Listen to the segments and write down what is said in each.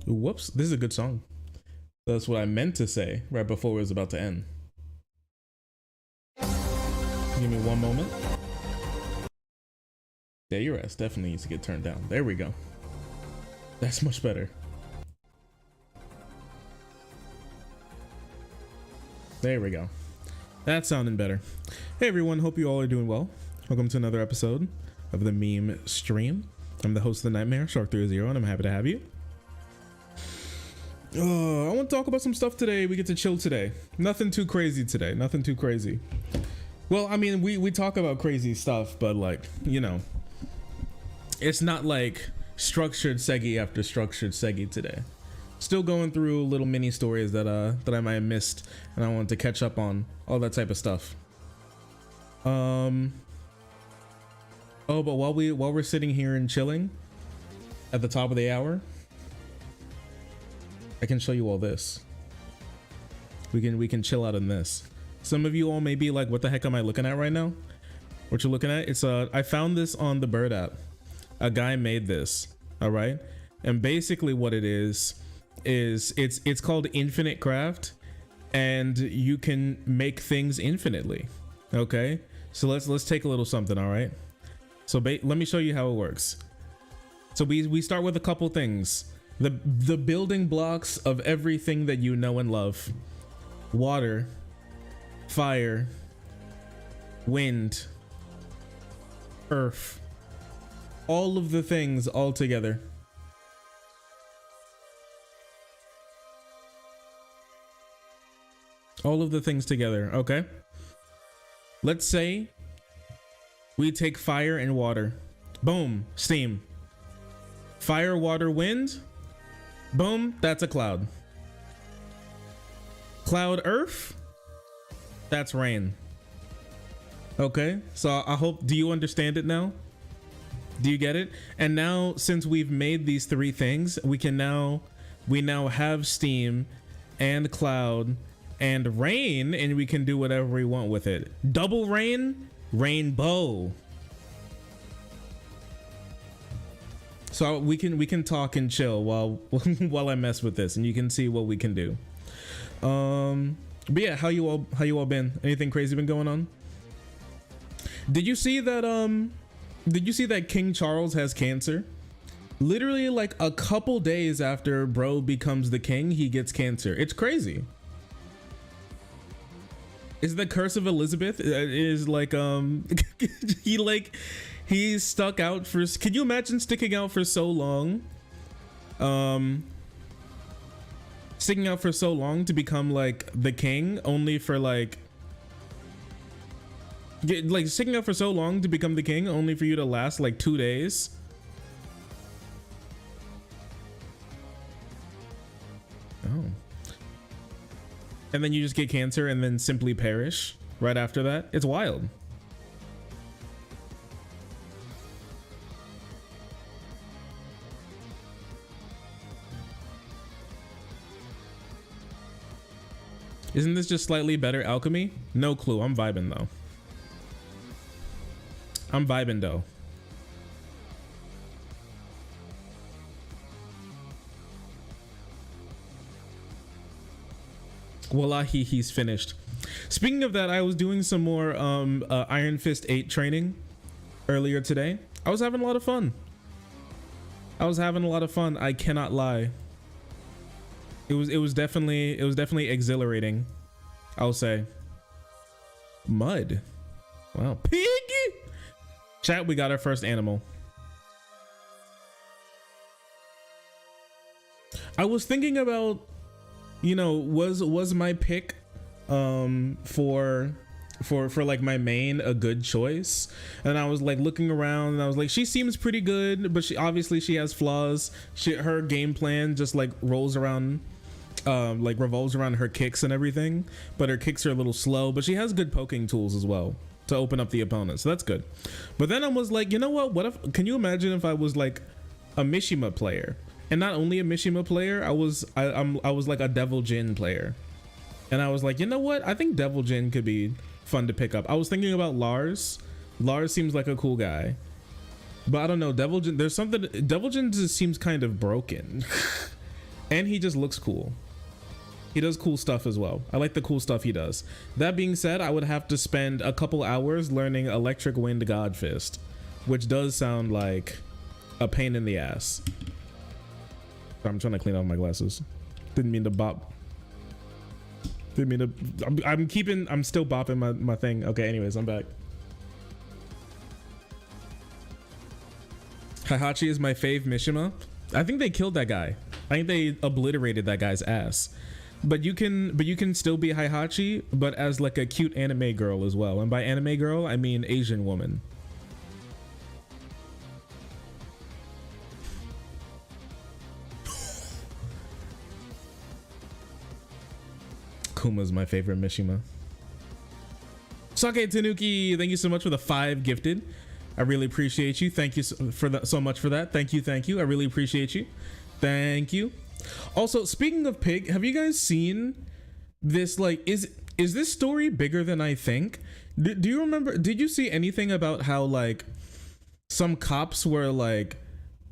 Whoops, this is a good song. That's what I meant to say right before it was about to end. Give me one moment. Yeah, your ass definitely needs to get turned down. There we go. That's much better. There we go. That's sounding better. Hey everyone, hope you all are doing well. Welcome to another episode of the meme stream. I'm the host of the Nightmare, Shark30, and I'm happy to have you. I want to talk about some stuff today. We get to chill today. Nothing too crazy today. Nothing too crazy. Well, I mean, we talk about crazy stuff, but like, you know, it's not like structured seggy after structured seggy today. Still going through little mini stories that I might have missed, and I wanted to catch up on all that type of stuff. Oh, but while we're sitting here and chilling at the top of the hour, I can show you all this. We can chill out in this. Some of you all may be like, what the heck am I looking at right now? What you're looking at? It's I found this on the Bird app. A guy made this, all right? And basically what it is it's called Infinite Craft, and you can make things infinitely. Okay? So let's take a little something, all right? So let me show you how it works. So we start with a couple things. The building blocks of everything that you know and love. Water, fire, wind, earth. All of the things all together. All of the things together, okay? Let's say we take fire and water. Boom, steam. Fire, water, wind. Boom, that's a cloud. Cloud, earth. That's rain. Okay, so I hope, do you understand it now? Do you get it? And now, since we've made these three things, we now have steam and cloud and rain, and we can do whatever we want with it. Double rain, rainbow. So we can talk and chill while I mess with this, and you can see what we can do. But yeah, how you all been? Anything crazy been going on? Did you see that King Charles has cancer? Literally like a couple days after bro becomes the king, he gets cancer. It's crazy. Is the curse of Elizabeth is like he's stuck out for, can you imagine sticking out for so long? Sticking out for so long to become like the king, only for like sticking out for so long to become the king, only for you to last like 2 days. Oh. And then you just get cancer and then simply perish right after that. It's wild. Isn't this just slightly better alchemy? No clue. I'm vibing though. I'm vibing though. Voila, he's finished. Speaking of that, I was doing some more Iron Fist 8 training earlier today. I was having a lot of fun. I cannot lie. It was definitely exhilarating, I'll say. Mud. Wow. Pig. Chat, we got our first animal. I was thinking about, you know, was my pick for like my main a good choice? And I was like looking around and I was like, she seems pretty good, but she obviously has flaws. Her game plan just like revolves around her kicks and everything, but her kicks are a little slow, but she has good poking tools as well to open up the opponent, so that's good. But then I was like, you know what if, can you imagine if I was like a Mishima player, and not only a Mishima player, I was like a Devil Jin player, and I was like, you know what, I think Devil Jin could be fun to pick up. I was thinking about Lars seems like a cool guy, but I don't know, Devil Jin, there's something, Devil Jin just seems kind of broken. and he just looks cool. He does cool stuff as well. I like the cool stuff he does. That being said, I would have to spend a couple hours learning Electric Wind God Fist, which does sound like a pain in the ass. I'm trying to clean off my glasses. Didn't mean to bop. Didn't mean to. I'm still bopping my thing. Okay, anyways, I'm back. Heihachi is my fave Mishima. I think they killed that guy. I think they obliterated that guy's ass. But you can still be Heihachi, but as like a cute anime girl as well. And by anime girl, I mean Asian woman. Kuma's my favorite Mishima. Sake Tanuki, thank you so much for the 5 gifted. I really appreciate you. Thank you for that, so much for that. Thank you. I really appreciate you. Thank you. Also, speaking of pig, have you guys seen this? Like, is this story bigger than I think? Do you remember? Did you see anything about how like some cops were like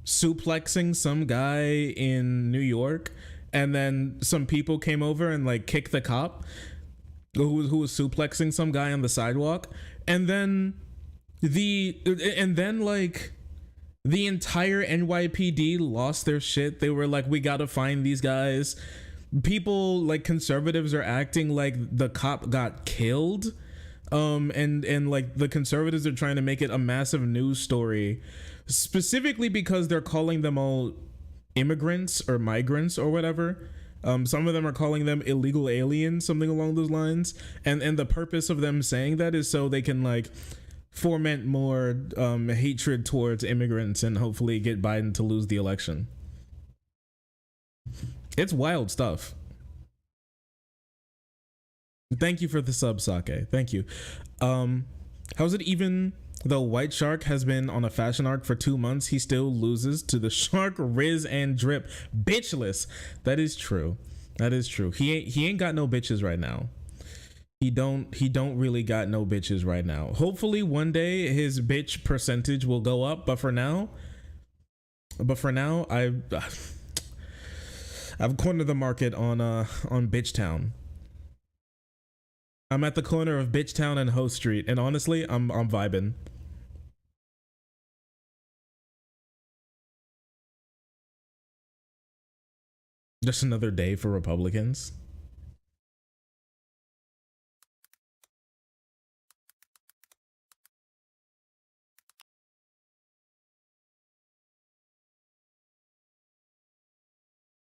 suplexing some guy in New York, and then some people came over and like kicked the cop who was suplexing some guy on the sidewalk, and then like the entire NYPD lost their shit. They were like, we gotta find these guys. People like conservatives are acting like the cop got killed, and like the conservatives are trying to make it a massive news story, specifically because they're calling them all immigrants or migrants or whatever. Some of them are calling them illegal aliens, something along those lines, and the purpose of them saying that is so they can like foment more hatred towards immigrants and hopefully get Biden to lose the election. It's wild stuff. Thank you for the sub, Sake. Thank you. How's it even though White Shark has been on a fashion arc for 2 months, he still loses to the Shark, Riz, and Drip? Bitchless. That is true. That is true. He ain't got no bitches right now. He don't really got no bitches right now. Hopefully one day his bitch percentage will go up, but for now I've cornered the market on Bitch Town. I'm at the corner of Bitch Town and Ho Street, and honestly, I'm vibing. Just another day for Republicans.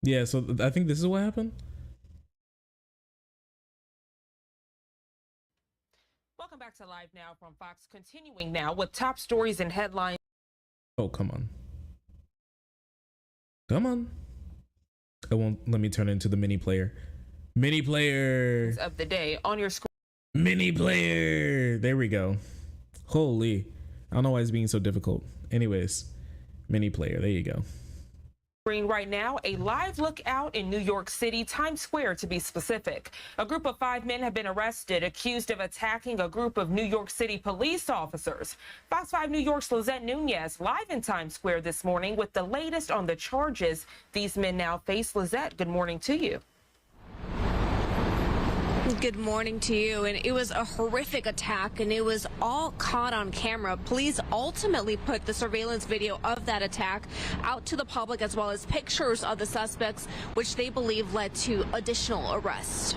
Yeah, so I think this is what happened. Welcome back to Live Now from Fox. Continuing now with top stories and headlines. Oh, come on. Come on. It won't let me turn into the mini player. Mini player of the day on your screen. Mini player. There we go. Holy. I don't know why it's being so difficult. Anyways, mini player. There you go. Right now, a live look out in New York City, Times Square to be specific. A group of 5 men have been arrested, accused of attacking a group of New York City police officers. Fox 5 New York's Lizette Nunez live in Times Square this morning with the latest on the charges these men now face. Lizette, good morning to you. Good morning to you. And it was a horrific attack, and it was all caught on camera. Police ultimately put the surveillance video of that attack out to the public, as well as pictures of the suspects, which they believe led to additional arrests.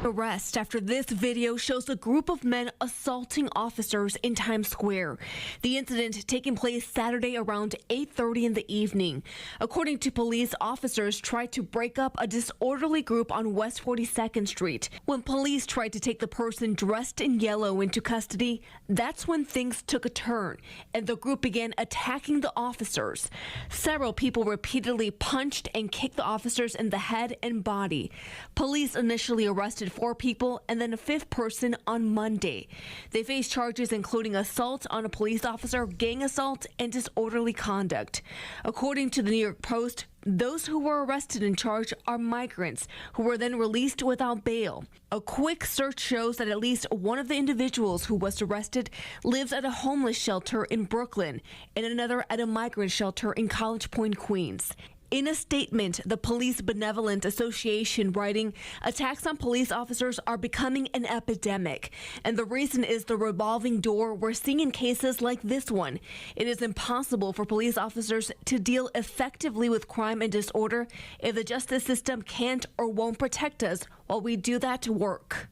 Arrest after this video shows a group of men assaulting officers in Times Square. The incident taking place Saturday around 8:30 in the evening. According to police, officers tried to break up a disorderly group on West 42nd Street. When police tried to take the person dressed in yellow into custody, that's when things took a turn and the group began attacking the officers. Several people repeatedly punched and kicked the officers in the head and body. Police initially arrested 4 people and then a 5th person on Monday. They face charges including assault on a police officer, gang assault, and disorderly conduct. According to the New York Post, those who were arrested and charged are migrants who were then released without bail. A quick search shows that at least one of the individuals who was arrested lives at a homeless shelter in Brooklyn and another at a migrant shelter in College Point, Queens. In a statement, the Police Benevolent Association writing, attacks on police officers are becoming an epidemic, and the reason is the revolving door we're seeing in cases like this one. It is impossible for police officers to deal effectively with crime and disorder if the justice system can't or won't protect us while we do that work.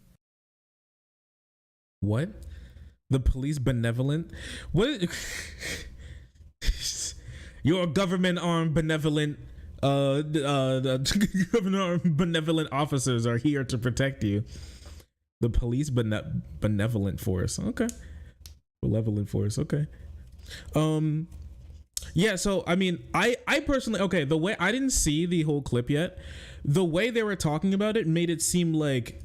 What? The Police Benevolent? What? Your government-armed benevolent government-armed benevolent officers are here to protect you. The Police Benevolent Force. Okay. Malevolent Force. Okay. Yeah, so I mean, I personally, okay, the way, I didn't see the whole clip yet. The way they were talking about it made it seem like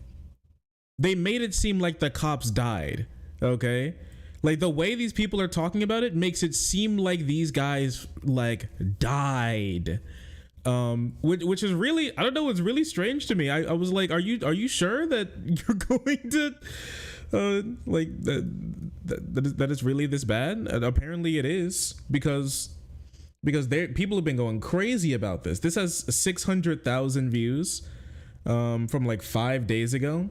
the cops died. Okay? Like, the way these people are talking about it makes it seem like these guys like died, which is really, I don't know, it's really strange to me. I was like, are you sure that you're going to like that is really this bad? And apparently it is, because people have been going crazy about this. This has 600,000 views from like 5 days ago.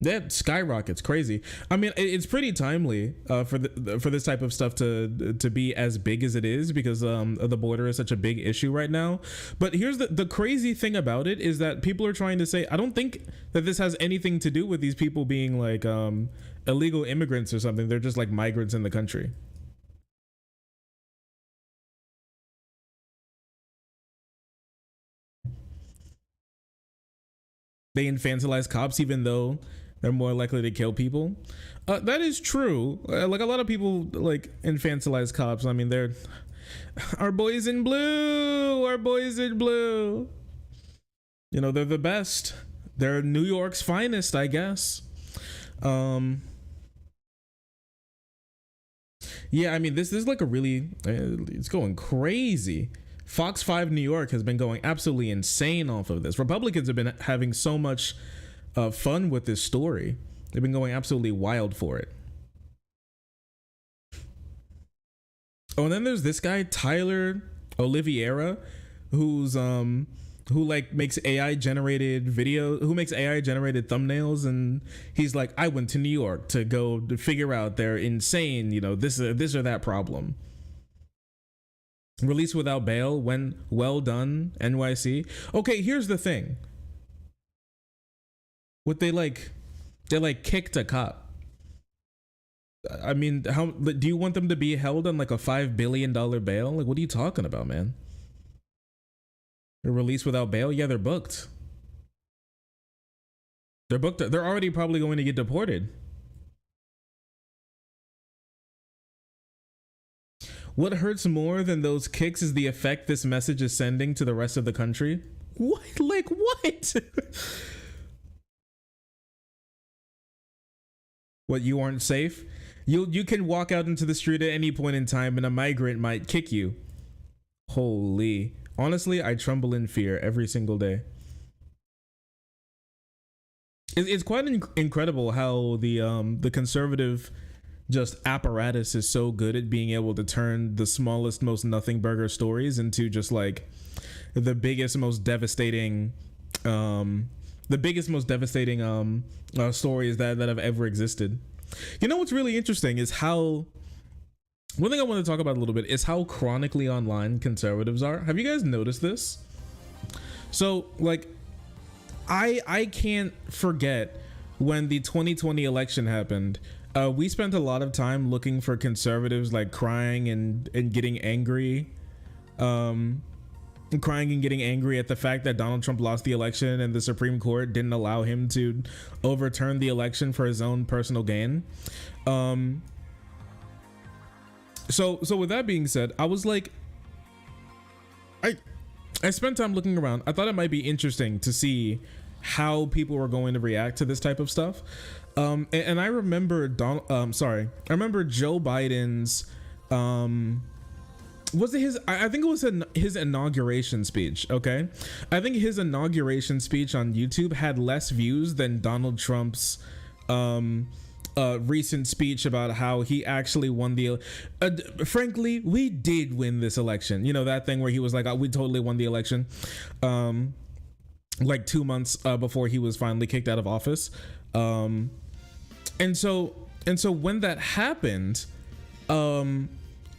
That skyrockets crazy. I mean, it's pretty timely for this type of stuff to be as big as it is, because the border is such a big issue right now. But here's the crazy thing about it is that people are trying to say, I don't think that this has anything to do with these people being like illegal immigrants or something. They're just like migrants in the country. They infantilize cops even though they're more likely to kill people. That is true. Like, a lot of people like infantilize cops. I mean, they're our boys in blue, our boys in blue. You know, they're the best. They're New York's finest, I guess. Yeah, I mean, this is like a really, it's going crazy. Fox 5 New York has been going absolutely insane off of this. Republicans have been having so much fun with this story. They've been going absolutely wild for it. Oh, and then there's this guy, Tyler Oliveira, who like makes AI generated video, who makes AI generated thumbnails, and he's like, I went to New York to go to figure out their insane, you know, this or that problem. Released without bail, when well done, NYC. Okay, here's the thing. What they kicked a cop. I mean, how do you want them to be held on like a $5 billion bail? Like, what are you talking about, man? They're released without bail? Yeah, they're booked. They're booked. They're already probably going to get deported. What hurts more than those kicks is the effect this message is sending to the rest of the country. What? Like, what? What, you aren't safe? You can walk out into the street at any point in time and a migrant might kick you. Holy. Honestly, I tremble in fear every single day. It's quite incredible how the conservative just apparatus is so good at being able to turn the smallest, most nothing burger stories into just like the biggest, most devastating stories that have ever existed. You know what's really interesting is how, one thing I want to talk about a little bit is how chronically online conservatives are. Have you guys noticed this? So like, I can't forget when the 2020 election happened. We spent a lot of time looking for conservatives like crying and getting angry, at the fact that Donald Trump lost the election and the Supreme Court didn't allow him to overturn the election for his own personal gain. So with that being said, I was like, I spent time looking around. I thought it might be interesting to see how people were going to react to this type of stuff. And I remember I remember Joe Biden's was it his, I think it was his inauguration speech. Okay, I think his inauguration speech on YouTube had less views than Donald Trump's recent speech about how he actually won the frankly, we did win this election. You know, that thing where he was like, oh, we totally won the election, like 2 months before he was finally kicked out of office. And so when that happened,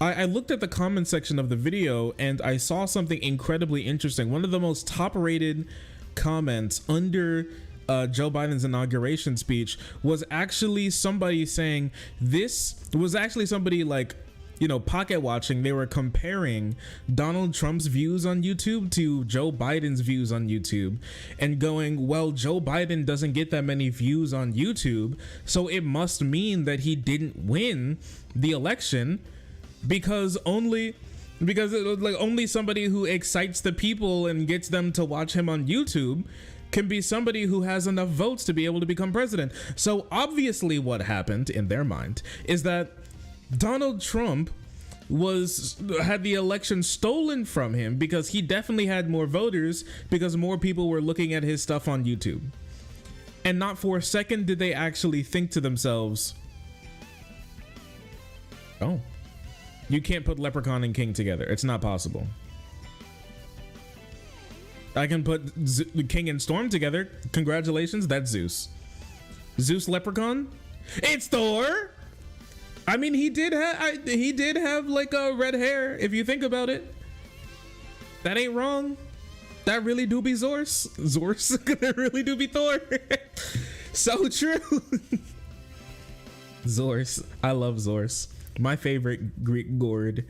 I looked at the comment section of the video and I saw something incredibly interesting. One of the most top rated comments under Joe Biden's inauguration speech was actually somebody saying, this was actually somebody like, you know, pocket watching. They were comparing Donald Trump's views on YouTube to Joe Biden's views on YouTube and going, well, Joe Biden doesn't get that many views on YouTube, so it must mean that he didn't win the election because only somebody who excites the people and gets them to watch him on YouTube can be somebody who has enough votes to be able to become president. So obviously what happened in their mind is that Donald Trump had the election stolen from him because he definitely had more voters because more people were looking at his stuff on YouTube. And not for a second did they actually think to themselves, oh, you can't put Leprechaun and King together. It's not possible. I can put King and Storm together. Congratulations, that's Zeus. Zeus Leprechaun? It's Thor! I mean, he did have like a red hair, if you think about it. That ain't wrong. That really do be Zorse. Zorse? That really do be Thor. So true. Zorse. I love Zorse. My favorite Greek gourd.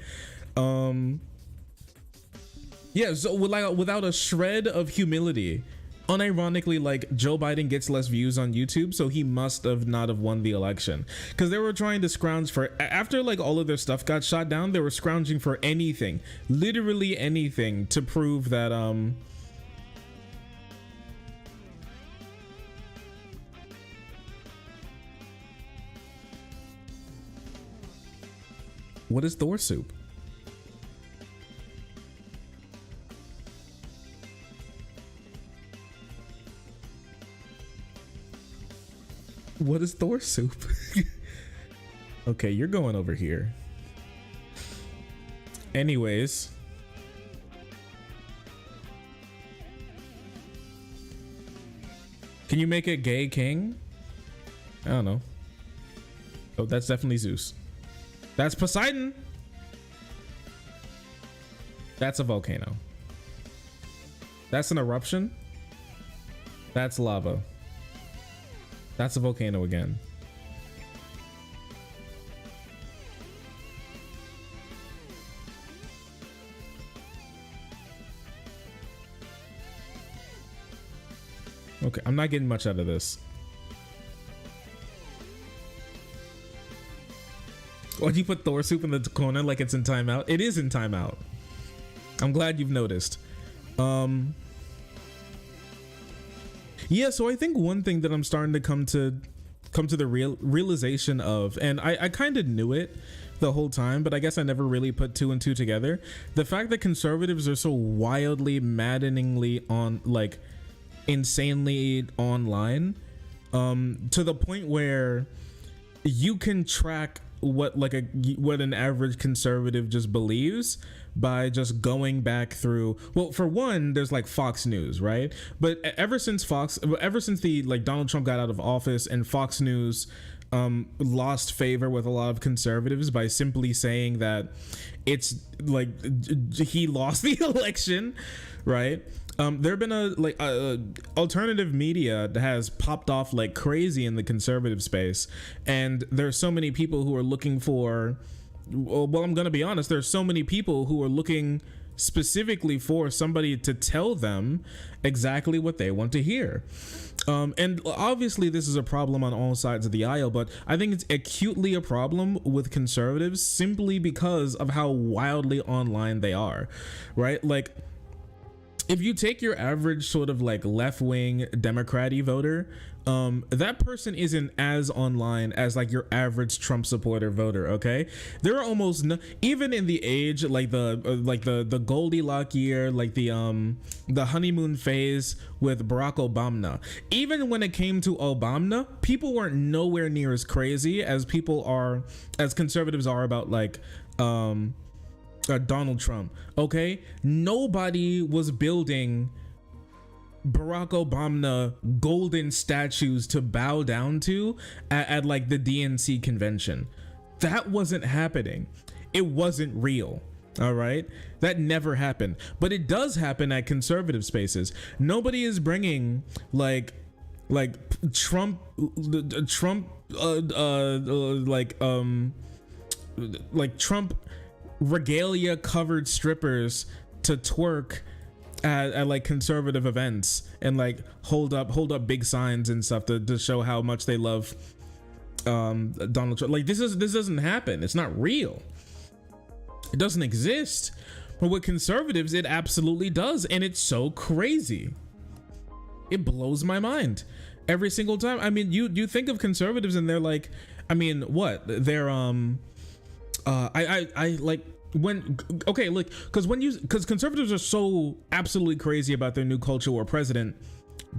Yeah, so without a shred of humility, unironically, like, Joe Biden gets less views on YouTube, so he must have not have won the election, because they were trying to scrounge for, after like all of their stuff got shot down, they were scrounging for anything, literally anything, to prove that what is Thor soup? What is Thor soup? Okay, you're going over here. Anyways. Can you make it gay king? I don't know. Oh, that's definitely Zeus. That's Poseidon. That's a volcano. That's an eruption. That's lava. That's a volcano again. Okay, I'm not getting much out of this. Why'd you put Thor soup in the corner like it's in timeout? It is in timeout. I'm glad you've noticed. Yeah, so I think one thing that I'm starting to come to the realization of, and I kind of knew it the whole time, but I guess I never really put two and two together. The fact that conservatives are so wildly, maddeningly insanely online, to the point where you can track what an average conservative just believes by just going back through, well, for one, there's like Fox News, right? But ever since the Donald Trump got out of office and Fox News lost favor with a lot of conservatives by simply saying that it's like he lost the election, right? There have been alternative media that has popped off like crazy in the conservative space, and there's so many people who are looking for, well, I'm gonna be honest, there's so many people who are looking specifically for somebody to tell them exactly what they want to hear. And obviously this is a problem on all sides of the aisle, but I think it's acutely a problem with conservatives simply because of how wildly online they are, right? Like, if you take your average sort of like left-wing Democrat-y voter, that person isn't as online as like your average Trump supporter voter. Okay, there are almost no, even in the age like the Goldilocks year, like the honeymoon phase with Barack Obama. Even when it came to Obama, people weren't nowhere near as crazy as conservatives are about like Donald Trump. Okay, nobody was building Barack Obama golden statues to bow down to at like the DNC convention. That wasn't happening. It wasn't real. All right, that never happened, but it does happen at conservative spaces. Nobody is bringing like Trump Trump regalia covered strippers to twerk at like conservative events and like hold up big signs and stuff to show how much they love Donald Trump. Like this doesn't happen. It's not real. It doesn't exist. But with conservatives, it absolutely does, and it's so crazy. It blows my mind every single time. I mean, you think of conservatives and they're like, I mean, what? They're I like when, okay, look, because conservatives are so absolutely crazy about their new culture war president,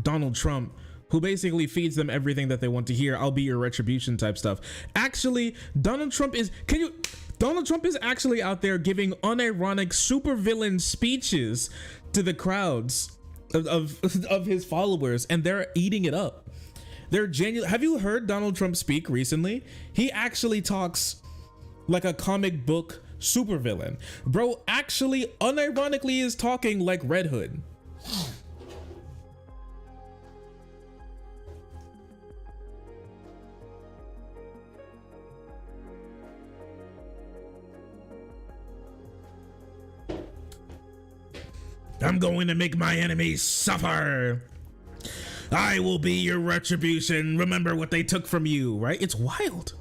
Donald Trump, who basically feeds them everything that they want to hear. I'll be your retribution type stuff. Actually, Donald Trump is actually out there giving unironic supervillain speeches to the crowds of his followers, and they're eating it up. They're genuine. Have you heard Donald Trump speak recently? He actually talks like a comic book supervillain. Bro actually unironically is talking like Red Hood. I'm going to make my enemies suffer. I will be your retribution. Remember what they took from you, right? It's wild.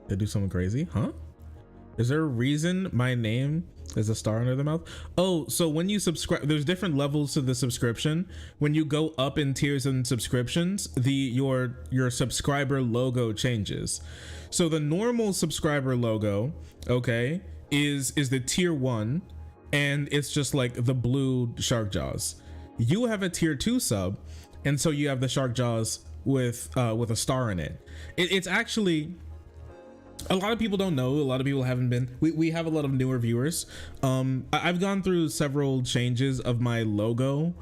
They do something crazy, huh? Is there a reason my name is a star under the mouth? Oh, so when you subscribe, there's different levels to the subscription. When you go up in tiers and subscriptions, your subscriber logo changes. So the normal subscriber logo, okay, is the tier 1, and it's just like the blue shark jaws. You have a tier 2 sub, and so you have the shark jaws with a star in it. It's actually, a lot of people don't know. A lot of people haven't been. We have a lot of newer viewers. I've gone through several changes of my logo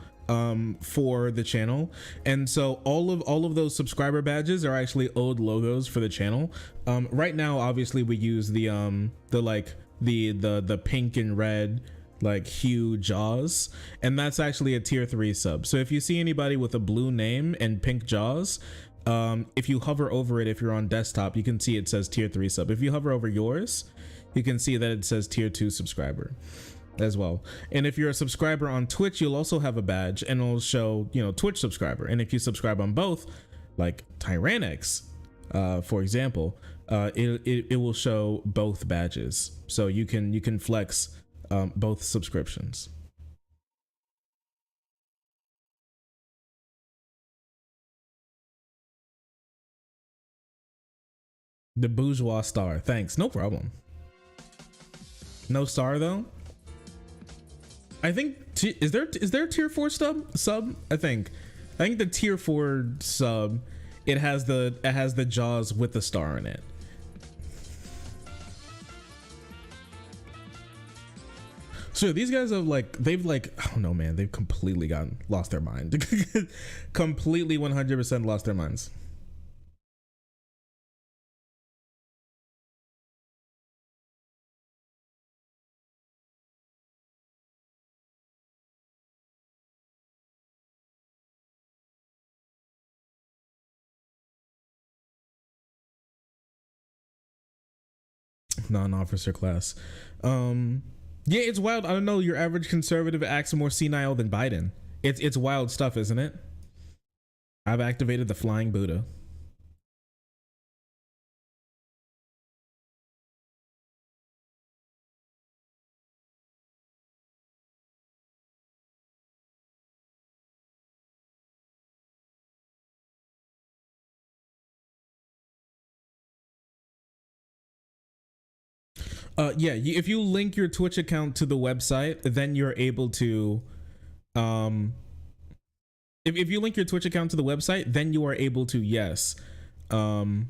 for the channel, and so all of those subscriber badges are actually old logos for the channel. Right now, obviously, we use the pink and red like hue jaws, and that's actually a tier 3 sub. So if you see anybody with a blue name and pink jaws, if you hover over it, if you're on desktop, you can see it says tier 3 sub. If you hover over yours, you can see that it says tier 2 subscriber as well. And if you're a subscriber on Twitch, you'll also have a badge, and it'll show, you know, Twitch subscriber. And if you subscribe on both, like Tyrannex, for example, it will show both badges, so you can flex both subscriptions. The bourgeois star. Thanks. No problem. No star though. I think is there a tier 4 sub? I think the tier 4 sub, it has the jaws with the star in it. So these guys have they've I don't know, man, they've completely lost their mind. Completely 100% lost their minds. Non-officer class. Yeah, it's wild. I don't know. Your average conservative acts more senile than Biden. It's wild stuff, isn't it? I've activated the flying Buddha. Yeah, if you link your Twitch account to the website, then you're able to if you link your Twitch account to the website, then you are able to, yes, have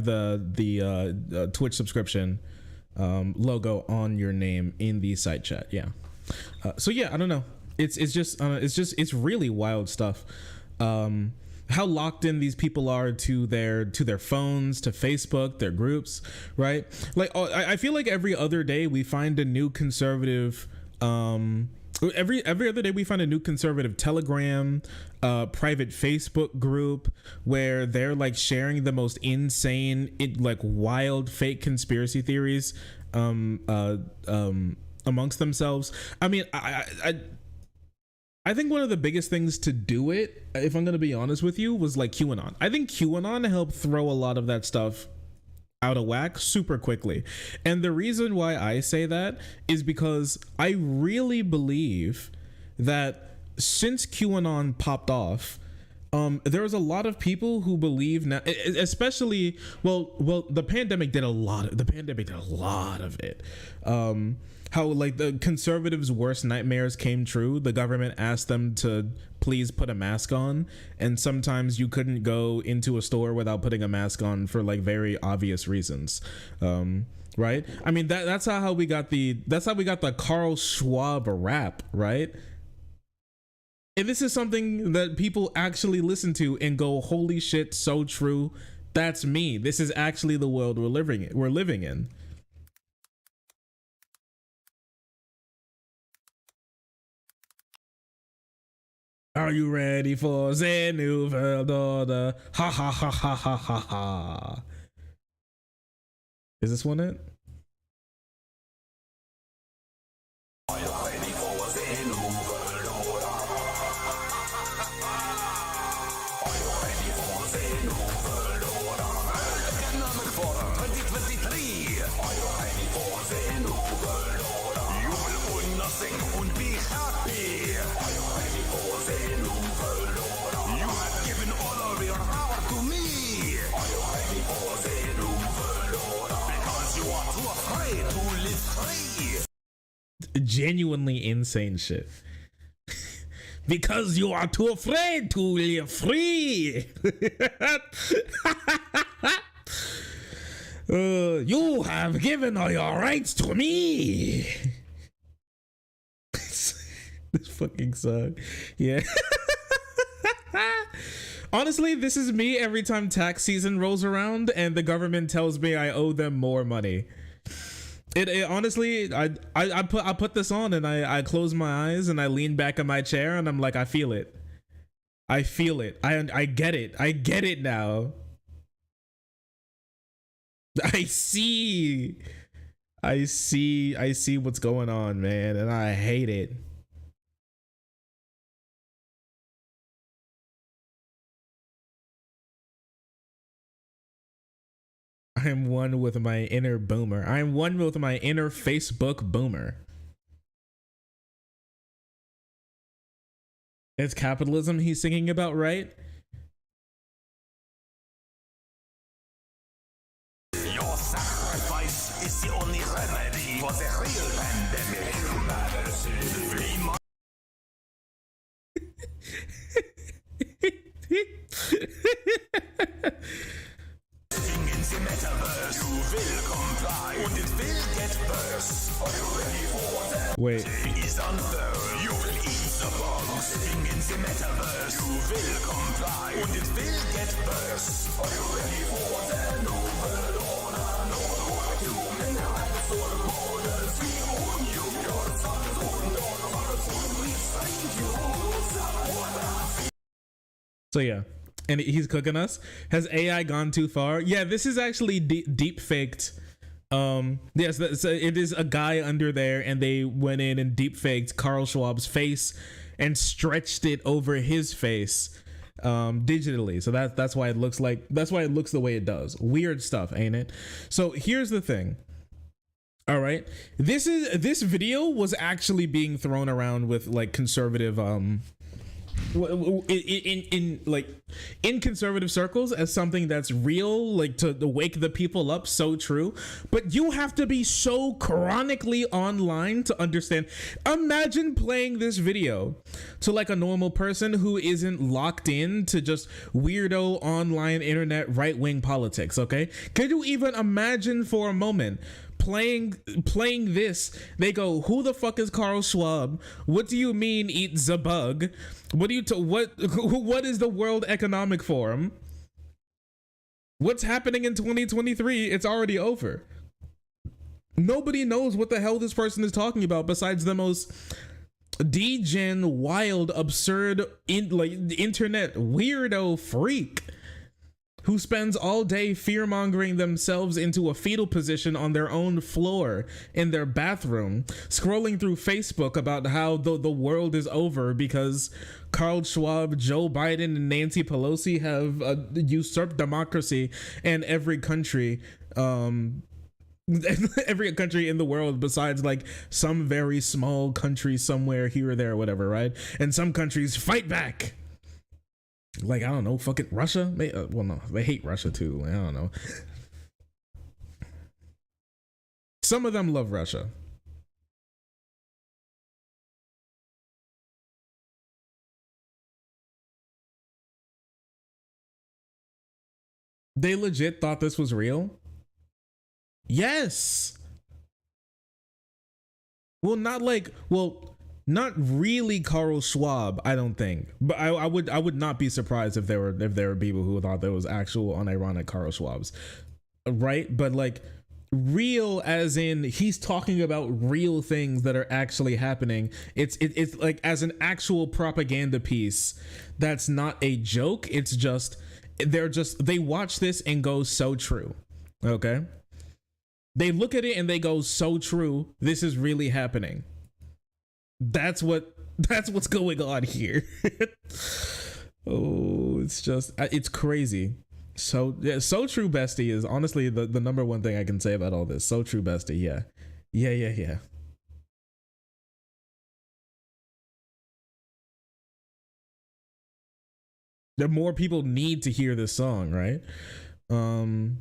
the Twitch subscription logo on your name in the site chat. Yeah. So yeah, I don't know. It's just really wild stuff. How locked in these people are to their phones, to Facebook, their groups, right? Like, I feel like every other day we find a new conservative. Every other day we find a new conservative Telegram, private Facebook group where they're like sharing the most insane, like wild, fake conspiracy theories amongst themselves. I mean, I think one of the biggest things to do it, if I'm going to be honest with you, was like QAnon. I think QAnon helped throw a lot of that stuff out of whack super quickly. And the reason why I say that is because I really believe that since QAnon popped off, there was a lot of people who believe now, especially, well, the pandemic did a lot of it. How like the conservatives' worst nightmares came true. The government asked them to please put a mask on, and sometimes you couldn't go into a store without putting a mask on for like very obvious reasons. Right? I mean, that's how we got the Carl Schwab rap, right? And this is something that people actually listen to and go, holy shit, so true. That's me. This is actually the world we're living in. Are you ready for the new world order? Ha ha ha ha ha ha ha. Is this one it? Are you ready for the new world order? Are you ready for the new world order? Economic Forum 2023. Are you ready for the new world order? You will own nothing and be happy. Are you ready for the new world order? You have given all of your power to me. Are you ready for the new world order? Because you are too afraid to live free. Genuinely insane shit. Because you are too afraid to live free. You have given all your rights to me. This fucking song. Yeah. Honestly, this is me every time tax season rolls around and the government tells me I owe them more money. It honestly, I put this on and I close my eyes and I lean back in my chair and I'm like, I feel it. I feel it. I get it. I get it now. I see what's going on, man, and I hate it. I'm one with my inner boomer. I'm one with my inner Facebook boomer. It's capitalism he's singing about, right? Your sacrifice is the only remedy for the real pandemic. In the metaverse, you will comply and it will get worse. Are you ready for that? Wait. Is unfurled. You will eat the bugs. In the metaverse, you will comply and it will get worse. Are you ready for that? No world order, no world human rights for the borders. We own you. Your son is owned on our food. We thank you. So yeah. And he's cooking us. Has AI gone too far? Yeah, this is actually deep faked Yes, so it is a guy under there, and they went in and deep faked Carl Schwab's face and stretched it over his face digitally. So that's why it looks the way it does. Weird stuff, ain't it? So here's the thing. All right, this video was actually being thrown around with like conservative in conservative circles as something that's real, like to wake the people up. So true. But you have to be so chronically online to understand. Imagine playing this video to like a normal person who isn't locked in to just weirdo online internet right-wing politics. Okay, could you even imagine for a moment playing this? They go, who the fuck is Carl Schwab? What do you mean eat the bug? What do you what is the World Economic Forum? What's happening in 2023? It's already over. Nobody knows what the hell this person is talking about besides the most degen, wild, absurd internet weirdo freak who spends all day fear-mongering themselves into a fetal position on their own floor in their bathroom, scrolling through Facebook about how the world is over because Carl Schwab, Joe Biden, and Nancy Pelosi have usurped democracy and every country in the world besides like some very small country somewhere here or there or whatever, right? And some countries fight back. Like, I don't know, fucking Russia? Well, no, they hate Russia too. I don't know. Some of them love Russia. They legit thought this was real? Yes. Not really Carl Schwab, I don't think, but I would not be surprised if there were people who thought there was actual unironic Carl Schwabs, right? But like real as in he's talking about real things that are actually happening. It's like as an actual propaganda piece that's not a joke. It's just they watch this and go, so true. Okay, they look at it and they go, so true, this is really happening. That's what's going on here. Oh, it's crazy. So yeah, so true bestie is honestly the number one thing I can say about all this. So true bestie. Yeah. There more people need to hear this song, right? And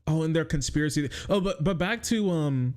their conspiracy. Oh, but back to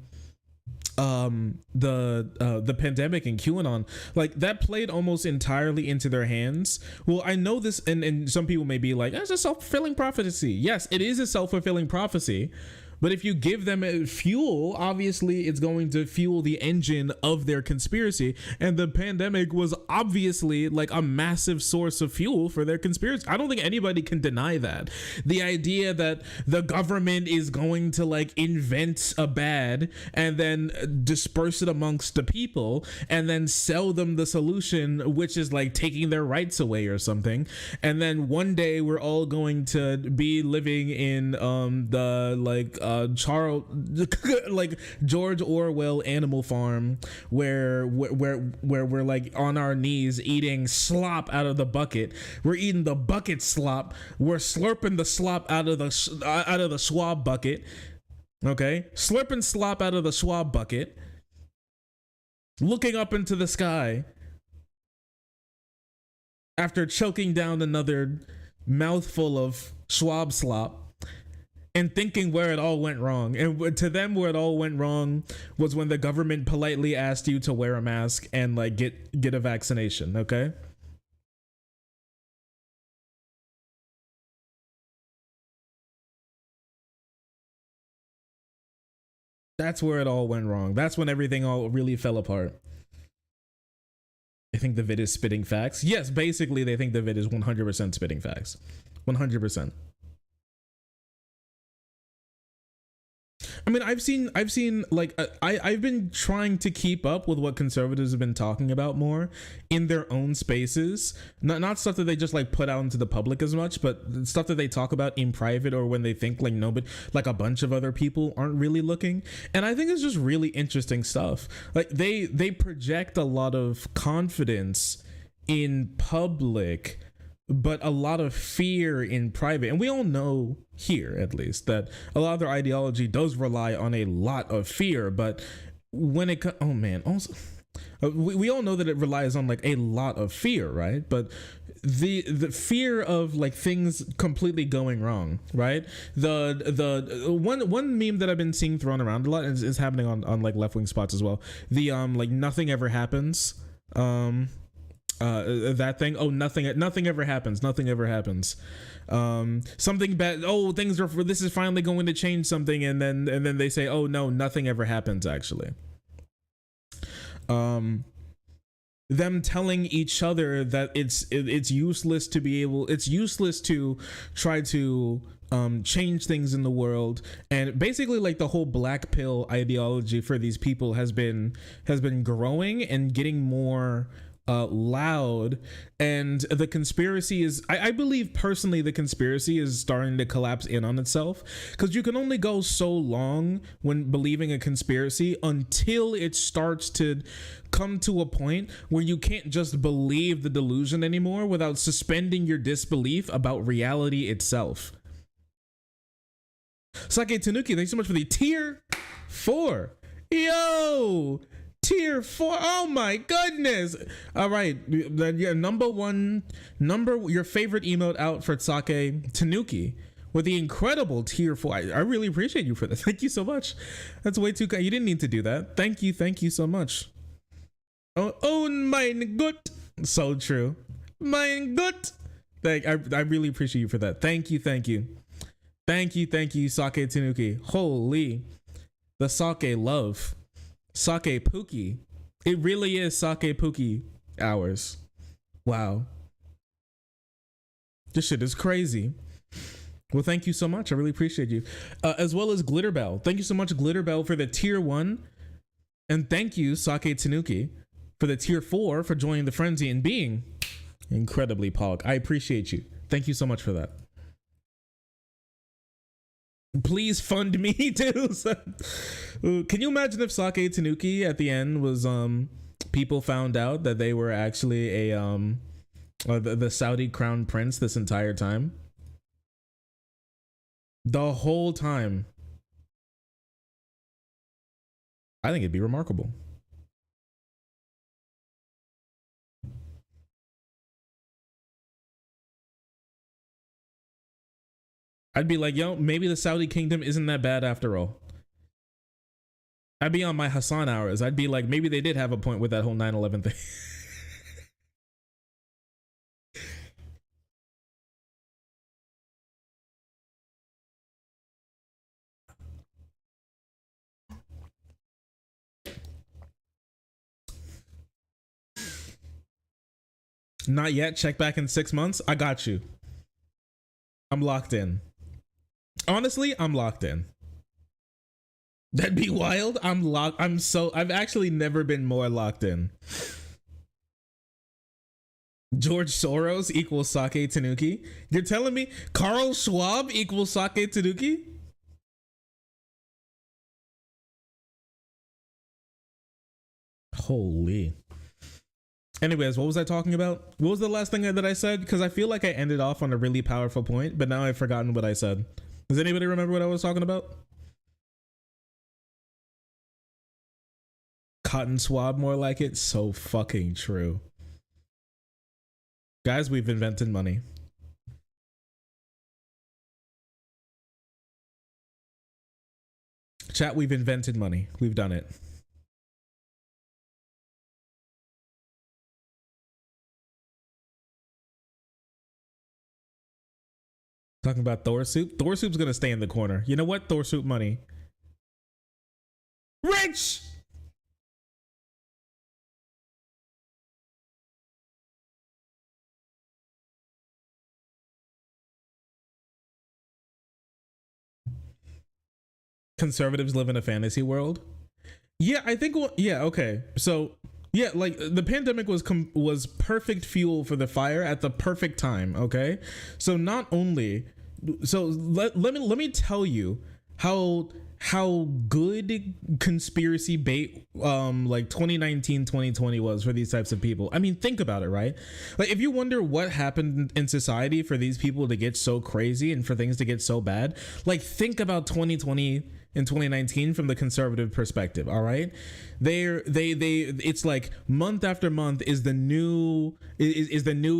the pandemic and QAnon, like that played almost entirely into their hands. Well, I know this, and some people may be like, that's a self-fulfilling prophecy. Yes, it is a self-fulfilling prophecy. But if you give them fuel, obviously it's going to fuel the engine of their conspiracy. And the pandemic was obviously like a massive source of fuel for their conspiracy. I don't think anybody can deny that. The idea that the government is going to like invent a bad and then disperse it amongst the people and then sell them the solution, which is like taking their rights away or something. And then one day we're all going to be living in the like Charles like George Orwell Animal Farm where we're like on our knees eating slop out of the bucket. We're eating the bucket slop. We're slurping the slop out of the Schwab bucket. Okay, slurping slop out of the Schwab bucket, looking up into the sky after choking down another mouthful of Schwab slop and thinking where it all went wrong. And to them, where it all went wrong was when the government politely asked you to wear a mask and like get a vaccination. Okay. That's where it all went wrong. That's when everything all really fell apart. I think the vid is spitting facts. Yes, basically they think the vid is 100% spitting facts. 100%. I mean, I've seen like I've been trying to keep up with what conservatives have been talking about more in their own spaces, not stuff that they just like put out into the public as much, but stuff that they talk about in private or when they think like nobody, like a bunch of other people aren't really looking. And I think it's just really interesting stuff. Like they project a lot of confidence in public, but a lot of fear in private. And we all know here, at least, that a lot of their ideology does rely on a lot of fear. But when it oh man, also we all know that it relies on like a lot of fear, right? But the fear of like things completely going wrong, right? The one meme that I've been seeing thrown around a lot is happening on like left-wing spots as well. The like nothing ever happens that thing. Oh, nothing ever happens, something bad. Oh, things are, this is finally going to change something, and then they say, oh no, nothing ever happens actually. Them telling each other that it's useless to try to change things in the world. And basically like the whole black pill ideology for these people has been growing and getting more loud. And the conspiracy is, I believe personally, the conspiracy is starting to collapse in on itself, because you can only go so long when believing a conspiracy until it starts to come to a point where you can't just believe the delusion anymore without suspending your disbelief about reality itself. Sake Tanuki, thanks so much for the tier 4. Yo, tier 4. Oh my goodness. All right, your your favorite emote out for Sake Tanuki with the incredible tier 4. I really appreciate you for that. Thank you so much. That's way too kind. You didn't need to do that. Thank you so much. Oh mein Gott. So true. Mein Gott. I really appreciate you for that. Thank you, Sake Tanuki. Holy, the sake love. Sake Pookie. It really is Sake Pookie hours. Wow. This shit is crazy. Well, thank you so much. I really appreciate you. As well as Glitterbell. Thank you so much, Glitterbell, for the tier 1. And thank you, Sake Tanuki, for the tier 4 for joining the frenzy and being incredibly pog. I appreciate you. Thank you so much for that. Please fund me too. Can you imagine if Sake Tanuki at the end was people found out that they were actually a the Saudi crown prince this entire time? The whole time. I think it'd be remarkable. I'd be like, yo, maybe the Saudi kingdom isn't that bad after all. I'd be on my Hassan hours. I'd be like, maybe they did have a point with that whole 9/11 thing. Not yet. Check back in 6 months. I got you. I'm locked in. Honestly, I'm locked in. That'd be wild. I've actually never been more locked in. George Soros equals Sake Tanuki. You're telling me Carl Schwab equals Sake Tanuki? Holy. Anyways, what was I talking about? What was the last thing that I said? Because I feel like I ended off on a really powerful point, but now I've forgotten what I said. Does anybody remember what I was talking about? Cotton swab, more like it. So fucking true. Guys, we've invented money. Chat, we've invented money. We've done it. Talking about Thor soup. Thor soup's gonna stay in the corner. You know what? Thor soup money. Rich! conservatives live in a fantasy world. Yeah, I think. Yeah, okay. So yeah, like the pandemic was perfect fuel for the fire at the perfect time. Okay, so not only, so let me tell you how good conspiracy bait like 2019 2020 was for these types of people. I mean, think about it, right? Like, if you wonder what happened in society for these people to get so crazy and for things to get so bad, like, think about 2020 and 2019 from the conservative perspective. All right, they it's like month after month is the new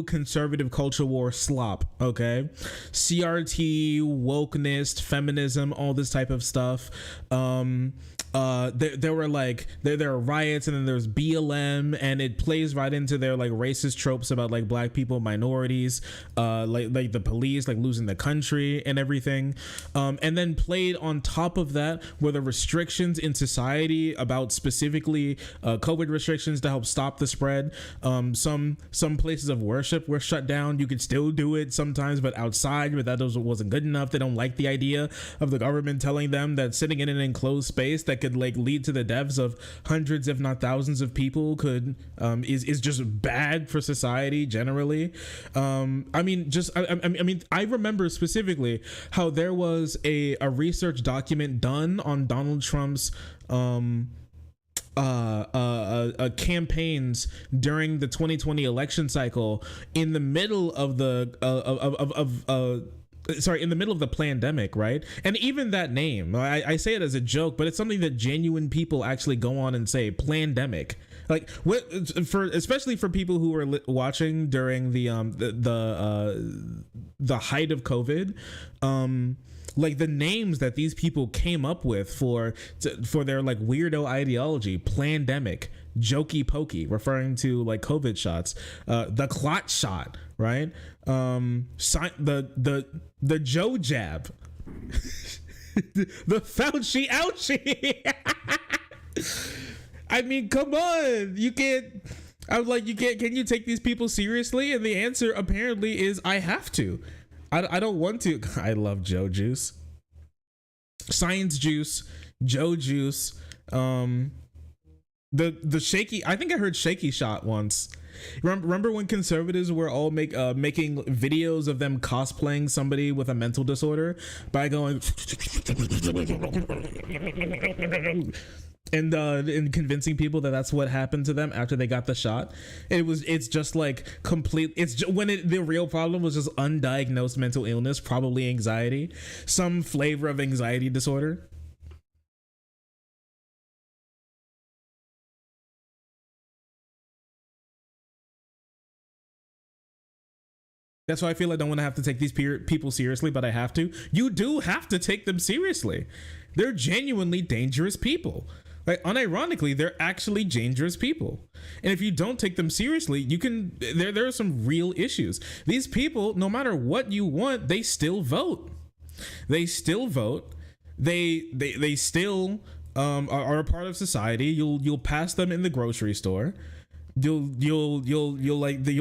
conservative culture war slop. Okay, CRT, wokeness, feminism, all this type of stuff. There were like there are riots, and then there's BLM, and it plays right into their like racist tropes about like black people, minorities, like the police like losing the country and everything, and then played on top of that were the restrictions in society about specifically COVID restrictions to help stop the spread. Some places of worship were shut down. You could still do it sometimes, but outside, but that wasn't good enough. They don't like the idea of the government telling them that sitting in an enclosed space that could like lead to the deaths of hundreds if not thousands of people could is just bad for society generally. I mean, I remember specifically how there was a research document done on Donald Trump's campaigns during the 2020 election cycle in the middle of the in the middle of the pandemic, right? And even that name, I say it as a joke, but it's something that genuine people actually go on and say, plandemic. Like, what, especially for people who were watching during the height of COVID, like the names that these people came up with for their like weirdo ideology: plandemic, jokey pokey, referring to like COVID shots, the clot shot, right? The Joe jab, the Fauci ouchie. I mean, come on, you can't. I was like, you can't. Can you take these people seriously? And the answer apparently is, I have to. I don't want to. I love Joe Juice, Science Juice, Joe Juice. The shaky. I think I heard shaky shot once. Remember when conservatives were all making videos of them cosplaying somebody with a mental disorder by going and convincing people that that's what happened to them after they got the shot. It's just like complete. The real problem was just undiagnosed mental illness, probably anxiety, some flavor of anxiety disorder. That's why I feel I don't want to have to take these people seriously, but I have to. You do have to take them seriously. They're genuinely dangerous people. Like, unironically, they're actually dangerous people. And if you don't take them seriously, there are some real issues. These people, no matter what you want, they still vote. They still vote. They still are a part of society. You'll pass them in the grocery store. You'll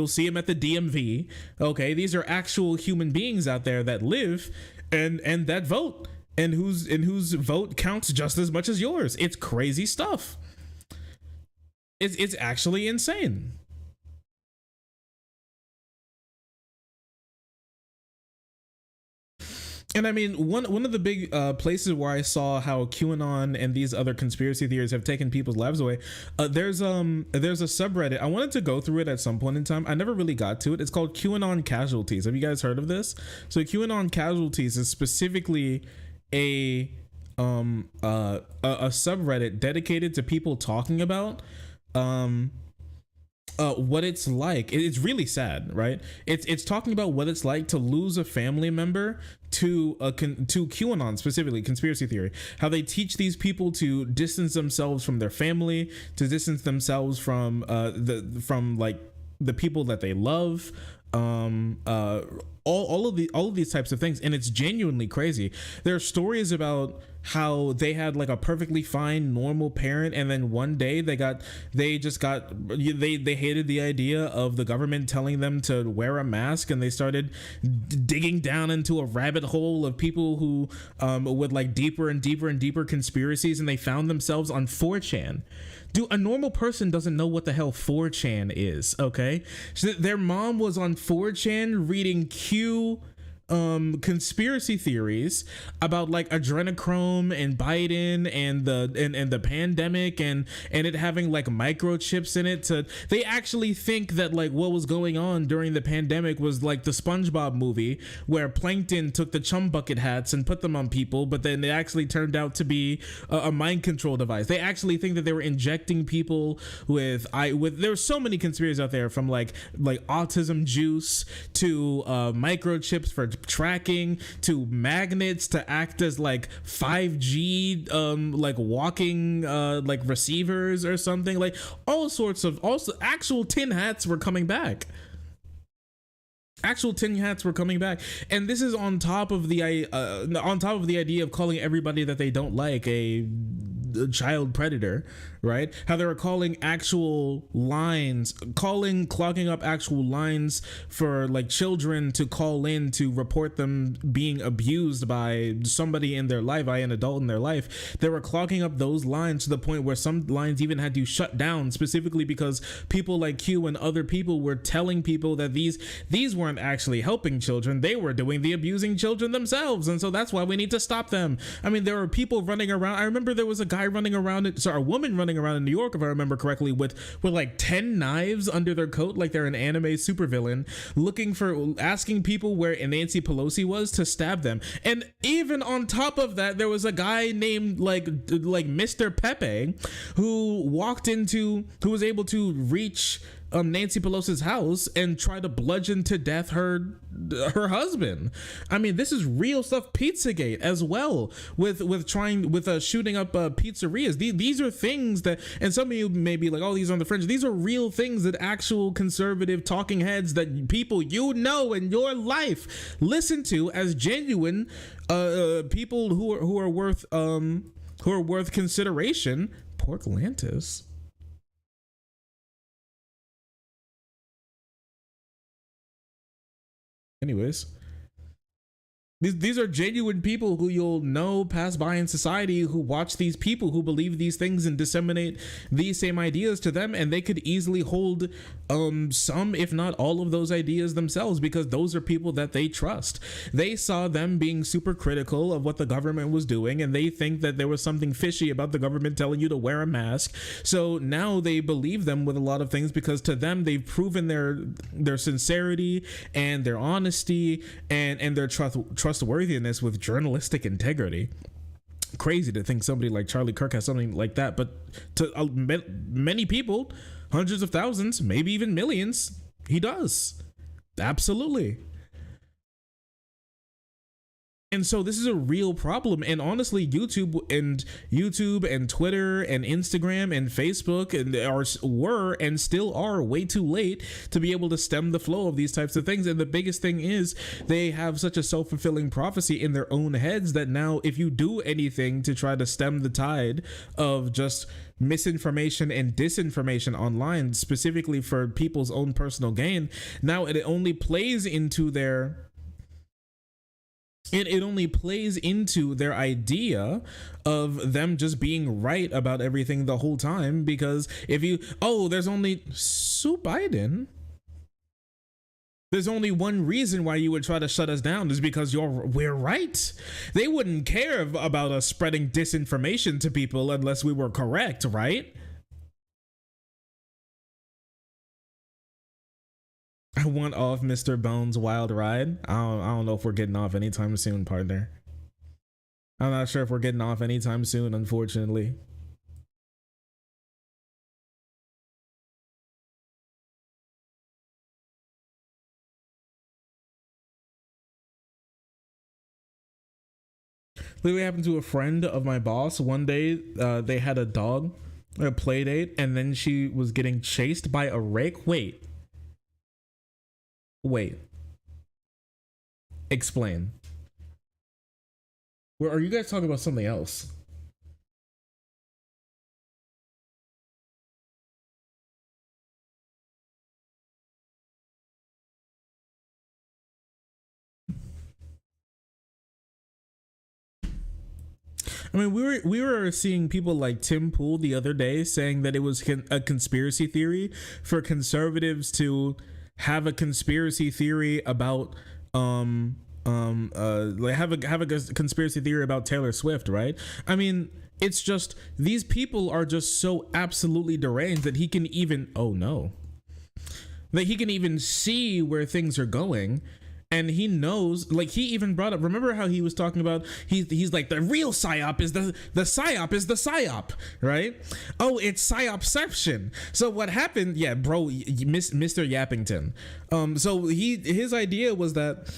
see them at the DMV. Okay, these are actual human beings out there that live and that vote, and whose vote counts just as much as yours. It's crazy stuff. It's actually insane. And I mean, one of the big places where I saw how QAnon and these other conspiracy theories have taken people's lives away, there's a subreddit. I wanted to go through it at some point in time. I never really got to it. It's called QAnon Casualties. Have you guys heard of this? So QAnon Casualties is specifically a subreddit dedicated to people talking about what it's like. It's really sad, right? It's talking about what it's like to lose a family member to QAnon, specifically conspiracy theory. How they teach these people to distance themselves from their family, to distance themselves from the people that they love, all of these types of things, and it's genuinely crazy. There are stories about how they had like a perfectly fine normal parent, and then one day they hated the idea of the government telling them to wear a mask, and they started digging down into a rabbit hole of people who with like deeper and deeper and deeper conspiracies, and they found themselves on 4chan. Dude, a normal person doesn't know what the hell 4chan is, okay? So their mom was on 4chan reading conspiracy theories about like adrenochrome and Biden and the pandemic and it having like microchips in it. They actually think that like what was going on during the pandemic was like the SpongeBob movie where Plankton took the chum bucket hats and put them on people, but then it actually turned out to be a mind control device. They actually think that they were injecting people with there's so many conspiracies out there, from like autism juice to microchips for tracking to magnets to act as like 5G like walking like receivers or something. Like all sorts of actual tin hats were coming back. And this is on top of the idea of calling everybody that they don't like a child predator, right? How they were calling actual lines, clogging up actual lines for like children to call in to report them being abused by somebody in their life, by an adult in their life. They were clogging up those lines to the point where some lines even had to shut down, specifically because people like Q and other people were telling people that these weren't actually helping children, they were doing the abusing children themselves, and so that's why we need to stop them. I mean, there were people running around. I remember there was a woman running around in New York, if I remember correctly, with like 10 knives under their coat, like they're an anime supervillain, asking people where Nancy Pelosi was to stab them. And even on top of that, there was a guy named like Mr. Pepe who was able to reach Nancy Pelosi's house and try to bludgeon to death her husband. I mean, this is real stuff. Pizzagate as well, with shooting up pizzerias. These are things that, and some of you may be like, oh, these are on the fringe. These are real things that actual conservative talking heads that people in your life listen to as genuine people who are worth consideration. Portlantis. Anyways, these are genuine people who you'll know pass by in society, who watch these people who believe these things and disseminate these same ideas to them, and they could easily hold some, if not all, of those ideas themselves, because those are people that they trust. They saw them being super critical of what the government was doing, and they think that there was something fishy about the government telling you to wear a mask. So now they believe them with a lot of things, because to them they've proven their sincerity and their honesty and their trustworthiness with journalistic integrity. Crazy to think somebody like Charlie Kirk has something like that, but to many people, hundreds of thousands, maybe even millions, he does. Absolutely. And so this is a real problem. And honestly, YouTube and Twitter and Instagram and Facebook were and still are way too late to be able to stem the flow of these types of things. And the biggest thing is they have such a self-fulfilling prophecy in their own heads that now if you do anything to try to stem the tide of just misinformation and disinformation online, specifically for people's own personal gain, now it only plays into their idea of them just being right about everything the whole time. Because there's only Biden. There's only one reason why you would try to shut us down, is because we're right. They wouldn't care about us spreading disinformation to people unless we were correct, right? I want off Mr. Bones' wild ride. I don't know if we're getting off anytime soon, partner. I'm not sure if we're getting off anytime soon, unfortunately. Literally happened to a friend of my boss. One day, they had a dog, a play date, and then she was getting chased by a rake. Wait. Explain. Or are you guys talking about something else? I mean, we were seeing people like Tim Pool the other day saying that it was a conspiracy theory for conservatives to have a conspiracy theory about like have a conspiracy theory about Taylor Swift, right? I mean, it's just these people are just so absolutely deranged that he can even that he can even see where things are going. And he knows, like, he even brought up, remember how he was talking about, he's like, the real psyop is the psyop is the psyop, right? Oh, it's psyopception. So what happened, yeah, bro, Mr. Yappington. So his idea was that,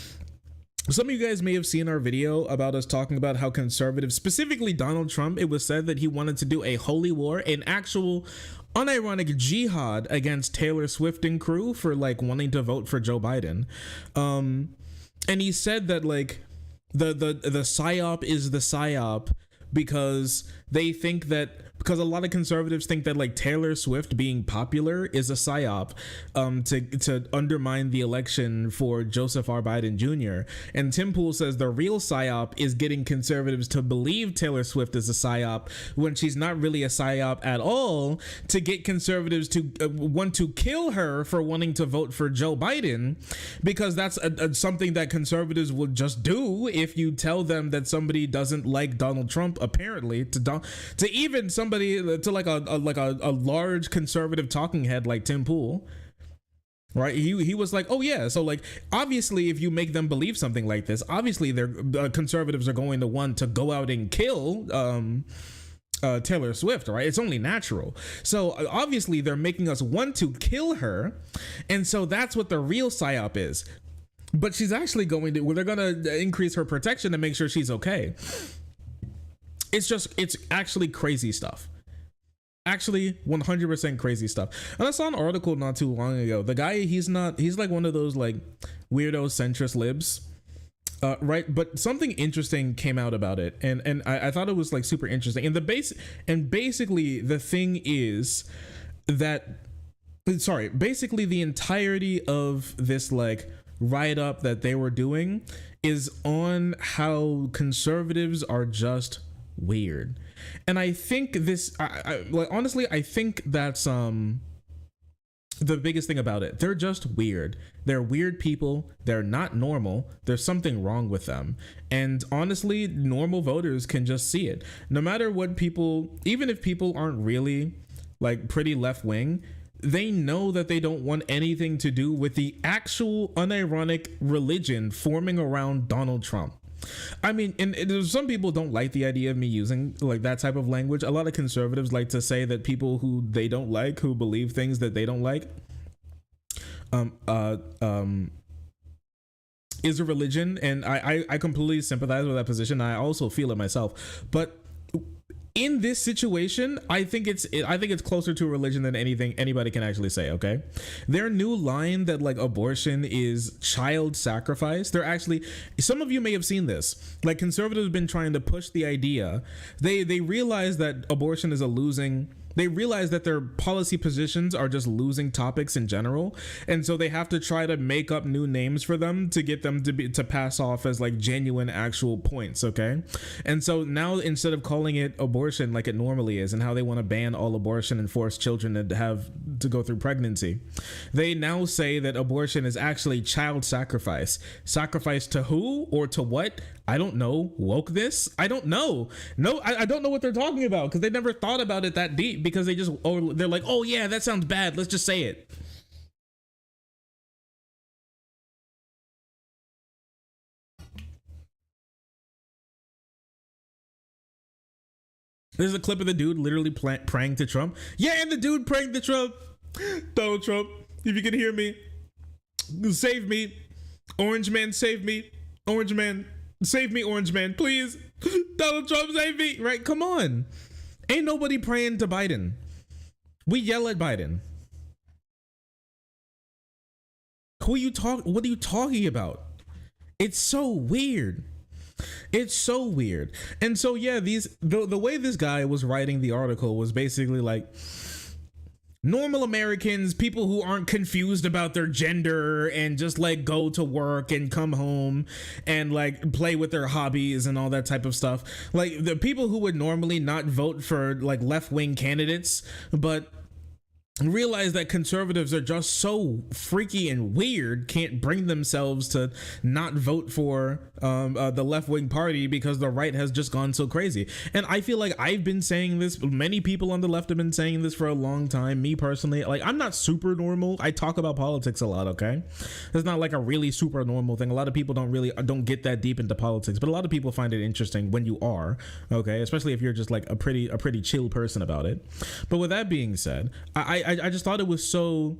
some of you guys may have seen our video about us talking about how conservatives, specifically Donald Trump, it was said that he wanted to do a holy war, an actual unironic jihad against Taylor Swift and crew for like wanting to vote for Joe Biden. And he said that like the psyop is the psyop because they think that, because a lot of conservatives think that like Taylor Swift being popular is a psyop to undermine the election for Joseph R. Biden Jr. And Tim Pool says the real psyop is getting conservatives to believe Taylor Swift is a psyop when she's not really a psyop at all, to get conservatives to want to kill her for wanting to vote for Joe Biden, because that's something that conservatives will just do if you tell them that somebody doesn't like Donald Trump, apparently, to even somebody, to like a large conservative talking head like Tim Pool, right? He was like, oh yeah, so like obviously if you make them believe something like this, obviously they're conservatives are going to want to go out and kill Taylor Swift, right? It's only natural. So obviously they're making us want to kill her, and so that's what the real psyop is. But she's actually they're going to increase her protection to make sure she's okay. It's actually crazy stuff. Actually 100% crazy stuff. And I saw an article not too long ago. The guy, he's like one of those like weirdo centrist libs, right? But something interesting came out about it, and I thought it was like super interesting. And basically the thing is that, basically the entirety of this like write up that they were doing is on how conservatives are just weird. And I think this, like honestly, I think that's the biggest thing about it. They're just weird. They're weird people. They're not normal. There's something wrong with them. And honestly, normal voters can just see it. No matter what people, even if people aren't really like pretty left wing, they know that they don't want anything to do with the actual unironic religion forming around Donald Trump. I mean, and some people don't like the idea of me using like that type of language. A lot of conservatives like to say that people who they don't like, who believe things that they don't like, is a religion. And I completely sympathize with that position. I also feel it myself. But in this situation, I think it's closer to a religion than anything anybody can actually say. Okay, their new line that like abortion is child sacrifice. They're actually, some of you may have seen this. Like conservatives have been trying to push the idea. They realize that abortion is they realize that their policy positions are just losing topics in general, and so they have to try to make up new names for them to get them to pass off as like genuine actual points. Okay, and so now instead of calling it abortion like it normally is, and how they want to ban all abortion and force children to go through pregnancy, they now say that abortion is actually child sacrifice. Sacrifice to who or to what? I don't know. Woke this? I don't know. No, I don't know what they're talking about, because they never thought about it that deep, because they're like, oh yeah, that sounds bad, let's just say it. There's a clip of the dude literally praying to Trump. Yeah, and the dude praying to Trump. Donald Trump, if you can hear me, save me. Orange man, save me. Orange man, save me, orange man, please. Donald Trump, save me. Right? Come on. Ain't nobody praying to Biden. We yell at Biden. What are you talking about? It's so weird. It's so weird. And so yeah, the way this guy was writing the article was basically like, normal Americans, people who aren't confused about their gender and just like go to work and come home and like play with their hobbies and all that type of stuff. Like the people who would normally not vote for like left-wing candidates, but realize that conservatives are just so freaky and weird, can't bring themselves to not vote for the left-wing party because the right has just gone so crazy. And I feel like I've been saying this, many people on the left have been saying this for a long time. Me personally, like, I'm not super normal. I talk about politics a lot, okay? It's not like a really super normal thing. A lot of people don't get that deep into politics, but a lot of people find it interesting when you are, okay? Especially if you're just like a pretty chill person about it. But with that being said, I just thought it was so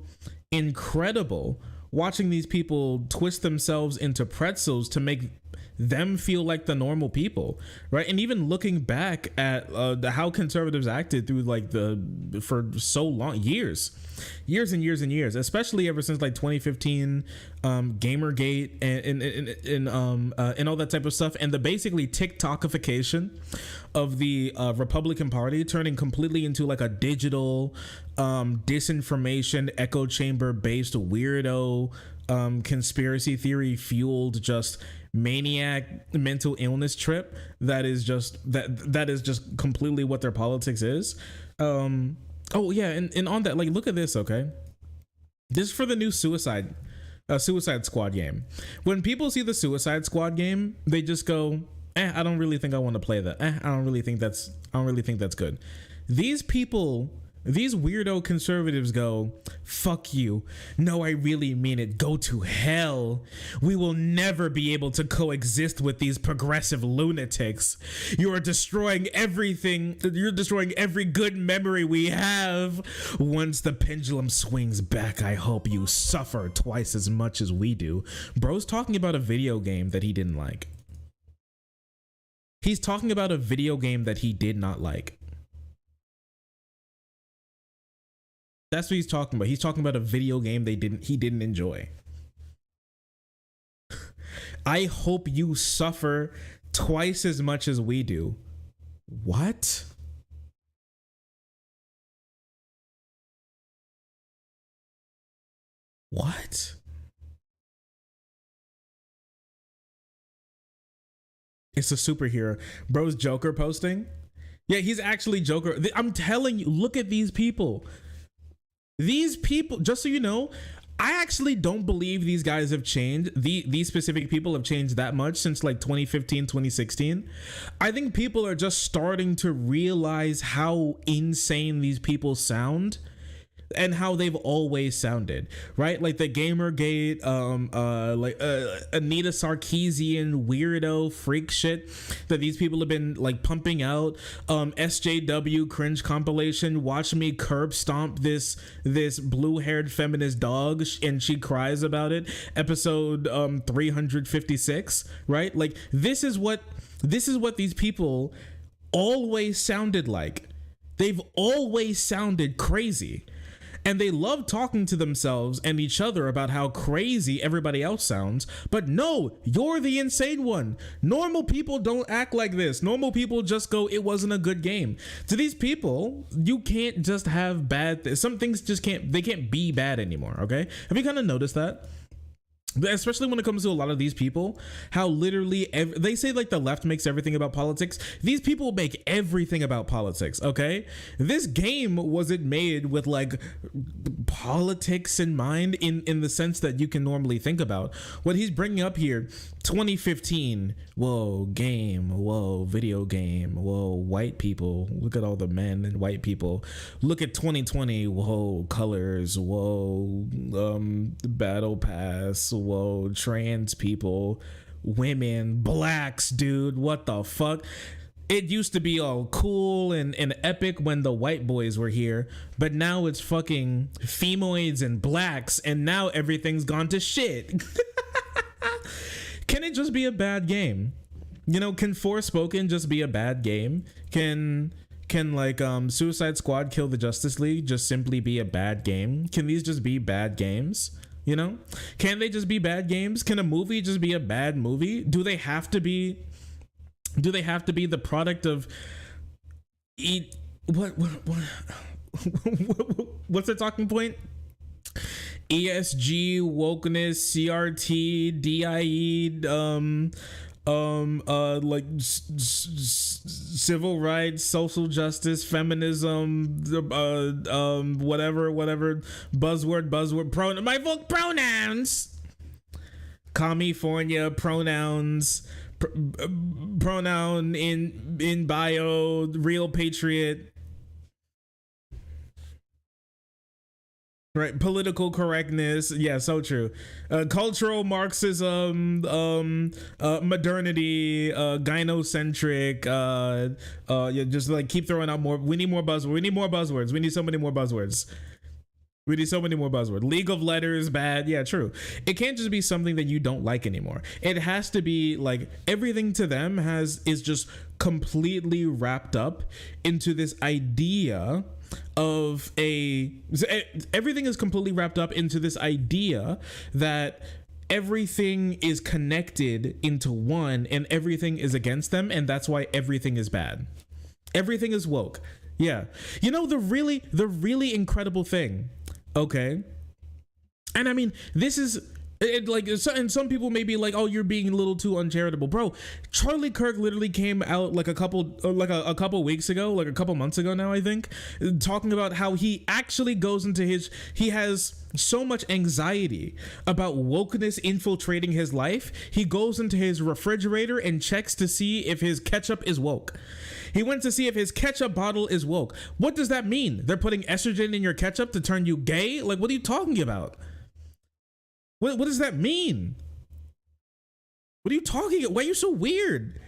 incredible watching these people twist themselves into pretzels to make them feel like the normal people, right? And even looking back at how conservatives acted through like for so long, years and years, especially ever since like 2015, Gamergate and all that type of stuff, and the basically TikTokification of the Republican Party turning completely into like a digital disinformation echo chamber based weirdo conspiracy theory fueled just maniac mental illness trip that is just completely what their politics is. Oh yeah, and on that, like, look at this, okay? This is for the new Suicide Squad game. When people see the Suicide Squad game, they just go, I don't really think I want to play that. I don't really think that's good. These people, these weirdo conservatives go, fuck you. No, I really mean it. Go to hell. We will never be able to coexist with these progressive lunatics. You are destroying everything. You're destroying every good memory we have. Once the pendulum swings back, I hope you suffer twice as much as we do. Bro's talking about a video game that he didn't like. He's talking about a video game that he did not like. That's what he's talking about. He's talking about a video game he didn't enjoy. I hope you suffer twice as much as we do. What? What? It's a superhero. Bro's Joker posting. Yeah, he's actually Joker. I'm telling you, look at these people. These people, just so you know, I actually don't believe these guys have changed. These specific people have changed that much since like 2015, 2016. I think people are just starting to realize how insane these people sound and how they've always sounded, right? Like the Gamergate, Anita Sarkeesian weirdo freak shit that these people have been like pumping out. SJW cringe compilation. Watch me curb stomp this blue-haired feminist dog, and she cries about it. Episode 356, right? Like this is what these people always sounded like. They've always sounded crazy. And they love talking to themselves and each other about how crazy everybody else sounds. But no, you're the insane one. Normal people don't act like this. Normal people just go, it wasn't a good game. To these people, you can't just have bad some things just can't be bad anymore, okay? Have you kind of noticed that? Especially when it comes to a lot of these people, how literally they say like the left makes everything about politics. These people make everything about politics, okay? This game wasn't made with like politics in mind in the sense that you can normally think about. What he's bringing up here, 2015, whoa, game, whoa, video game, whoa, white people, look at all the men and white people. Look at 2020, whoa, colors, whoa, battle pass, whoa, trans people, women, blacks, dude, what the fuck? It used to be all cool and epic when the white boys were here, but now it's fucking femoids and blacks, and now everything's gone to shit. Can it just be a bad game? You know, can Forspoken just be a bad game? Can like Suicide Squad Kill the Justice League just simply be a bad game? Can these just be bad games? You know, can they just be bad games? Can a movie just be a bad movie? Do they have to be the product of what's the talking point? ESG, wokeness, CRT, DIE, like civil rights, social justice, feminism, whatever buzzword, my book, pronouns, California, pronouns, pronoun in bio, real patriot. Right, political correctness, yeah, so true. Cultural Marxism, modernity, gynocentric, yeah, just like keep throwing out more. We need more buzzwords. We need more buzzwords. We need so many more buzzwords. We need so many more buzzwords. League of Letters, bad. Yeah, true. It can't just be something that you don't like anymore. It has to be like everything to them is just completely wrapped up into this idea of everything is completely wrapped up into this idea that everything is connected into one and everything is against them, and that's why everything is bad. Everything is woke. Yeah. You know, the really incredible thing, okay? And I mean, this is like, and some people may be like, oh, you're being a little too uncharitable, bro. Charlie Kirk literally came out like a couple weeks ago, like a couple months ago now, I think, talking about how he actually goes into he has so much anxiety about wokeness infiltrating his life. He goes into his refrigerator and checks to see if his ketchup is woke. He went to see if his ketchup bottle is woke. What does that mean? They're putting estrogen in your ketchup to turn you gay? Like, what are you talking about? What does that mean? What are you talking about? Why are you so weird?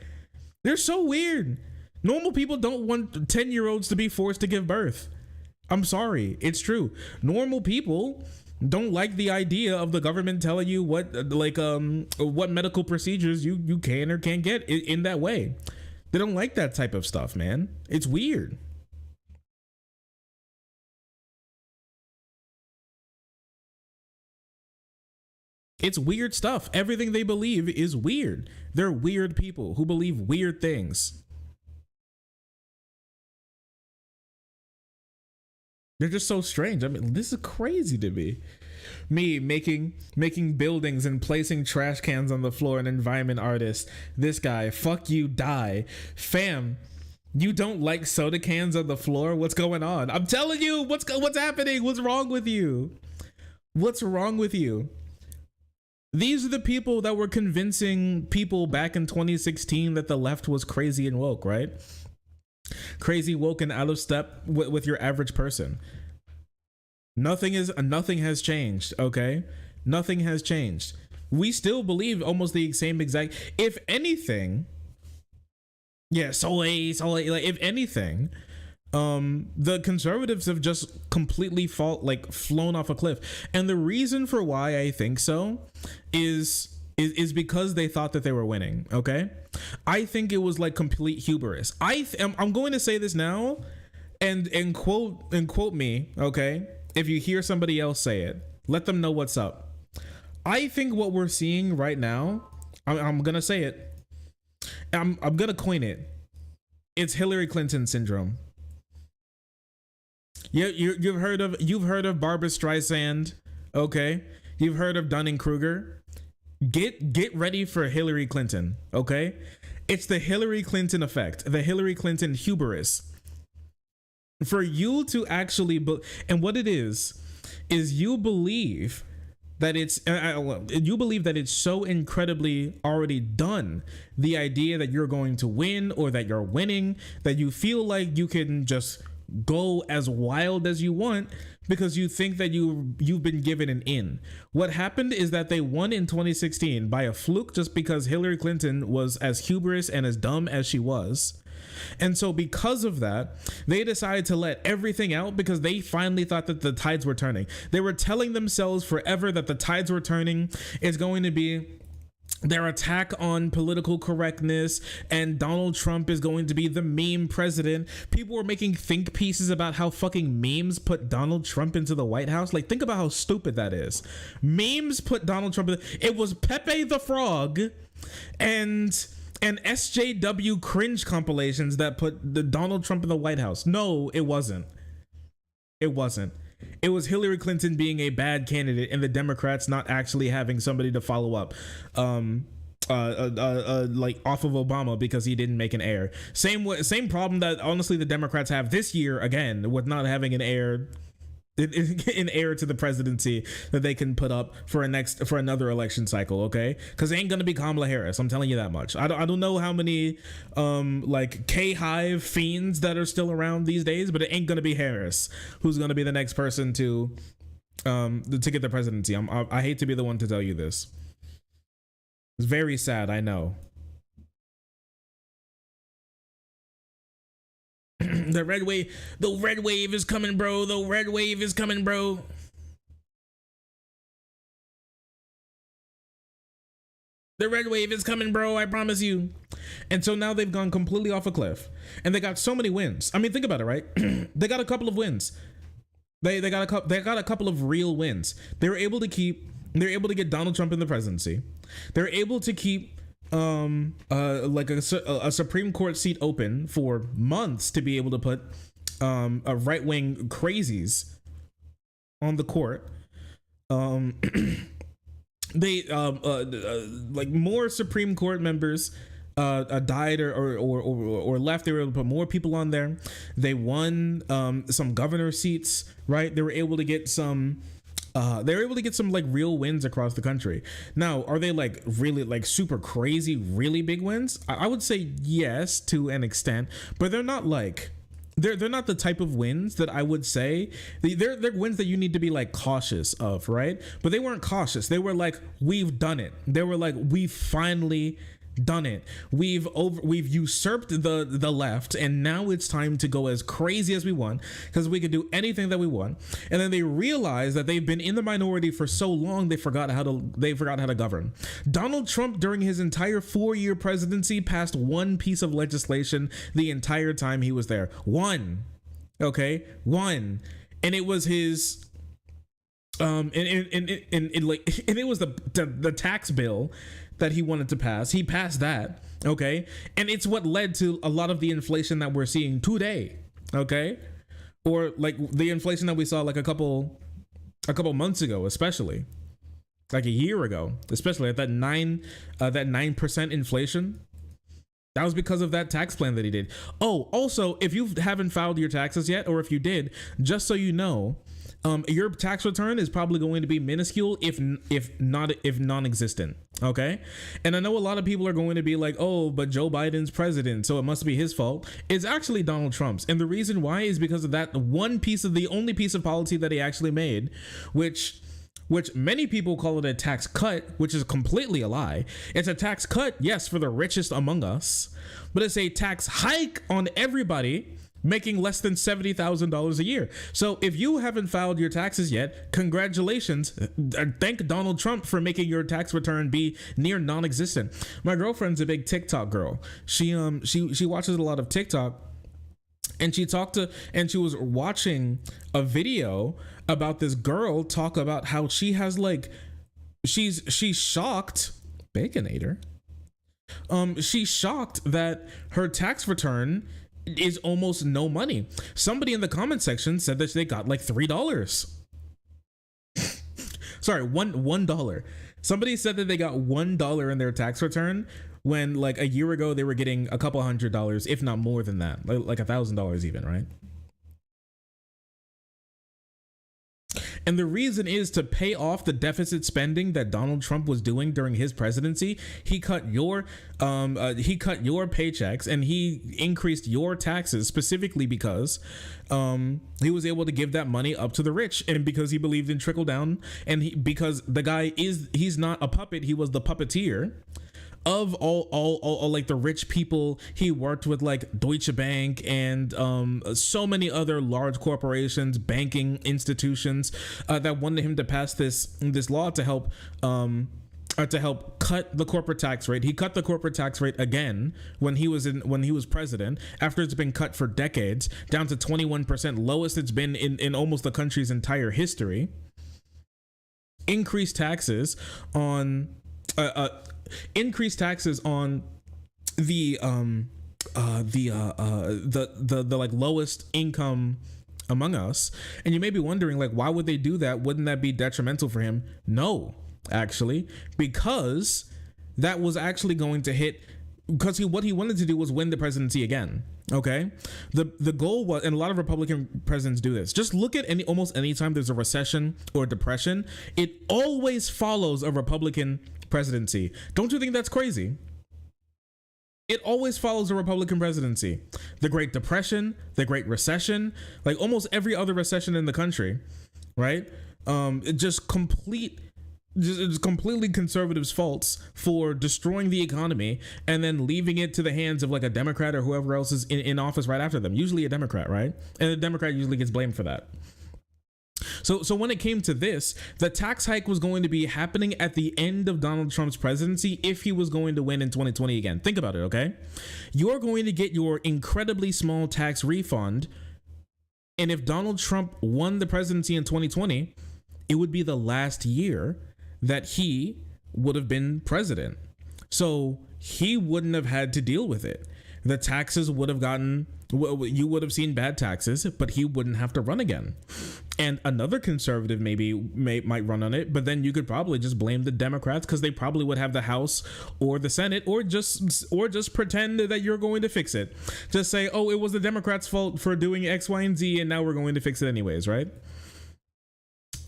They're so weird. Normal people don't want 10-year-olds to be forced to give birth. I'm sorry. It's true. Normal people don't like the idea of the government telling you what medical procedures you can or can't get in that way. They don't like that type of stuff, man. It's weird. It's weird stuff. Everything they believe is weird. They're weird people who believe weird things. They're just so strange. I mean, this is crazy to me. Me making buildings and placing trash cans on the floor, an environment artist. This guy, fuck you, die. Fam, you don't like soda cans on the floor? What's going on? I'm telling you, what's happening? What's wrong with you? What's wrong with you? These are the people that were convincing people back in 2016 that the left was crazy and woke, right? Crazy, woke, and out of step with your average person. Nothing has changed, okay? Nothing has changed. We still believe almost the same exact, if anything, yeah, Soleil, like, if anything, the conservatives have just completely flown off a cliff. And the reason for why I think so is because they thought that they were winning, okay? I think it was like complete hubris. I'm going to say this now and quote me, okay? If you hear somebody else say it, let them know what's up. I think what we're seeing right now, I'm going to say it. I'm going to coin it. It's Hillary Clinton syndrome. You've heard of Barbara Streisand, okay? You've heard of Dunning-Kruger. Get ready for Hillary Clinton, okay? It's the Hillary Clinton effect, the Hillary Clinton hubris. For you to actually, and what it is you believe that it's so incredibly already done, the idea that you're going to win or that you're winning, that you feel like you can just go as wild as you want because you think that you've been given an in. What happened is that they won in 2016 by a fluke just because Hillary Clinton was as hubris and as dumb as she was. And so because of that, they decided to let everything out because they finally thought that the tides were turning. They were telling themselves forever that the tides were turning. It's going to be their attack on political correctness and Donald Trump is going to be the meme president. People were making think pieces about how fucking memes put Donald Trump into the White House. Like, think about how stupid that is. Memes put Donald Trump it was Pepe the Frog and SJW cringe compilations that put the Donald Trump in the White House. No, it wasn't. It wasn't. It was Hillary Clinton being a bad candidate and the Democrats not actually having somebody to follow up like off of Obama because he didn't make an heir. Same problem that honestly the Democrats have this year again with not having an heir to the presidency that they can put up for another election cycle. Okay, because it ain't gonna be Kamala Harris. I'm telling you that much. I don't know how many like K-Hive fiends that are still around these days, but it ain't gonna be Harris who's gonna be the next person to get the presidency. I hate to be the one to tell you this. It's very sad, I know. The red wave is coming, bro. The red wave is coming, bro. The red wave is coming, bro. I promise you. And so now they've gone completely off a cliff, and they got so many wins. I mean, think about it, right? They got a couple of wins. They got a couple of real wins. They're able to get Donald Trump in the presidency. They're able to keep like a Supreme Court seat open for months to be able to put a right-wing crazies on the court. They like more Supreme Court members died or left. They were able to put more people on there. They won some governor seats, right? They were able to get some like real wins across the country. Now, are they like really like super crazy, really big wins? I would say yes to an extent, but they're not like they're not the type of wins that I would say they're wins that you need to be like cautious of, right? But they weren't cautious. They were like, we've done it. They were like, we finally done it. We've usurped the left, and now it's time to go as crazy as we want because we can do anything that we want. And then they realize that they've been in the minority for so long they forgot how to govern. Donald Trump during his entire 4-year presidency passed one piece of legislation the entire time he was there. One. And it was his and it was the tax bill that he wanted to pass. He passed that, okay? And it's what led to a lot of the inflation that we're seeing today, okay? Or like the inflation that we saw like a couple months ago, especially like a year ago, especially at that 9% inflation. That was because of that tax plan that he did. Oh, also, if you haven't filed your taxes yet, or if you did, just so you know, your tax return is probably going to be minuscule, if non-existent. Okay. And I know a lot of people are going to be like, oh, but Joe Biden's president, so it must be his fault. It's actually Donald Trump's. And the reason why is because of that the only piece of policy that he actually made, which many people call it a tax cut, which is completely a lie. It's a tax cut, yes, for the richest among us, but it's a tax hike on everybody making less than $70,000 a year. So if you haven't filed your taxes yet, congratulations. Thank Donald Trump for making your tax return be near non-existent. My girlfriend's a big TikTok girl. She watches a lot of TikTok, and she was watching a video about this girl talk about how she has like she's shocked, Baconator. She's shocked that her tax return is almost no money. Somebody in the comment section said that they got like $3. Sorry, $1. Somebody said that they got $1 in their tax return when like a year ago they were getting a couple $100, if not more than that, like $1,000 even, right? And the reason is to pay off the deficit spending that Donald Trump was doing during his presidency. He cut your paychecks and he increased your taxes specifically because he was able to give that money up to the rich, and because he believed in trickle down, and because the guy he's not a puppet, he was the puppeteer of all like the rich people. He worked with like Deutsche Bank and so many other large corporations, banking institutions that wanted him to pass this law to help to help cut the corporate tax rate. He cut the corporate tax rate again when he was president, after it's been cut for decades, down to 21%, lowest it's been in almost the country's entire history. Increased taxes on the like lowest income among us. And you may be wondering, like, why would they do that? Wouldn't that be detrimental for him? No, actually, because that was actually going to hit, because what he wanted to do was win the presidency again. Okay, the goal was, and a lot of Republican presidents do this, just look at almost any time there's a recession or depression, it always follows a Republican presidency. Don't you think that's crazy? It always follows a Republican presidency. The Great Depression, the Great Recession, like almost every other recession in the country, right? Just completely conservatives' faults for destroying the economy and then leaving it to the hands of like a Democrat or whoever else is in office right after them. Usually a Democrat, right? And the Democrat usually gets blamed for that. So when it came to this, the tax hike was going to be happening at the end of Donald Trump's presidency if he was going to win in 2020 again. Think about it, okay? You're going to get your incredibly small tax refund, and if Donald Trump won the presidency in 2020, it would be the last year that he would have been president. So he wouldn't have had to deal with it. The taxes would have gotten, you would have seen bad taxes, but he wouldn't have to run again. And another conservative might run on it, but then you could probably just blame the Democrats because they probably would have the House or the Senate, or just pretend that you're going to fix it. Just say, oh, it was the Democrats' fault for doing X, Y, and Z, and now we're going to fix it anyways, right?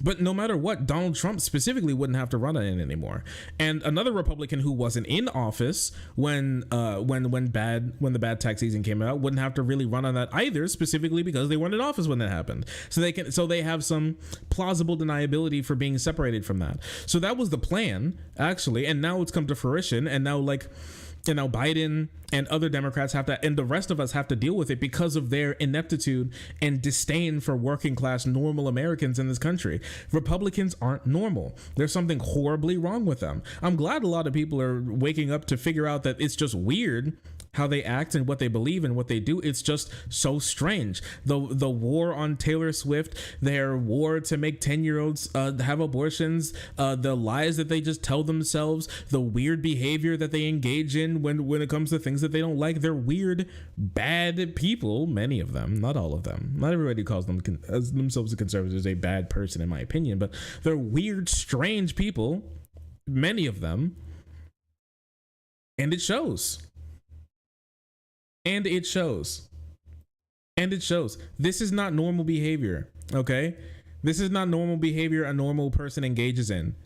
But no matter what, Donald Trump specifically wouldn't have to run on it anymore. And another Republican who wasn't in office when the bad tax season came out wouldn't have to really run on that either, specifically because they weren't in office when that happened. So they have some plausible deniability for being separated from that. So that was the plan, actually, and now it's come to fruition, and now Biden and other Democrats and the rest of us have to deal with it because of their ineptitude and disdain for working class normal Americans in this country. Republicans aren't normal. There's something horribly wrong with them. I'm glad a lot of people are waking up to figure out that it's just weird how they act and what they believe and what they do. It's just so strange. The war on Taylor Swift, their war to make 10-year-olds have abortions, the lies that they just tell themselves, the weird behavior that they engage in when it comes to things that they don't like. They're weird, bad people, many of them, not all of them. Not everybody who calls themselves a conservative is a bad person, in my opinion, but they're weird, strange people, many of them, and it shows. And it shows. This is not normal behavior, okay? This is not normal behavior a normal person engages in.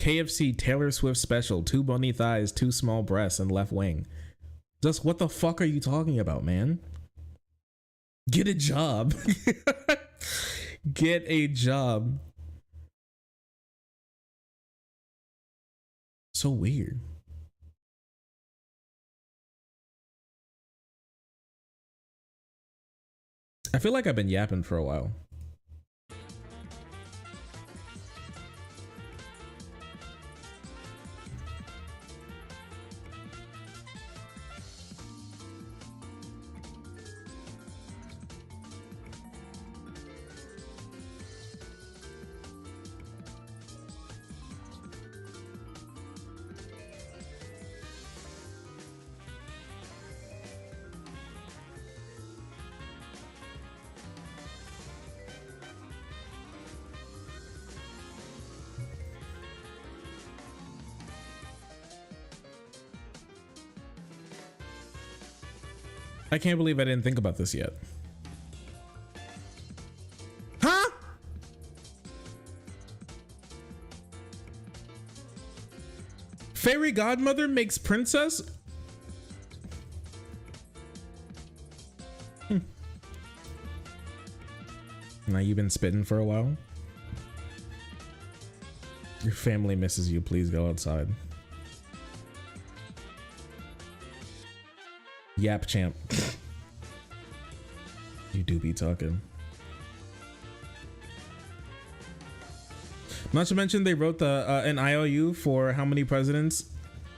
KFC Taylor Swift special, 2 bony thighs, 2 small breasts, and left wing. Just what the fuck are you talking about, man? Get a job. Get a job. So weird. I feel like I've been yapping for a while. I can't believe I didn't think about this yet. Huh? Fairy godmother makes princess? Now you've been spitting for a while? Your family misses you. Please go outside. Yap champ. You do be talking. Not to mention they wrote the an IOU for how many presidents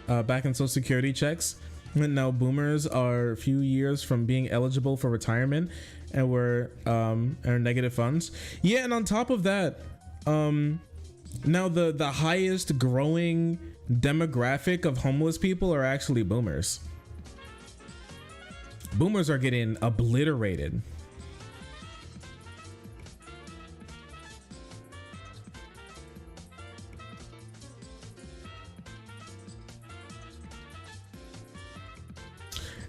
back in Social Security checks. And now boomers are a few years from being eligible for retirement and were earn negative funds. Yeah, and on top of that, now the highest growing demographic of homeless people are actually boomers. Boomers are getting obliterated.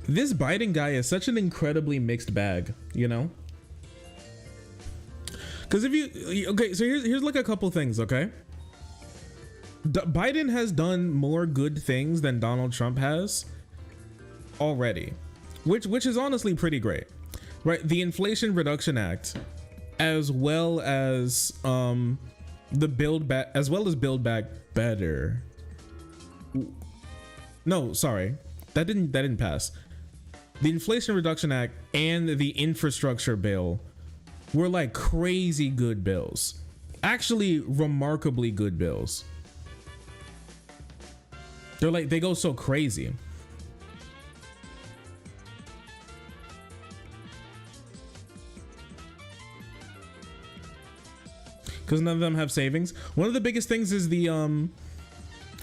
This Biden guy is such an incredibly mixed bag, you know? Because if you, okay, so here's like a couple things, okay? Biden has done more good things than Donald Trump has already, which is honestly pretty great, right? The Inflation Reduction Act, as well as the Build Back Better. No, sorry, that didn't pass. The Inflation Reduction Act and the infrastructure bill were like crazy good bills. Actually, remarkably good bills. They're like, they go so crazy. Because none of them have savings. One of the biggest things is the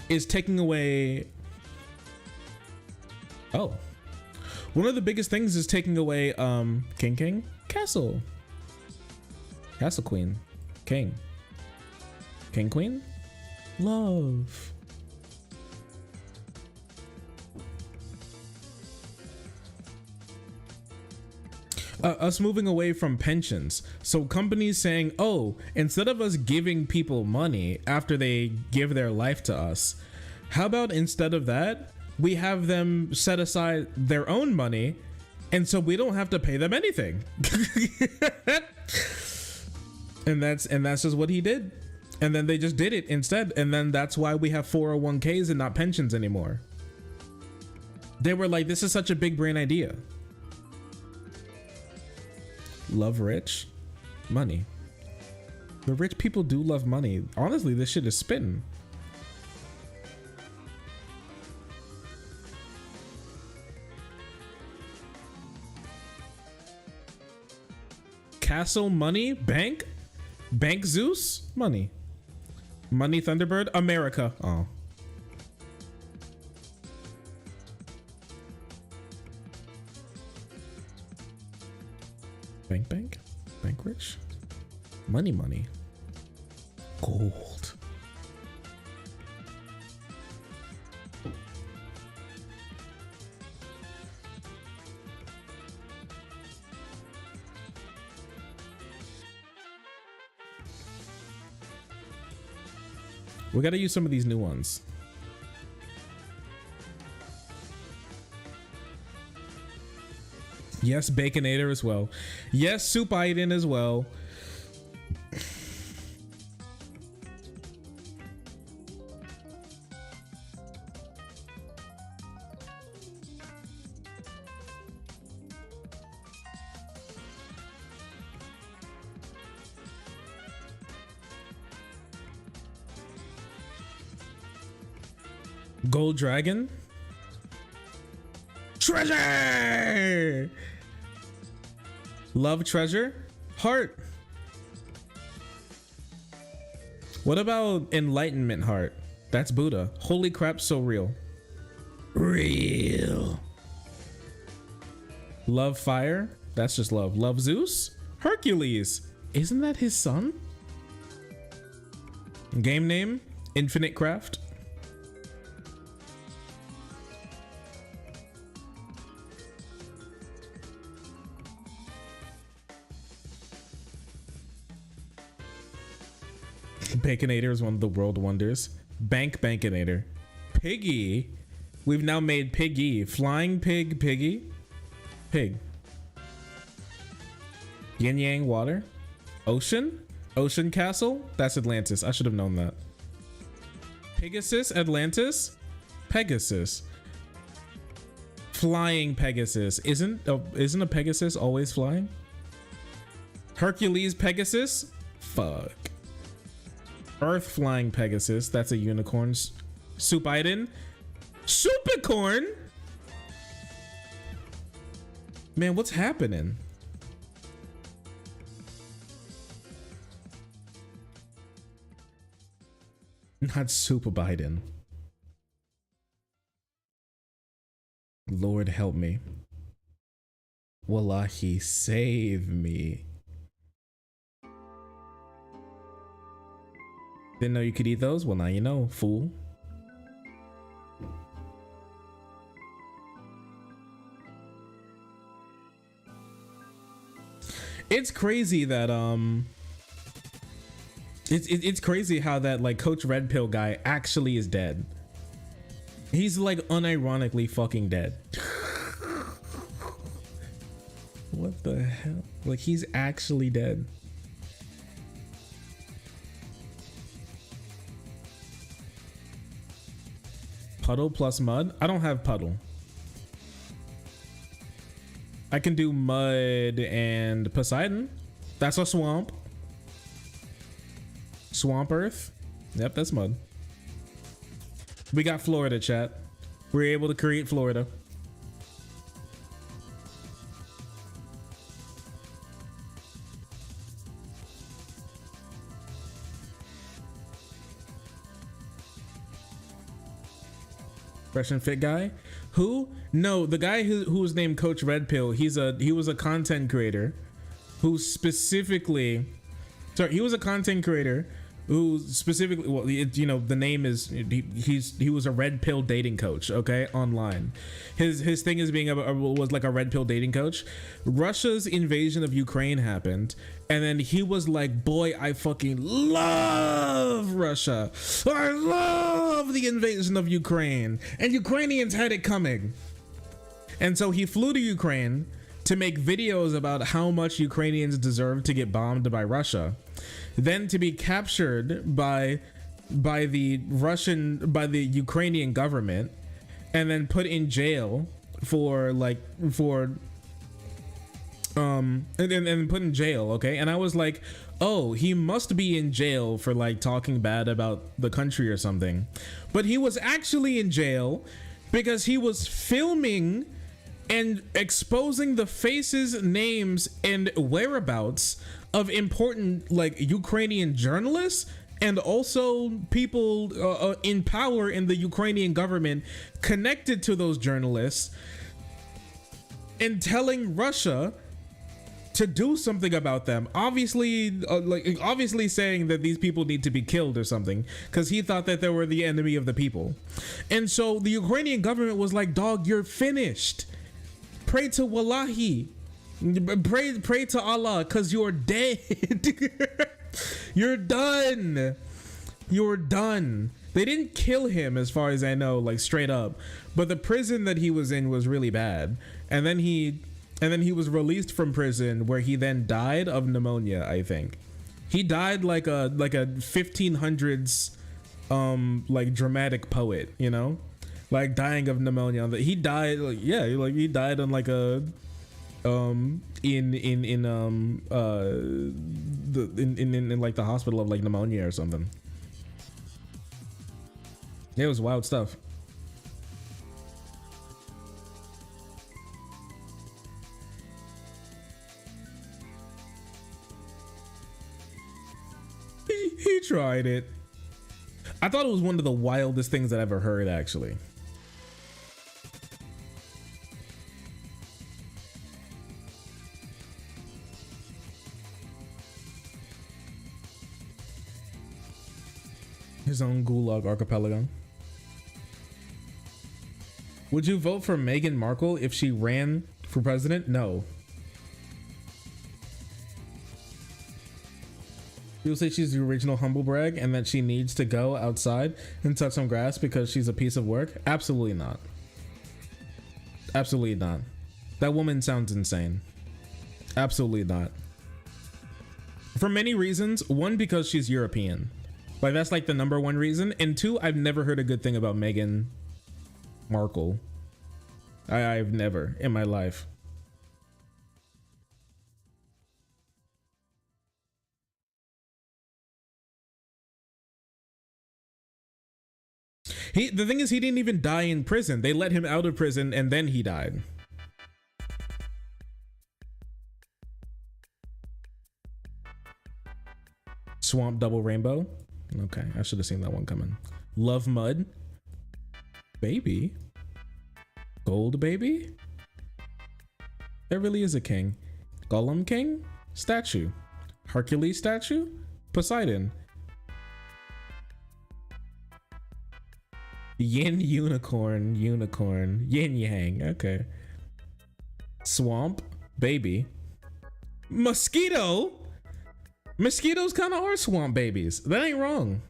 is taking away. Oh. One of the biggest things is taking away King Castle Queen King Queen love. Us moving away from pensions. So companies saying, oh, instead of us giving people money after they give their life to us, how about instead of that, we have them set aside their own money, and so we don't have to pay them anything. and that's just what he did. And then they just did it instead. And then that's why we have 401ks and not pensions anymore. They were like, this is such a big brain idea. Love rich money. The rich people do love money. Honestly, this shit is spitting. Castle money, bank Zeus money Thunderbird America. Oh, bank rich money gold. We gotta use some of these new ones. Yes, Baconator as well. Yes, Soup Iden as well. Gold Dragon. Treasure. Love treasure. Heart. What about enlightenment heart? That's Buddha. Holy crap, so real. Real. Love fire. That's just love. Love Zeus. Hercules. Isn't that his son? Game name. Infinite Craft. Baconator is one of the world wonders. Baconator. Piggy. We've now made Piggy. Flying pig, Piggy. Pig. Yin Yang water. Ocean. Ocean Castle. That's Atlantis. I should have known that. Pegasus. Atlantis. Pegasus. Flying Pegasus. Isn't a Pegasus always flying? Hercules Pegasus. Fuck. Earth flying Pegasus. That's a unicorn. Supiden. Supercorn. Man, what's happening? Not Super Biden. Lord help me. Wallahi, save me. Didn't know you could eat those? Well, now you know, fool. It's crazy that it's crazy how that like Coach Red Pill guy actually is dead. He's like unironically fucking dead. What the hell? Like he's actually dead. Puddle plus mud? I don't have puddle. I can do mud and Poseidon. That's a swamp. Swamp Earth. Yep, that's mud. We got Florida, chat. We're able to create Florida. Fresh and fit guy. Who? No, the guy who was named Coach Red Pill. He was a content creator who specifically. Sorry, he was a content creator who specifically, well, you know, the name is he was a red pill dating coach, okay, online. His thing is was like a red pill dating coach. Russia's invasion of Ukraine happened, and then he was like, boy, I fucking love Russia. I love the invasion of Ukraine, and Ukrainians had it coming. And so he flew to Ukraine to make videos about how much Ukrainians deserve to get bombed by Russia, then to be captured by the Ukrainian government, and then put in jail and put in jail, okay? And I was like, oh, he must be in jail for like talking bad about the country or something. But he was actually in jail because he was filming and exposing the faces, names, and whereabouts of important like Ukrainian journalists and also people in power in the Ukrainian government connected to those journalists, and telling Russia to do something about them. Obviously saying that these people need to be killed or something, because he thought that they were the enemy of the people. And so the Ukrainian government was like, dog, you're finished. Pray to Wallahi. Pray to Allah, because you're dead. You're done. You're done. They didn't kill him, as far as I know, like straight up, but the prison that he was in was really bad. And then he was released from prison, where he then died of pneumonia. I think he died like a 1500s like dramatic poet, you know, like dying of pneumonia. He died like, yeah, like he died on like a in like the hospital of like pneumonia or something. Yeah, it was wild stuff. He tried it. I thought it was one of the wildest things I've ever heard, actually. His own gulag archipelago. Would you vote for Meghan Markle if she ran for president? No. People say she's the original humble brag and that she needs to go outside and touch some grass because she's a piece of work. Absolutely not. Absolutely not. That woman sounds insane. Absolutely not. For many reasons. One, because she's European. Like, that's like the #1 reason. And two, I've never heard a good thing about Meghan Markle. I've never in my life. The thing is, he didn't even die in prison. They let him out of prison and then he died. Swamp Double Rainbow. Okay, I should have seen that one coming. Love Mud. Baby. Gold Baby. There really is a king. Gollum King. Statue. Hercules statue. Poseidon. Yin Unicorn. Unicorn. Yin Yang. Okay. Swamp. Baby. Mosquito. Mosquitoes kind of are swamp babies. That ain't wrong.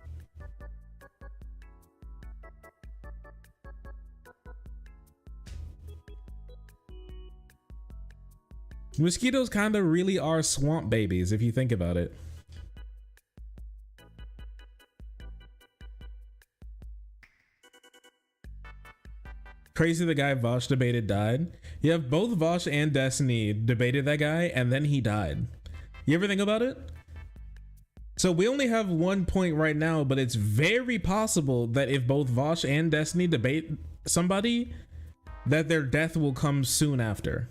Mosquitoes kind of really are swamp babies if you think about it. Crazy the guy Vosh debated died. You have both Vosh and Destiny debated that guy and then he died. You ever think about it? So we only have 1 point right now, but it's very possible that if both Vosh and Destiny debate somebody, that their death will come soon after.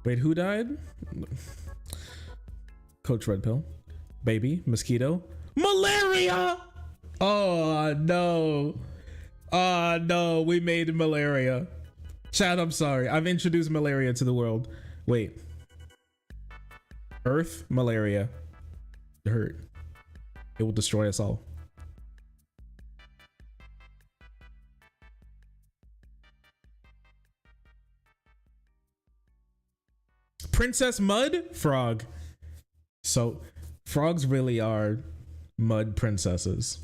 Wait, who died? Coach Red Pill. Baby. Mosquito. Malaria! Oh, no. Oh, no. We made malaria. Chad, I'm sorry. I've introduced malaria to the world. Wait. Earth, malaria. Hurt. It will destroy us all. Princess Mud? Frog. So, frogs really are mud princesses.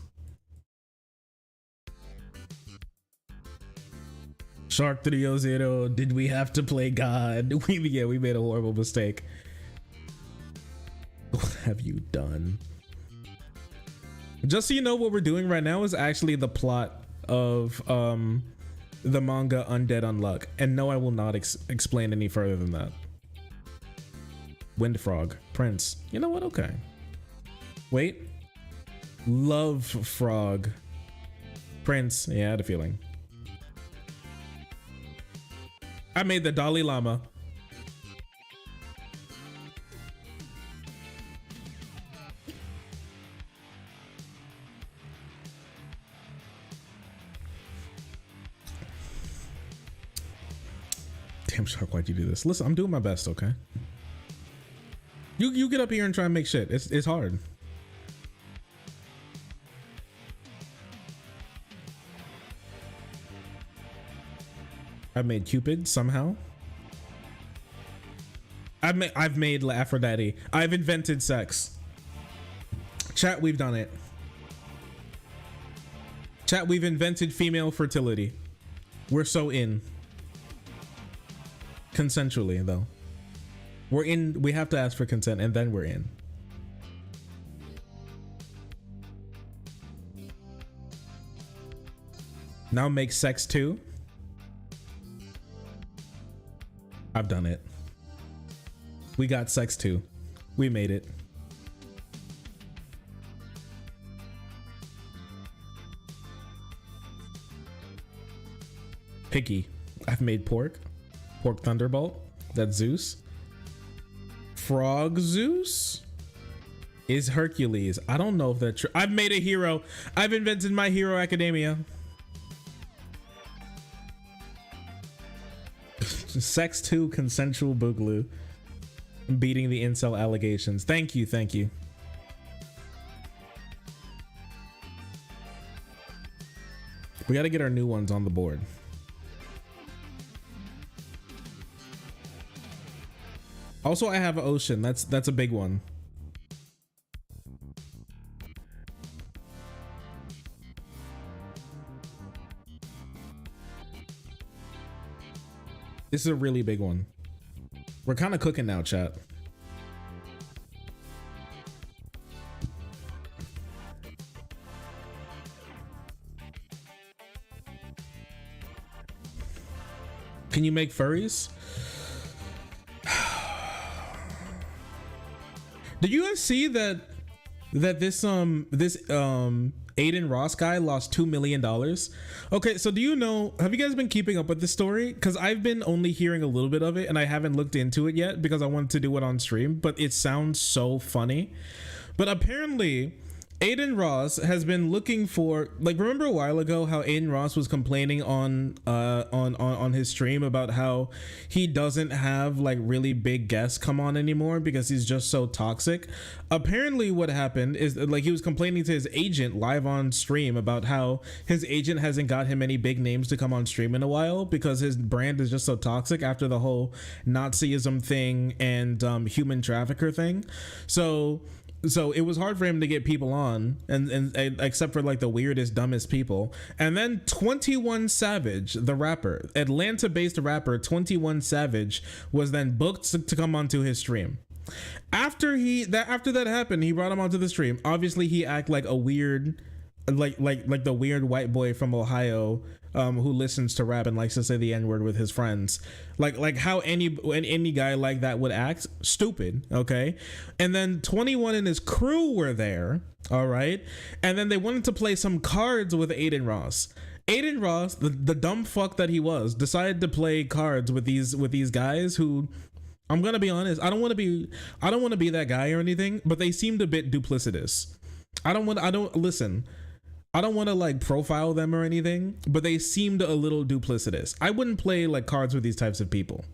Shark 300, did we have to play God? Yeah, we made a horrible mistake. What have you done? Just so you know, what we're doing right now is actually the plot of the manga Undead Unluck. And no, I will not explain any further than that. Wind Frog. Prince. You know what? Okay. Wait. Love Frog. Prince. Yeah, I had a feeling. I made the Dalai Lama. Damn, Shark, why'd you do this? Listen, I'm doing my best, okay? You get up here and try and make shit. It's hard. I've made Cupid somehow. I've made Aphrodite. I've invented sex. Chat, we've done it. Chat, we've invented female fertility. We're so in. Consensually, though. We're in. We have to ask for consent and then we're in. Now make sex too. I've done it. We got sex too. We made it. Piggy. I've made pork. Pork Thunderbolt. That's Zeus. Frog Zeus is Hercules. I don't know if that's true. I've made a hero. I've invented My Hero Academia. Sex 2 consensual boogaloo. Beating the incel allegations. Thank you, thank you. We got to get our new ones on the board. Also, I have Ocean. That's a big one. This is a really big one. We're kind of cooking now, chat. Can you make furries? Did you guys see that this Aiden Ross guy lost $2 million? Okay, so do you know, have you guys been keeping up with this story? Because I've been only hearing a little bit of it and I haven't looked into it yet because I wanted to do it on stream, but it sounds so funny. But apparently Aiden Ross has been looking for, like, remember a while ago how Aiden Ross was complaining on his stream about how he doesn't have like really big guests come on anymore because he's just so toxic? Apparently what happened is, like, he was complaining to his agent live on stream about how his agent hasn't got him any big names to come on stream in a while because his brand is just so toxic after the whole Nazism thing and human trafficker thing. So it was hard for him to get people on, and except for like the weirdest, dumbest people. And then 21 Savage, the rapper, Atlanta-based rapper 21 Savage, was then booked to come onto his stream. After that happened, he brought him onto the stream. Obviously, he acted like a weird, like the weird white boy from Ohio who listens to rap and likes to say the N-word with his friends, like how any guy like that would act. Stupid. Okay. And then 21 and his crew were there, all right, and then they wanted to play some cards with Aiden Ross. Aiden Ross, the dumb fuck that he was, decided to play cards with these guys who, I'm gonna be honest, I don't want to be that guy or anything, but they seemed a bit duplicitous. I don't want to like profile them or anything, but they seemed a little duplicitous. I wouldn't play like cards with these types of people.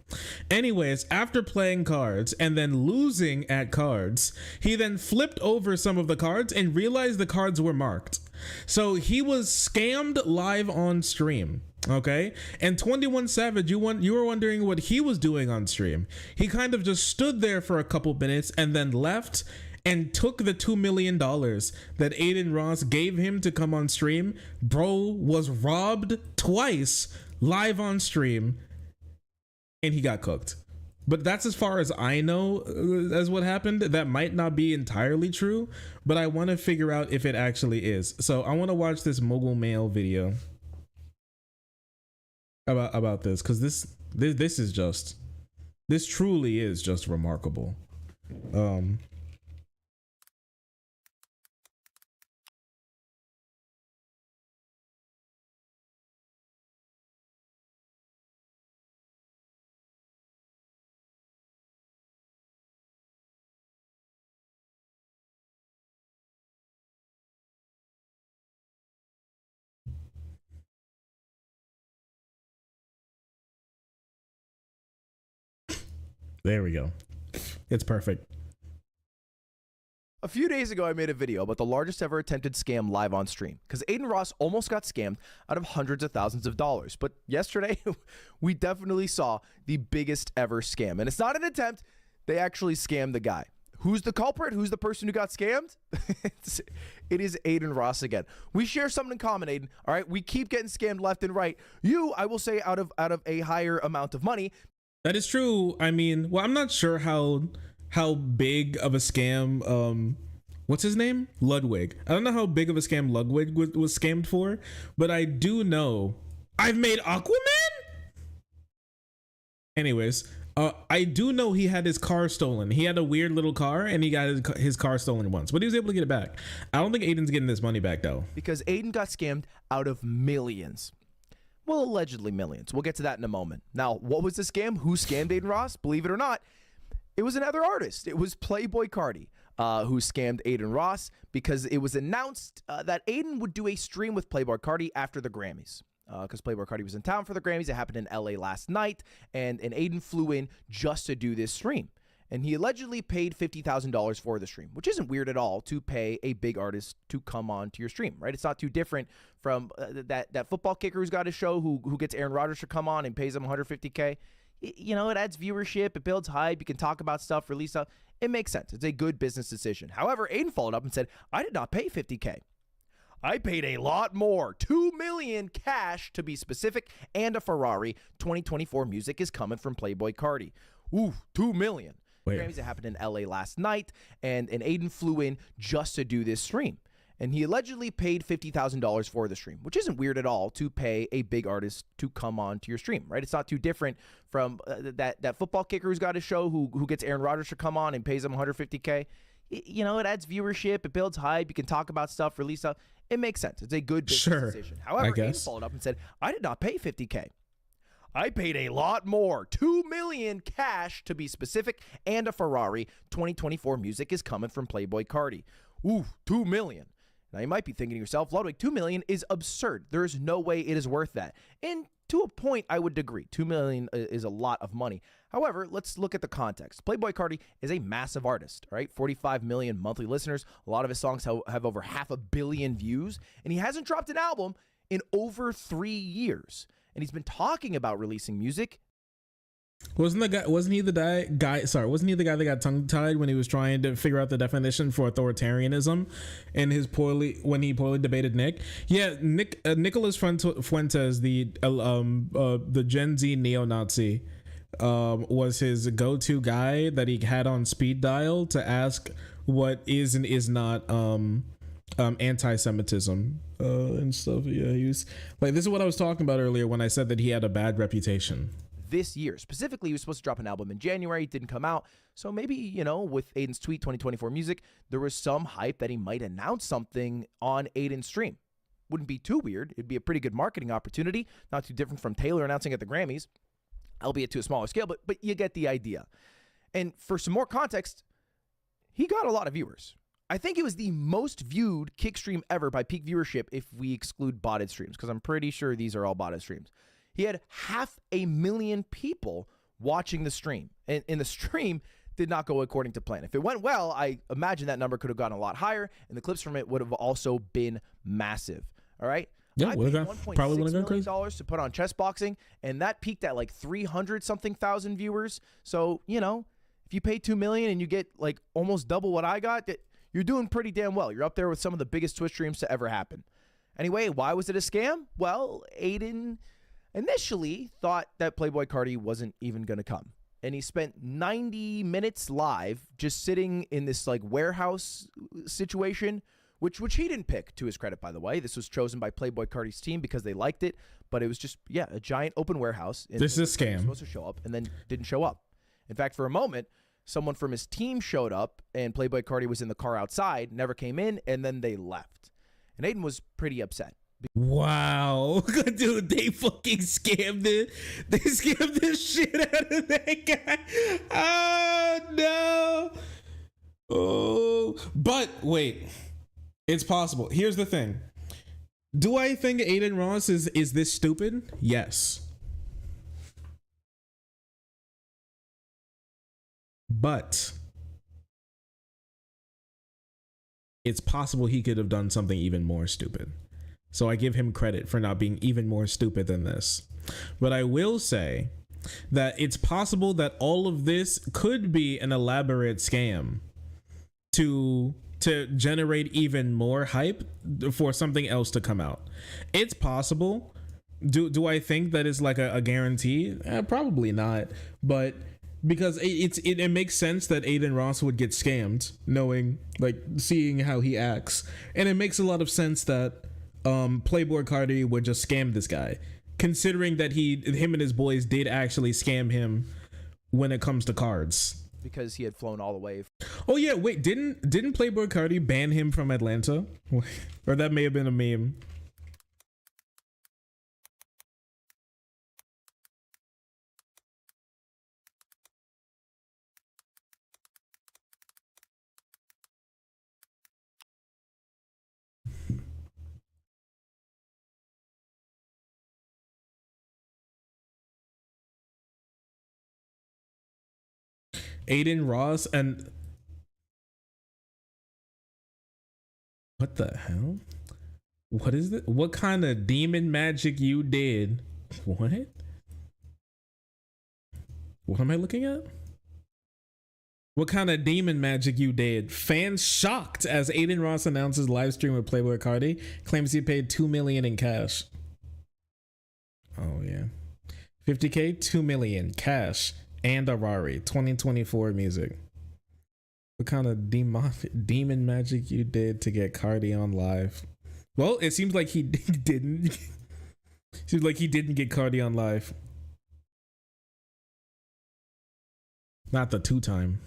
Anyways, after playing cards and then losing at cards, he then flipped over some of the cards and realized the cards were marked. So he was scammed live on stream. Okay, and 21 Savage, you were wondering what he was doing on stream. He kind of just stood there for a couple minutes and then left and took the $2 million that Aiden Ross gave him to come on stream. Bro was robbed twice live on stream and he got cooked. But that's as far as I know as what happened. That might not be entirely true, but I want to figure out if it actually is. So I want to watch this Mogul Mail video about this, because this truly is just remarkable. There we go. It's perfect. A few days ago, I made a video about the largest ever attempted scam live on stream, because Aiden Ross almost got scammed out of hundreds of thousands of dollars. But yesterday, we definitely saw the biggest ever scam. And it's not an attempt. They actually scammed the guy. Who's the culprit? Who's the person who got scammed? It is Aiden Ross again. We share something in common, Aiden. All right, we keep getting scammed left and right. You, I will say, out of a higher amount of money. That is true. I mean, well, I'm not sure how big of a scam what's his name? Ludwig. I don't know how big of a scam Ludwig was scammed for, but I do know I've made Aquaman. Anyways, I do know he had his car stolen. He had a weird little car and he got his car stolen once, but he was able to get it back. I don't think Aiden's getting this money back though. Because Aiden got scammed out of millions. Well, allegedly millions. We'll get to that in a moment. Now, what was the scam? Who scammed Aiden Ross? Believe it or not, it was another artist. It was Playboi Carti who scammed Aiden Ross, because it was announced that Aiden would do a stream with Playboi Carti after the Grammys. Because Playboi Carti was in town for the Grammys. It happened in LA last night, and Aiden flew in just to do this stream. And he allegedly paid $50,000 for the stream, which isn't weird at all to pay a big artist to come on to your stream, right? It's not too different from that football kicker who's got a show who gets Aaron Rodgers to come on and pays him $150K. You know, it adds viewership, it builds hype, you can talk about stuff, release stuff. It makes sense. It's a good business decision. However, Aiden followed up and said, I did not pay $50K. I paid a lot more, $2 million cash to be specific, and a Ferrari. 2024 music is coming from Playboi Carti. Ooh, $2 million. Grammys, it happened in LA last night, and Aiden flew in just to do this stream. And he allegedly paid $50,000 for the stream, which isn't weird at all to pay a big artist to come on to your stream, right? It's not too different from that football kicker who's got a show who gets Aaron Rodgers to come on and pays him $150K. You know, it adds viewership, it builds hype, you can talk about stuff, release stuff. It makes sense. It's a good business decision. However, Aiden followed up and said, I did not pay $50K. I paid a lot more, $2 million cash to be specific, and a Ferrari. 2024 music is coming from Playboi Carti. Ooh, $2 million. Now, you might be thinking to yourself, Ludwig, $2 million is absurd. There is no way it is worth that. And to a point, I would agree. $2 million is a lot of money. However, let's look at the context. Playboi Carti is a massive artist, right? 45 million monthly listeners. A lot of his songs have over 500 million views. And he hasn't dropped an album in over 3 years. And he's been talking about releasing music. Wasn't he the guy that got tongue-tied when he was trying to figure out the definition for authoritarianism and when he poorly debated Nick? Yeah, Nicholas Fuentes, the Gen Z neo-Nazi, was his go-to guy that he had on speed dial to ask what is and is not anti-Semitism and stuff. Yeah, he was like, this is what I was talking about earlier when I said that he had a bad reputation. This year. Specifically, he was supposed to drop an album in January. It didn't come out. So maybe, you know, with Aiden's tweet, 2024 music, there was some hype that he might announce something on Aiden's stream. Wouldn't be too weird. It'd be a pretty good marketing opportunity. Not too different from Taylor announcing at the Grammys, albeit to a smaller scale, but you get the idea. And for some more context, he got a lot of viewers. I think it was the most viewed kick stream ever by peak viewership if we exclude botted streams, because I'm pretty sure these are all botted streams. He had 500,000 people watching the stream, and the stream did not go according to plan. If it went well, I imagine that number could have gone a lot higher, and the clips from it would have also been massive. All right? Yeah, I paid $1.6 million to put on chess boxing, and that peaked at like 300-something thousand viewers. So, you know, if you pay $2 million and you get like almost double what I got, you're doing pretty damn well. You're up there with some of the biggest Twitch streams to ever happen. Anyway, why was it a scam? Well, Aiden initially thought that Playboi Carti wasn't even going to come. And he spent 90 minutes live just sitting in this like warehouse situation, which he didn't pick, to his credit, by the way. This was chosen by Playboi Carti's team because they liked it. But it was just, yeah, a giant open warehouse. This is a scam. He was supposed to show up and then didn't show up. In fact, for a moment, someone from his team showed up and Playboi Carti was in the car outside, never came in, and then they left. And Aiden was pretty upset. Wow, dude, they fucking scammed it. They scammed the shit out of that guy. Oh no. Oh, but wait, it's possible. Here's the thing. Do I think Aiden Ross is this stupid? Yes. But it's possible he could have done something even more stupid. So I give him credit for not being even more stupid than this. But I will say that it's possible that all of this could be an elaborate scam to generate even more hype for something else to come out. It's possible. Do I think that is like a guarantee? Probably not. But because it makes sense that Aiden Ross would get scammed, seeing how he acts. And it makes a lot of sense that Playboi Carti would just scam this guy, considering that him and his boys did actually scam him when it comes to cards, because he had flown all the way. Oh yeah, wait, didn't Playboi Carti ban him from Atlanta? Or that may have been a meme. Aiden Ross and what the hell? What is it? What kind of demon magic you did? What? What am I looking at? What kind of demon magic you did? Fans shocked as Aiden Ross announces live stream with Playboi Carti, claims he paid $2 million in cash. Oh yeah, 50K, $2 million cash. And a Rari, 2024 music. What kind of demon magic you did to get Cardi on live? Well, it seems like he didn't. Seems like he didn't get Cardi on live. Not the 2-time.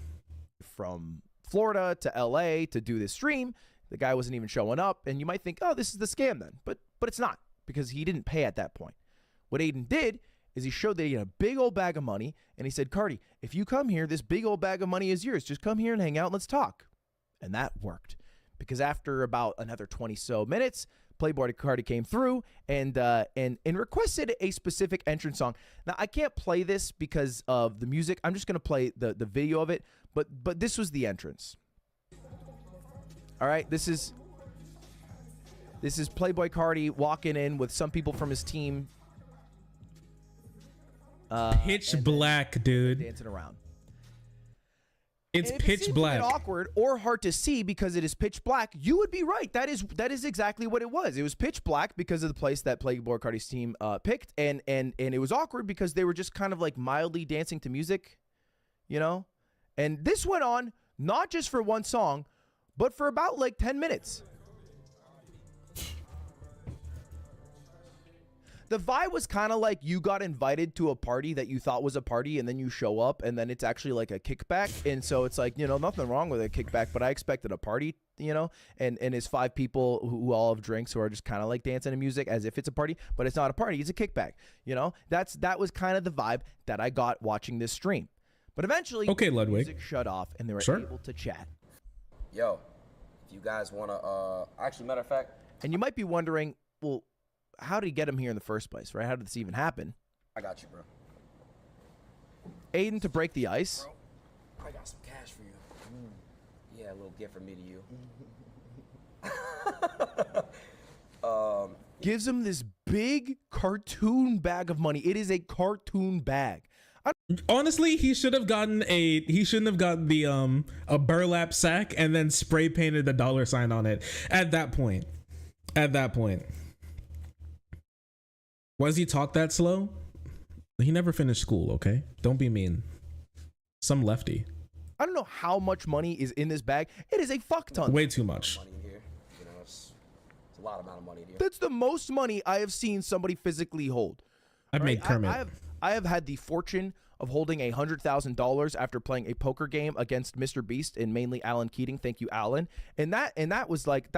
From Florida to LA to do this stream, the guy wasn't even showing up, and you might think, oh, this is the scam then, but it's not, because he didn't pay at that point. What Aiden did is he showed that he had a big old bag of money, and he said, Cardi, if you come here, this big old bag of money is yours. Just come here and hang out and let's talk. And that worked, because after about another 20 so minutes, Playboy Cardi came through and requested a specific entrance song. Now, I can't play this because of the music. I'm just going to play the video of it, but this was the entrance. All right, this is Playboy Cardi walking in with some people from his team. Pitch black, dude. Dancing around. It's and if pitch it seems black. Awkward or hard to see because it is pitch black. You would be right. That is exactly what it was. It was pitch black because of the place that Playboy Cardi's team picked, and it was awkward because they were just kind of like mildly dancing to music, you know. And this went on not just for one song, but for about like 10 minutes. The vibe was kind of like you got invited to a party that you thought was a party, and then you show up, and then it's actually like a kickback. And so it's like, you know, nothing wrong with a kickback, but I expected a party, you know, and it's 5 people who all have drinks who are just kind of like dancing to music as if it's a party, but it's not a party, it's a kickback, you know. That was kind of the vibe that I got watching this stream. But eventually, okay, the Ludwig, music shut off, and they were able to chat. Yo, if you guys want to, actually, matter of fact. And you might be wondering, well, how did he get him here in the first place, right? How did this even happen? I got you, bro. Aiden, to break the ice. Bro, I got some cash for you. Yeah, a little gift from me to you. Gives him this big cartoon bag of money. It is a cartoon bag. Honestly, he should have gotten he shouldn't have gotten the a burlap sack and then spray painted the $sign on it at that point. Was he taught that slow? He never finished school, okay? Don't be mean. Some lefty. I don't know how much money is in this bag. It is a fuck ton. Way too much. Money in here. You know, it's a lot amount of money here. That's the most money I have seen somebody physically hold. I've made Kermit. I have had the fortune of holding $100,000 after playing a poker game against Mr. Beast and mainly Alan Keating. Thank you, Alan. And that was like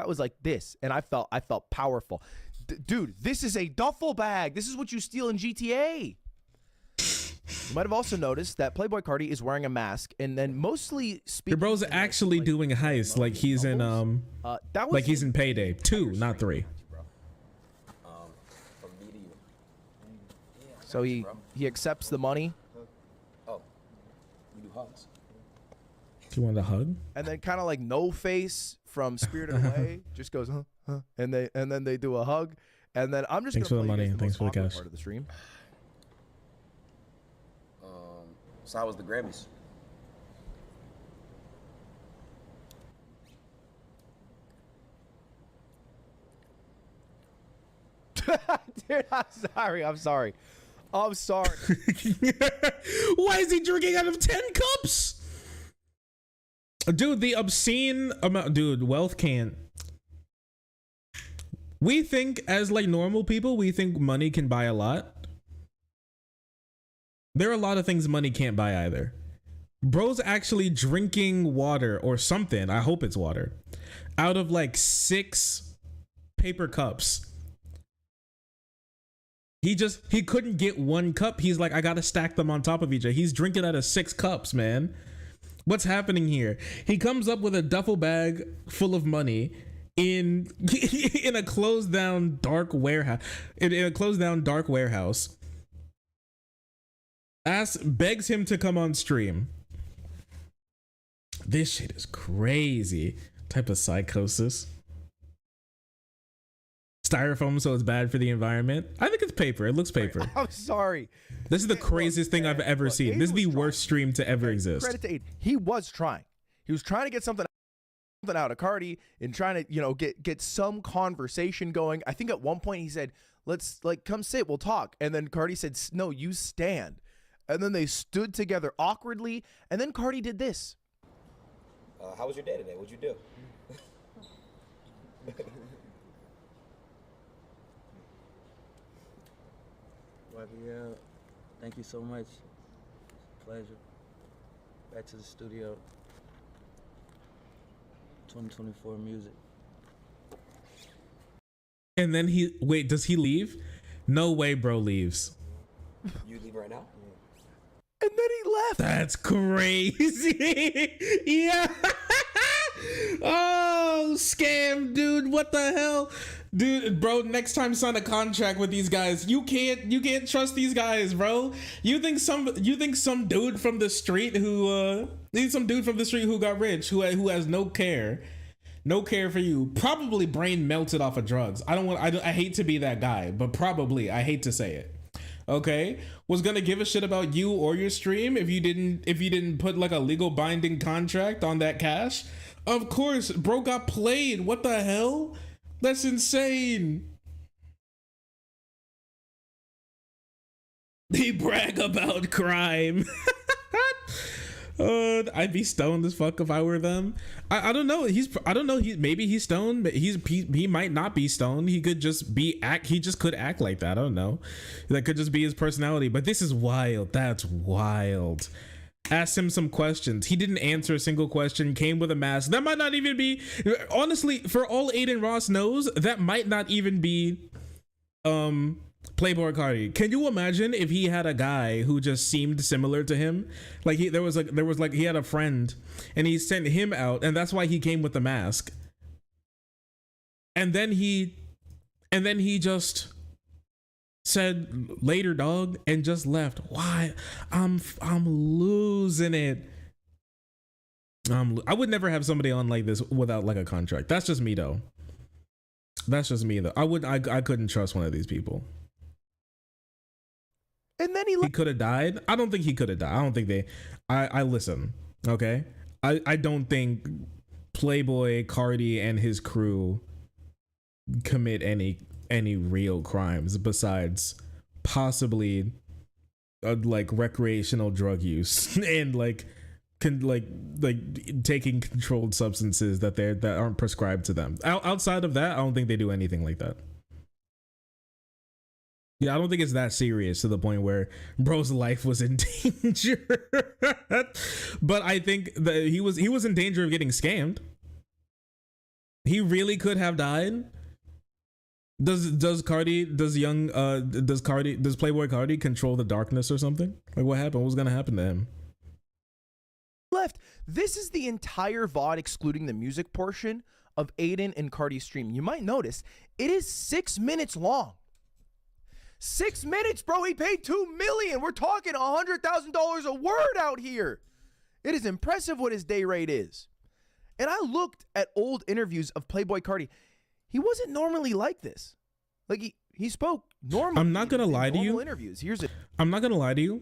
this, and I felt powerful. Dude, this is a duffel bag. This is what you steal in GTA. You might have also noticed that Playboy Cardi is wearing a mask, and then mostly speaking. Your bro's actually like, doing a heist, like he's in like he's in Payday 2, not 3. So he accepts the money. Oh, we do hugs. You want a hug? And then kind of like No Face from Spirited Away just goes, and then they do a hug, and then I'm just thanks for the money, thanks for the cash. Part of the stream. So how was the Grammys? Dude, I'm sorry. Why is he drinking out of 10 cups? Dude, the obscene amount. Dude, wealth can't. We think as like normal people, we think money can buy a lot. There are a lot of things money can't buy either. Bro's actually drinking water or something. I hope it's water out of like 6 paper cups. He couldn't get 1 cup. He's like, I gotta stack them on top of each other. He's drinking out of 6 cups, man. What's happening here? He comes up with a duffel bag full of money in a closed down dark warehouse. In a closed down dark warehouse. Begs him to come on stream. This shit is crazy. Type of psychosis. Styrofoam, so it's bad for the environment. I think it's paper. It looks paper. I'm sorry. This is the craziest thing I've ever seen. This is the worst stream to ever exist. Credit to Aiden. He was trying. He was trying to get something out of Cardi and trying to, you know, get some conversation going. I think at one point he said, "Let's like come sit, we'll talk." And then Cardi said, "No, you stand." And then they stood together awkwardly, and then Cardi did this. How was your day today? What'd you do? YBL, thank you so much. Pleasure. Back to the studio. 2024 music. And then wait, does he leave? No way, bro leaves. You leave right now? And then he left. That's crazy. Yeah. Oh, scam, dude. What the hell? Dude, bro, next time sign a contract with these guys. You can't trust these guys, bro. You think some dude from the street who got rich, who has no care for you, probably brain melted off of drugs. I hate to be that guy, but probably, I hate to say it. Okay, was gonna give a shit about you or your stream if you didn't put like a legal binding contract on that cash. Of course, bro got played. What the hell? That's insane. They brag about crime. I'd be stoned as fuck if I were them. I don't know. Maybe he's stoned, but he might not be stoned. He could just he just could act like that. I don't know. That could just be his personality. But this is wild. That's wild. Asked him some questions. He didn't answer a single question. Came with a mask. That might not even be. Honestly, for all Aiden Ross knows, that might not even be. Playboy Cardi. Can you imagine if he had a guy who just seemed similar to him? Like he had a friend and he sent him out and that's why he came with the mask. And then he just said later, dog, and just left. Why? I'm losing it. I would never have somebody on like this without like a contract. That's just me though. I couldn't trust one of these people. And then he could have died. I don't think he could have died. I don't think I listen. Okay. I don't think Playboy Cardi and his crew commit any real crimes besides possibly like recreational drug use and like taking controlled substances that aren't prescribed to them. Outside of that, I don't think they do anything like that. Yeah, I don't think it's that serious to the point where bro's life was in danger. But I think that he was in danger of getting scammed. He really could have died. Does Playboy Cardi control the darkness or something? Like what happened? What was gonna happen to him? Left. This is the entire VOD excluding the music portion of Aiden and Cardi's stream. You might notice it is 6 minutes long. 6 minutes, bro. He paid $2 million. We're talking $100,000 a word out here. It is impressive what his day rate is. And I looked at old interviews of Playboy Cardi. He wasn't normally like this. Like he spoke normally. I'm not gonna lie to you. Interviews. I'm not gonna lie to you.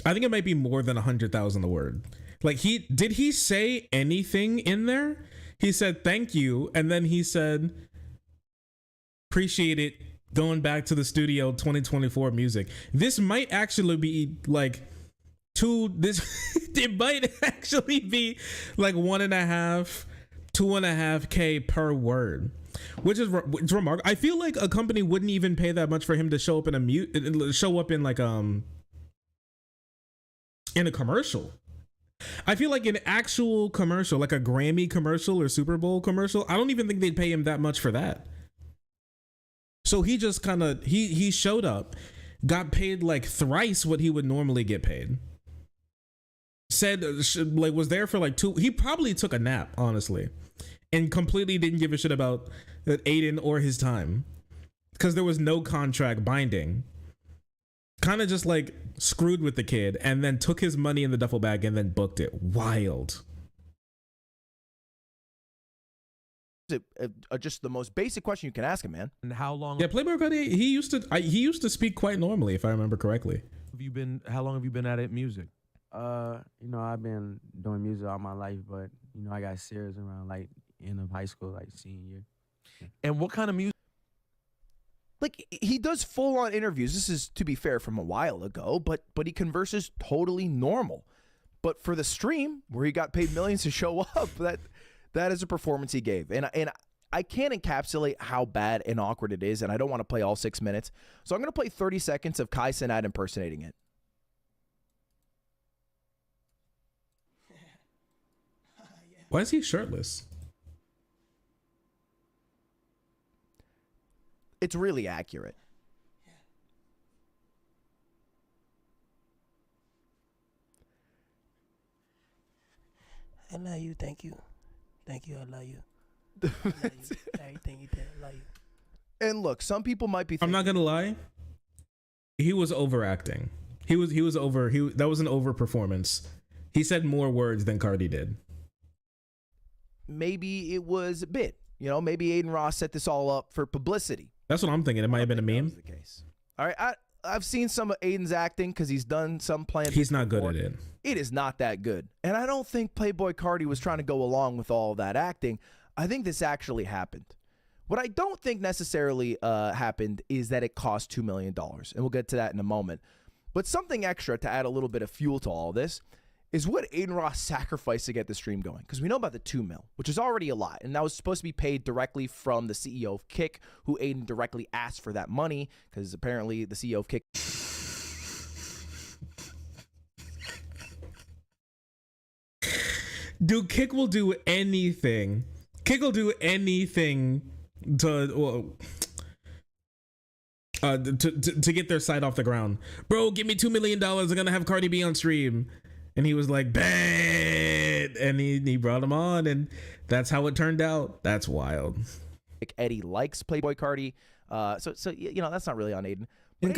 I think it might be more than 100,000 a word. Like did he say anything in there? He said thank you, and then he said appreciate it. Going back to the studio 2024 music. This might actually be like it might actually be like 2.5K per word, which is remarkable. I feel like a company wouldn't even pay that much for him to show up in in a commercial. I feel like an actual commercial, like a Grammy commercial or Super Bowl commercial, I don't even think they'd pay him that much for that. So he just kind of, he showed up, got paid like thrice what he would normally get paid. Said, like, was there for like he probably took a nap, honestly, and completely didn't give a shit about Aiden or his time because there was no contract binding. Kind of just like screwed with the kid and then took his money in the duffel bag and then booked it. Wild. Just the most basic question you can ask him, man. And how long? Yeah, Playboy Cardi, he used to speak quite normally, if I remember correctly. How long have you been at it music? You know, I've been doing music all my life, but you know, I got serious around like end of high school, like senior year. And what kind of music? Like he does full on interviews. This is, to be fair, from a while ago, but he converses totally normal. But for the stream where he got paid millions to show up, that is a performance he gave. And I can't encapsulate how bad and awkward it is, and I don't want to play all 6 minutes. So I'm going to play 30 seconds of Kai Cenat impersonating it. Why is he shirtless? It's really accurate. I love you. Thank you. Thank you. I love you. I love you. Everything you did. I love you. And look, some people might be thinking, I'm not gonna lie. He was overacting. That was an over performance. He said more words than Cardi did. maybe it was a bit. You know, maybe Aiden Ross set this all up for publicity. That's what I'm thinking. It might have been a meme. That was the case. All right, I've seen some of Aiden's acting because he's done some plans. He's not good at it. It is not that good. And I don't think Playboy Cardi was trying to go along with all of that acting. I think this actually happened. What I don't think necessarily happened is that it cost $2 million. And we'll get to that in a moment. But something extra to add a little bit of fuel to all this is what Aiden Ross sacrificed to get the stream going. Because we know about the $2 million, which is already a lot. And that was supposed to be paid directly from the CEO of Kick, who Aiden directly asked for that money. Because apparently the CEO of Kick... Dude, Kick will do anything. Kick will do anything to get their site off the ground. Bro, give me $2 million. I'm gonna have Cardi B on stream. And he was like, bet. And he brought him on, and that's how it turned out. That's wild. Eddie likes Playboy Cardi. So you know, that's not really on Aiden. Young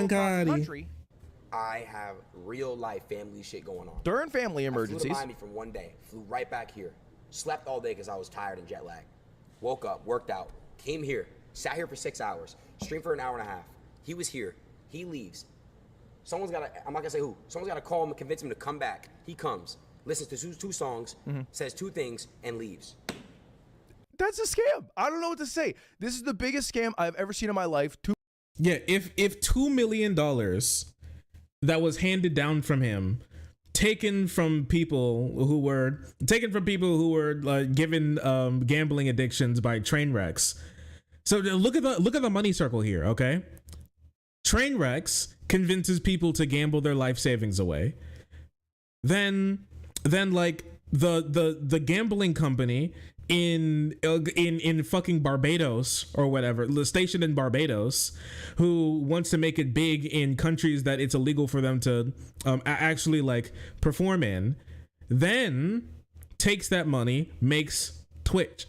Cardi. I have real life family shit going on. During family I flew emergencies. to Miami from one day, flew right back here, slept all day because I was tired and jet lagged. Woke up, worked out, came here, sat here for 6 hours, streamed for an hour and a half. He was here, he leaves. Someone's gotta, I'm not gonna say who, someone's gotta call him and convince him to come back. He comes, listens to two songs, says two things, and leaves. That's a scam. I don't know what to say. This is the biggest scam I've ever seen in my life. Yeah, if $2 million that was handed down from him, taken from people who were given gambling addictions by train wrecks. So look at the money circle here, okay? Train wrecks convinces people to gamble their life savings away. Then like the gambling company in fucking Barbados or whatever, stationed in Barbados, who wants to make it big in countries that it's illegal for them to actually like perform in, then takes that money, makes their Twitch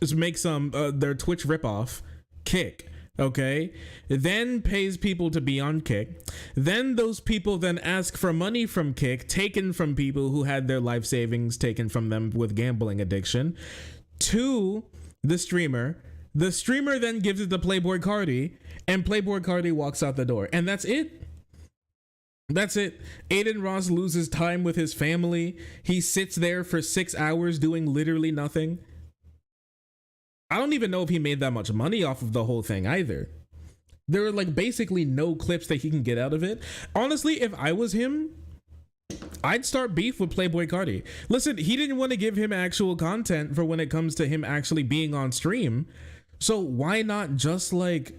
ripoff Kick, okay, then pays people to be on Kick, then those people then ask for money from Kick, taken from people who had their life savings taken from them with gambling addiction, to the streamer then gives it to Playboy Cardi, and Playboy Cardi walks out the door, and that's it. Aiden Ross loses time with his family. He sits there for 6 hours doing literally nothing. I don't even know if he made that much money off of the whole thing either. There are like basically no clips that he can get out of it. Honestly, if I was him, I'd start beef with Playboy Cardi. Listen, he didn't want to give him actual content for when it comes to him actually being on stream. So why not just like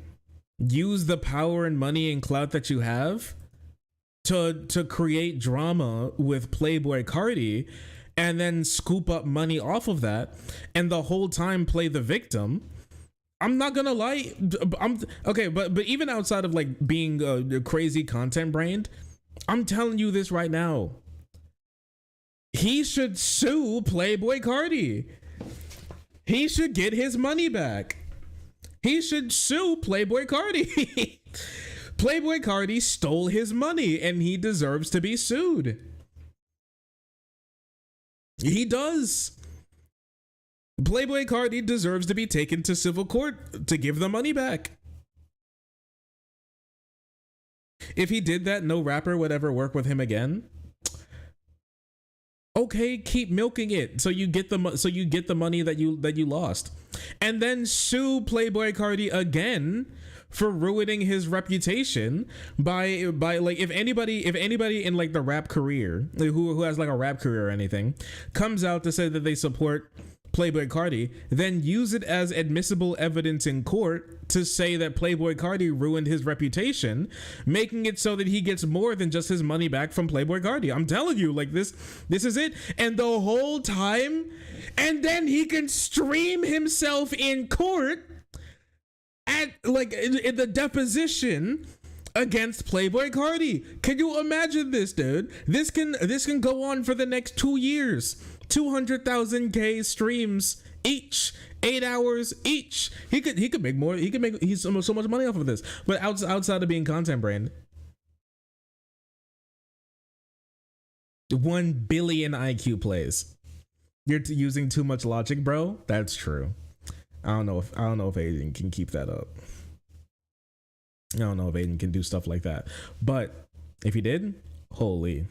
use the power and money and clout that you have to create drama with Playboy Cardi, and then scoop up money off of that, and the whole time play the victim? I'm not gonna lie. But even outside of like being a crazy content brained, I'm telling you this right now. He should sue Playboy Cardi. He should get his money back. He should sue Playboy Cardi. Playboy Cardi stole his money and he deserves to be sued. He does. Playboy Cardi deserves to be taken to civil court to give the money back. If he did that, no rapper would ever work with him again. Okay, keep milking it so you get the money that you lost, and then sue Playboy Cardi again for ruining his reputation by like, if anybody in like the rap career, like, who has like a rap career or anything, comes out to say that they support Playboy Cardi, then use it as admissible evidence in court to say that Playboy Cardi ruined his reputation, making it so that he gets more than just his money back from Playboy Cardi. I'm telling you, like, this is it. And the whole time, and then he can stream himself in court at like in the deposition against Playboy Cardi. Can you imagine this, dude? This can go on for the next 2 years. 200,000 streams each, 8 hours each. He could make more. He's so much money off of this. But outside of being content brand, 1 billion IQ plays. You're using too much logic, bro. That's true. I don't know if Aiden can keep that up. I don't know if Aiden can do stuff like that. But if he did, holy.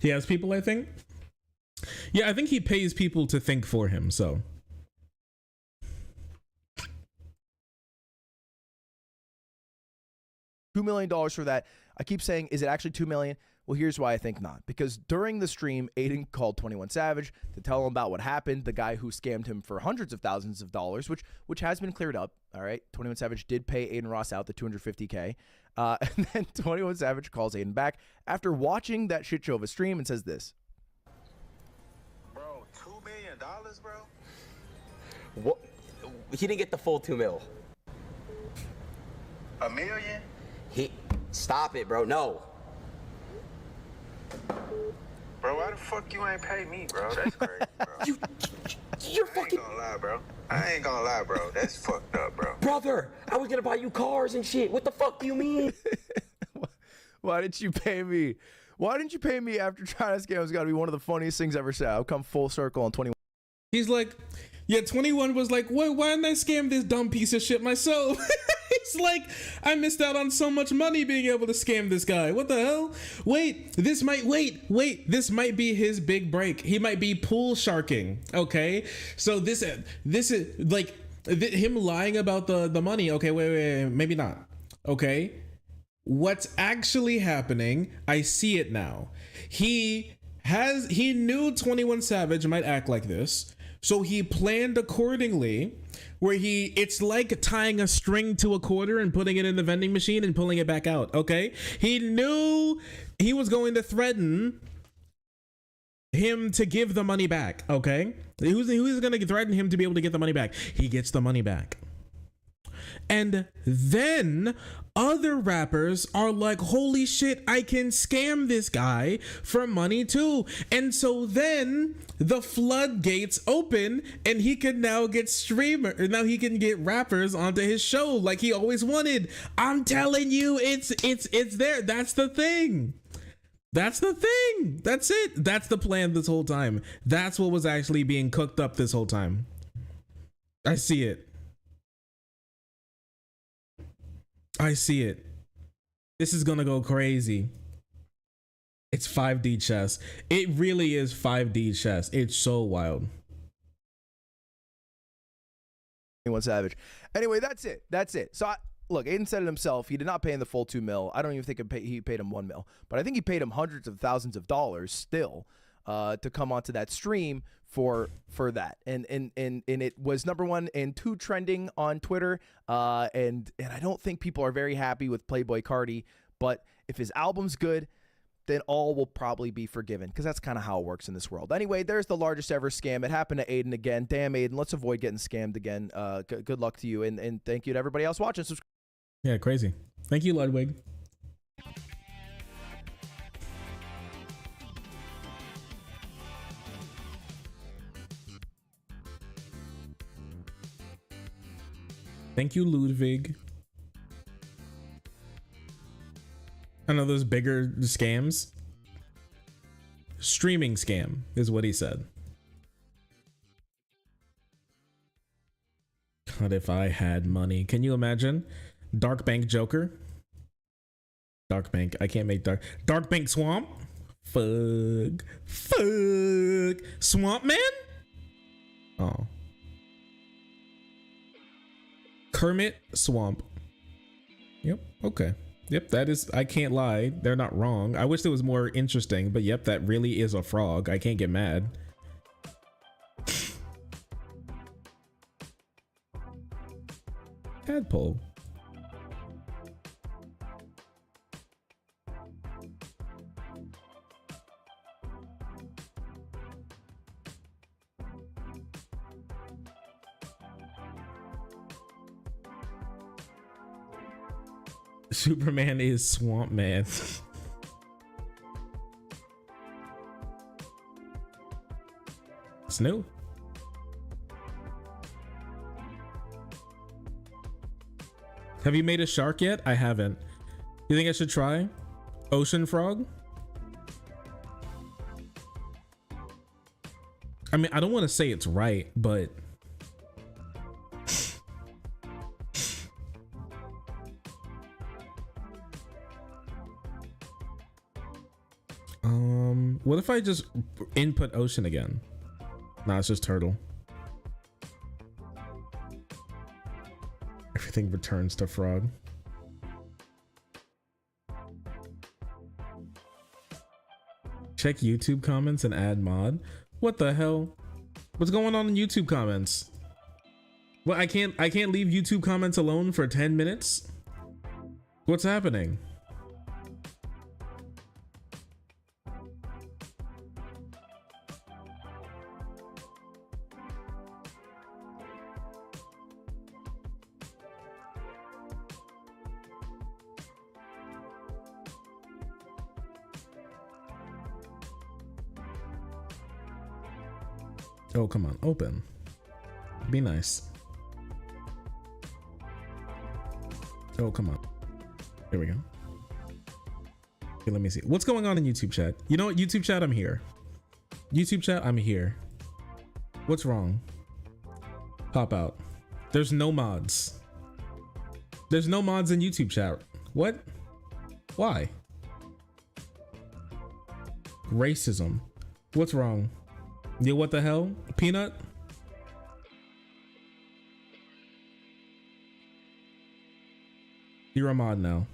He has people, I think. Yeah, I think he pays people to think for him, so. $2 million for that. I keep saying, is it actually $2 million? Well, here's why I think not. Because during the stream, Aiden called 21 Savage to tell him about what happened. The guy who scammed him for hundreds of thousands of dollars, which has been cleared up. All right, 21 Savage did pay Aiden Ross out the $250K. And then 21 Savage calls Aiden back after watching that shit show of a stream and says this. Bro, $2 million, bro? What? He didn't get the full 2 mil. $1 million? Stop it, bro. No. Bro, why the fuck you ain't pay me, bro? That's crazy, bro. You're fucking. I ain't gonna lie, bro. I ain't gonna lie, bro. That's fucked up, bro. Brother, I was gonna buy you cars and shit. What the fuck do you mean? Why didn't you pay me? Why didn't you pay me after trying to scam? It's got to be one of the funniest things ever said. I'll come full circle on 21. He's like, yeah, 21 was like, why didn't I scam this dumb piece of shit myself? It's like, I missed out on so much money being able to scam this guy. What the hell? Wait, this might be his big break. He might be pool sharking. Okay, so this is like him lying about the money. Okay, wait, maybe not. Okay, what's actually happening? I see it now. He knew 21 Savage might act like this, so he planned accordingly. Where it's like tying a string to a quarter and putting it in the vending machine and pulling it back out, okay? He knew he was going to threaten him to give the money back, okay? Who's going to threaten him to be able to get the money back? He gets the money back. And then other rappers are like, holy shit, I can scam this guy for money too. And so then the floodgates open and he can now get now he can get rappers onto his show like he always wanted. I'm telling you, it's there. That's the thing. That's the thing. That's it. That's the plan this whole time. That's what was actually being cooked up this whole time. I see it. I see it. This is gonna go crazy. It's 5D chess. It really is 5D chess. It's so wild. 21 Savage. Anyway, that's it. So look, Aiden said it himself. He did not pay him the full 2 mil. I don't even think he paid him 1 mil, but I think he paid him hundreds of thousands of dollars still to come onto that stream for that. And it was #1 and 2 trending on Twitter. And I don't think people are very happy with Playboy Cardi, but if his album's good, then all will probably be forgiven, because that's kind of how it works in this world. Anyway, there's the largest ever scam. It happened to Aiden again. Damn, Aiden, let's avoid getting scammed again. Good luck to you, and thank you to everybody else watching. Subscribe. Yeah, crazy. Thank you, Ludwig. Thank you, Ludwig. I know those bigger scams. Streaming scam is what he said. What if I had money? Can you imagine? Dark Bank Joker. Dark Bank. I can't make Dark Bank Swamp. Fuck. Swamp Man? Oh. Kermit Swamp. Yep. Okay. Yep. That is, I can't lie. They're not wrong. I wish it was more interesting, but yep, that really is a frog. I can't get mad. Tadpole. Superman is Swamp Man. It's new. Have you made a shark yet? I haven't. You think I should try? Ocean frog? I mean, I don't want to say it's right, but what if I just input ocean again? Nah, it's just turtle. Everything returns to frog. Check YouTube comments and add mod. What the hell? What's going on in YouTube comments? Well, I can't leave YouTube comments alone for 10 minutes? What's happening? Oh, come on, open. Be nice. Oh, come on. Here we go. Okay, let me see. What's going on in YouTube chat? You know what, YouTube chat, I'm here. YouTube chat, I'm here. What's wrong? Pop out. There's no mods. There's no mods in YouTube chat. What? Why? Racism. What's wrong? Yeah, what the hell? Peanut? You're a mod now.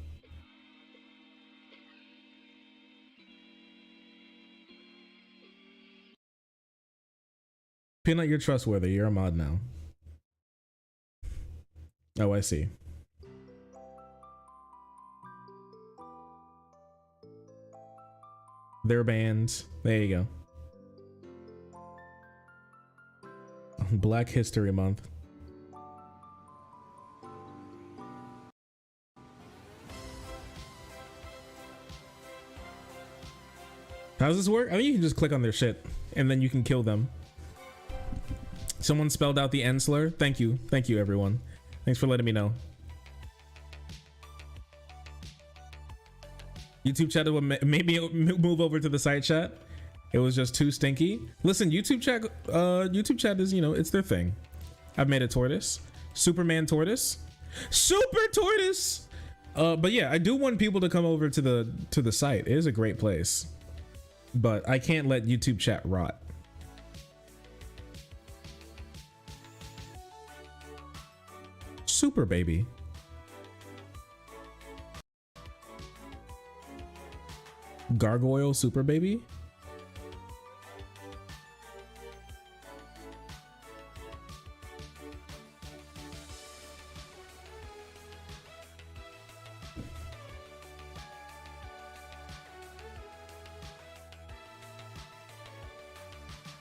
Peanut, you're trustworthy. You're a mod now. Oh, I see. They're banned. There you go. Black History Month. How does this work? I think you can just click on their shit and then you can kill them. Someone spelled out the N slur. Thank you. Thank you, everyone. Thanks for letting me know. YouTube chat will maybe move over to the side chat. It was just too stinky. Listen, YouTube chat is, you know, it's their thing. I've made a tortoise. Superman tortoise. Super tortoise. But yeah, I do want people to come over to the site. It is a great place. But I can't let YouTube chat rot. Super baby. Gargoyle super baby.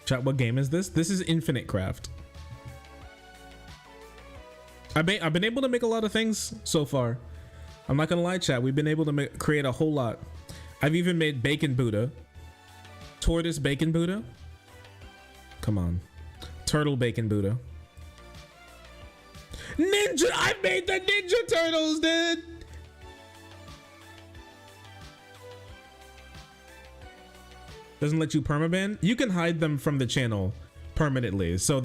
Chat, what game is this? This is Infinite Craft. I've been able to make a lot of things so far. I'm not gonna lie, chat. We've been able to create a whole lot. I've even made Bacon Buddha. Tortoise Bacon Buddha. Come on. Turtle Bacon Buddha. Ninja! I made the Ninja Turtles, dude! Doesn't let you permaban? You can hide them from the channel, permanently. So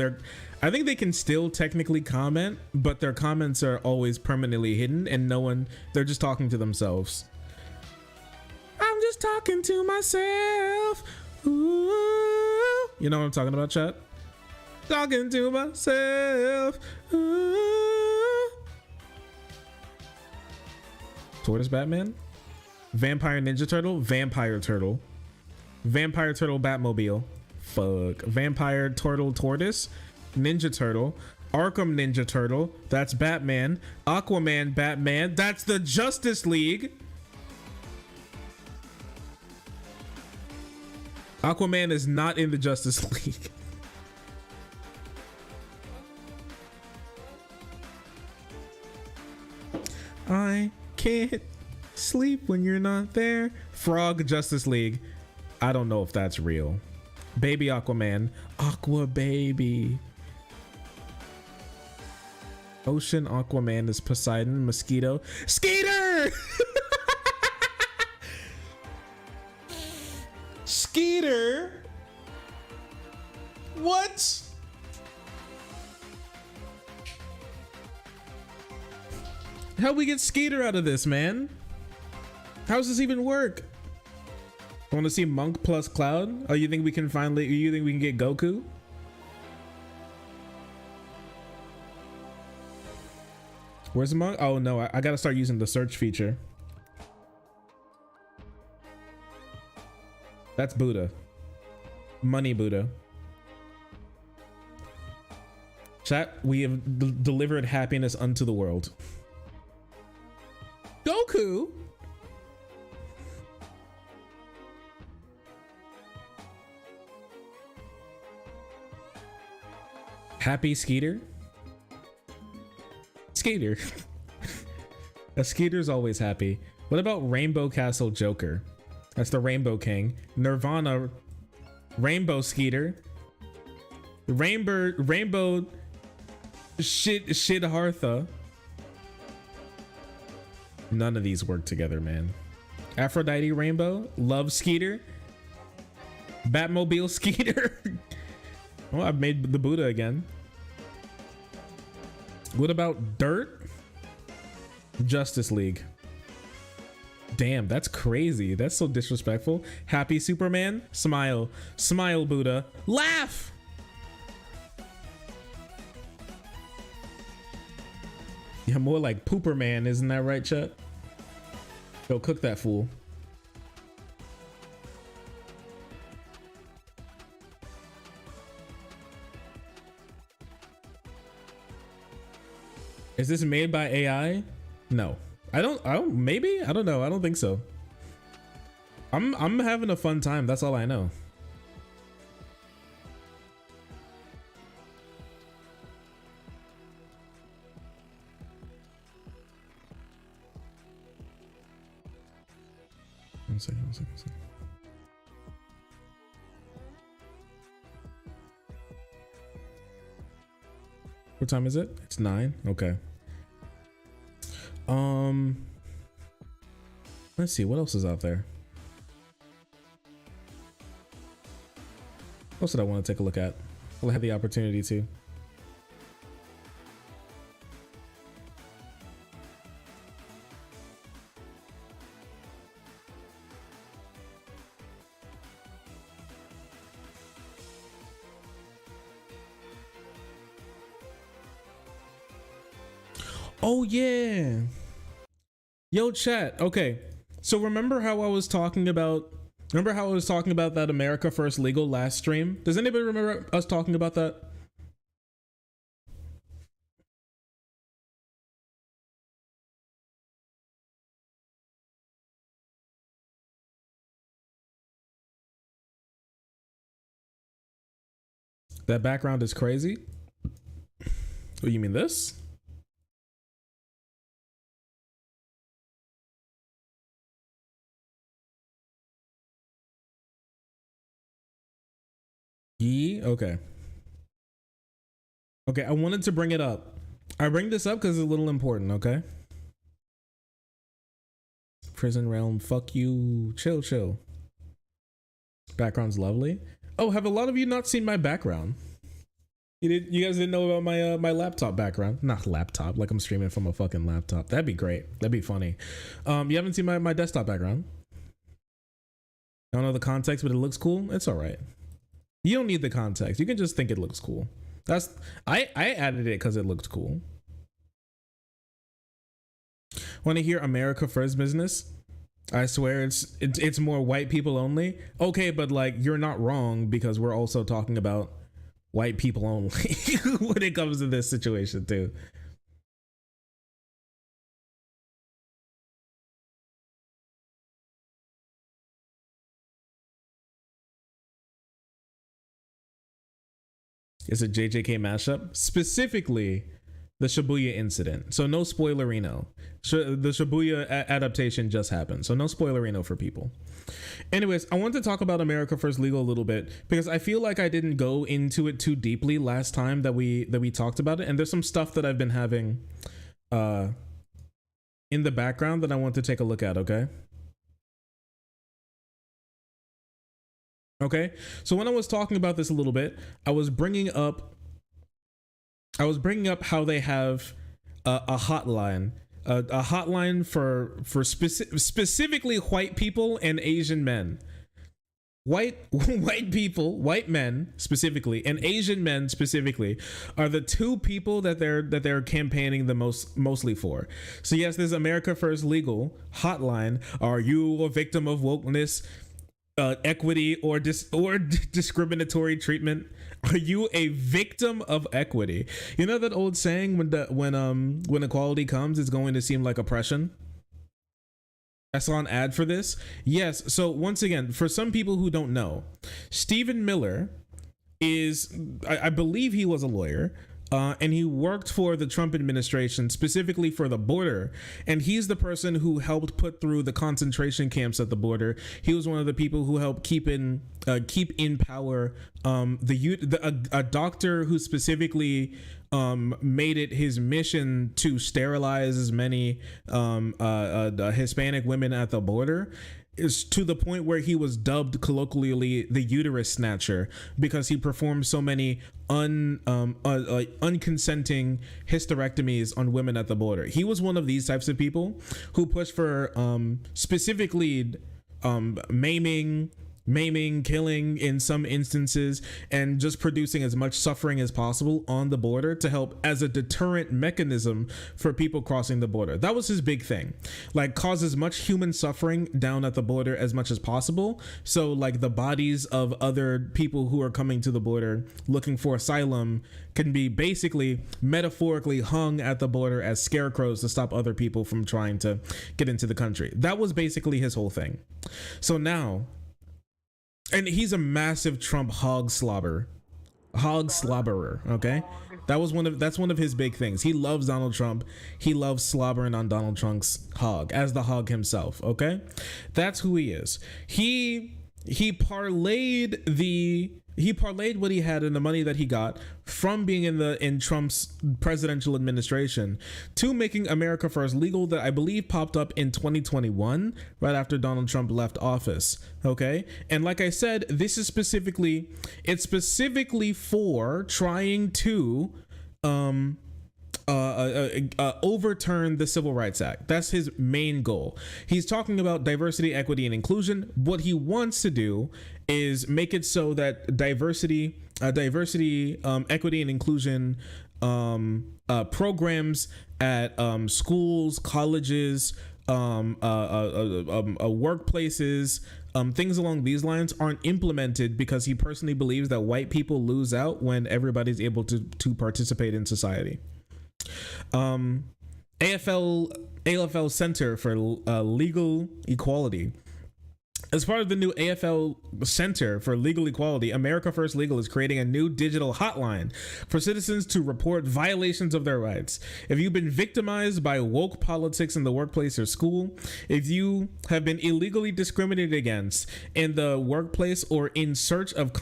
I think they can still technically comment, but their comments are always permanently hidden and they're just talking to themselves. I'm just talking to myself. Ooh. You know what I'm talking about, chat? Talking to myself. Ooh. Tortoise Batman? Vampire Ninja Turtle? Vampire Turtle. Vampire Turtle Batmobile. Fuck. Vampire Turtle Tortoise. Ninja Turtle. Arkham Ninja Turtle. That's Batman. Aquaman Batman. That's the Justice League. Aquaman is not in the Justice League. I can't sleep when you're not there. Frog Justice League. I don't know if that's real. Baby Aquaman. Aqua Baby. Ocean Aquaman is Poseidon. Mosquito. Skeeter! Skeeter? What? How'd we get Skeeter out of this, man? How does this even work? I want to see Monk plus Cloud. Oh, you think we can get Goku? Where's the Monk? Oh no, I gotta start using the search feature. That's Buddha. Money Buddha. Chat, we have delivered happiness unto the world. Goku? Happy Skeeter? Skeeter. A Skeeter's always happy. What about Rainbow Castle Joker? That's the Rainbow King. Nirvana. Rainbow Skeeter. Rainbow Shidhartha. None of these work together, man. Aphrodite Rainbow. Love Skeeter. Batmobile Skeeter. Oh, I've made the Buddha again. What about Dirt? Justice League. Damn, that's crazy. That's so disrespectful. Happy Superman. Smile. Smile, Buddha. Laugh! Yeah, more like Pooper Man, isn't that right, Chet? Go cook that fool. Is this made by AI? No. I don't maybe? I don't know. I don't think so. I'm having a fun time. That's all I know. One second. What time is it? It's 9. Okay. Let's see what else is out there. What else did I want to take a look at? Well, I had the opportunity to. Oh yeah. Yo, chat. Okay. So remember how I was talking about that America First Legal last stream? Does anybody remember us talking about that? That background is crazy. Oh, you mean this? Okay. Okay, I wanted to bring it up. I bring this up because it's a little important, okay? Prison Realm, fuck you. Chill. Background's lovely. Oh, have a lot of you not seen my background? You guys didn't know about my my laptop background? Not laptop, like I'm streaming from a fucking laptop. That'd be great. That'd be funny. You haven't seen my desktop background? I don't know the context, but it looks cool. It's all right. You don't need the context. You can just think it looks cool. I added it because it looked cool. Want to hear America First business? I swear it's more white people only. Okay, but like you're not wrong, because we're also talking about white people only when it comes to this situation too. It's a JJK mashup, specifically the Shibuya incident. So no spoilerino. The Shibuya adaptation just happened, so no spoilerino for people. Anyways, I want to talk about America First Legal a little bit because I feel like I didn't go into it too deeply last time that we talked about it, and there's some stuff that I've been having in the background that I want to take a look at. Okay, so when I was talking about this a little bit, I was bringing up how they have a hotline, a hotline for specifically white people and Asian men. White people, white men specifically, and Asian men specifically are the two people that they're campaigning the mostly for. So yes, there's America First Legal hotline. Are you a victim of wokeness, equity, or discriminatory treatment? Are you a victim of equity? You know that old saying, when equality comes, it's going to seem like oppression? I saw an ad for this. Yes. So once again, for some people who don't know, Stephen Miller is, I believe he was a lawyer, and he worked for the Trump administration, specifically for the border. And he's the person who helped put through the concentration camps at the border. He was one of the people who helped keep in power a doctor who specifically made it his mission to sterilize as many Hispanic women at the border, is to the point where he was dubbed colloquially the uterus snatcher, because he performed so many unconsenting hysterectomies on women at the border. He was one of these types of people who pushed for specifically maiming, killing in some instances, and just producing as much suffering as possible on the border to help as a deterrent mechanism for people crossing the border. That was his big thing, like cause as much human suffering down at the border as much as possible, so like the bodies of other people who are coming to the border looking for asylum can be basically metaphorically hung at the border as scarecrows to stop other people from trying to get into the country. That was basically his whole thing. So now, and he's a massive Trump hog slobberer, okay? That's one of his big things. He loves Donald Trump. He loves slobbering on Donald Trump's hog as the hog himself, okay? That's who he is. He parlayed what he had and the money that he got from being in Trump's presidential administration to making America First Legal, that I believe popped up in 2021, right after Donald Trump left office. Okay. And like I said, this is specifically for trying to overturn the Civil Rights Act. That's his main goal. He's talking about diversity, equity, and inclusion. What he wants to do is make it so that diversity, equity, and inclusion programs at schools, colleges, workplaces, things along these lines aren't implemented, because he personally believes that white people lose out when everybody's able to participate in society. AFL Center for Legal Equality. As part of the new AFL Center for Legal Equality, America First Legal is creating a new digital hotline for citizens to report violations of their rights. If you've been victimized by woke politics in the workplace or school, if you have been illegally discriminated against in the workplace, or in search of a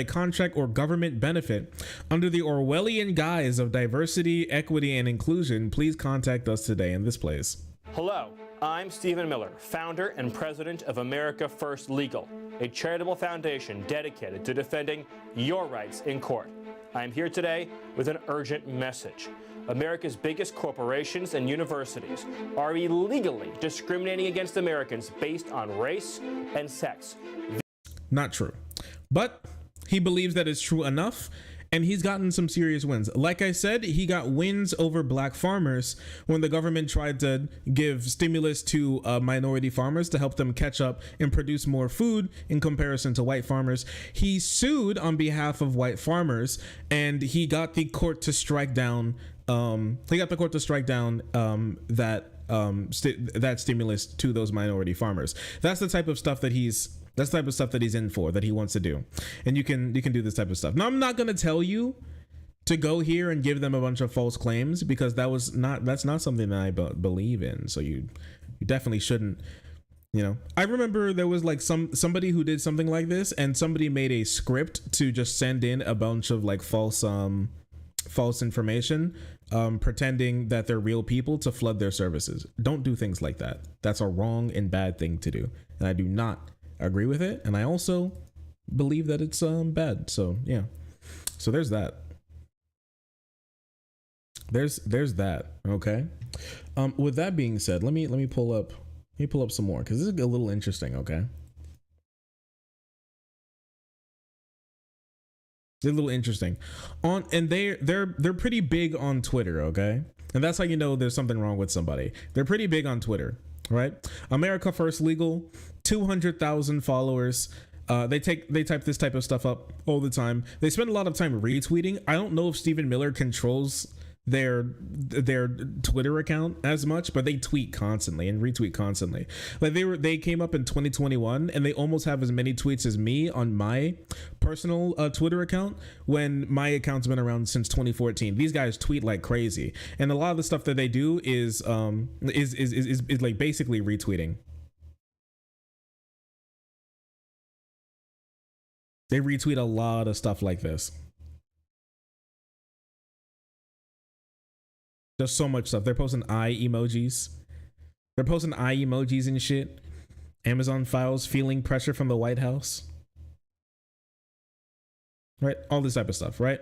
contract or government benefit under the Orwellian guise of diversity, equity, and inclusion, please contact us today in this place. Hello, I'm Stephen Miller, founder and president of America First Legal, a charitable foundation dedicated to defending your rights in court. I'm here today with an urgent message. America's biggest corporations and universities are illegally discriminating against Americans based on race and sex. Not true. But he believes that it's true enough, and he's gotten some serious wins. Like I said, he got wins over black farmers when the government tried to give stimulus to minority farmers to help them catch up and produce more food in comparison to white farmers. He sued on behalf of white farmers, and he got the court to strike down that stimulus to those minority farmers. That's the type of stuff that he's in for, that he wants to do. And you can do this type of stuff. Now, I'm not going to tell you to go here and give them a bunch of false claims, because that's not something that I believe in. So you definitely shouldn't. You know, I remember there was like somebody who did something like this, and somebody made a script to just send in a bunch of like false information, pretending that they're real people to flood their services. Don't do things like that. That's a wrong and bad thing to do, and I do not agree with it, and I also believe that it's bad. So yeah, so there's that. There's that. Okay. With that being said, let me pull up some more, because this is a little interesting. Okay, they're a little interesting and they're pretty big on Twitter. Okay, and that's how you know there's something wrong with somebody. They're pretty big on Twitter, right? America First Legal, 200,000 followers. They type this type of stuff up all the time. They spend a lot of time retweeting. I don't know if Stephen Miller controls their Twitter account as much, but they tweet constantly and retweet constantly. Like they came up in 2021, and they almost have as many tweets as me on my personal Twitter account, when my account's been around since 2014. These guys tweet like crazy, and a lot of the stuff that they do is like basically retweeting. They retweet a lot of stuff like this. There's so much stuff. They're posting eye emojis. They're posting eye emojis and shit. Amazon files feeling pressure from the White House. Right? All this type of stuff, right?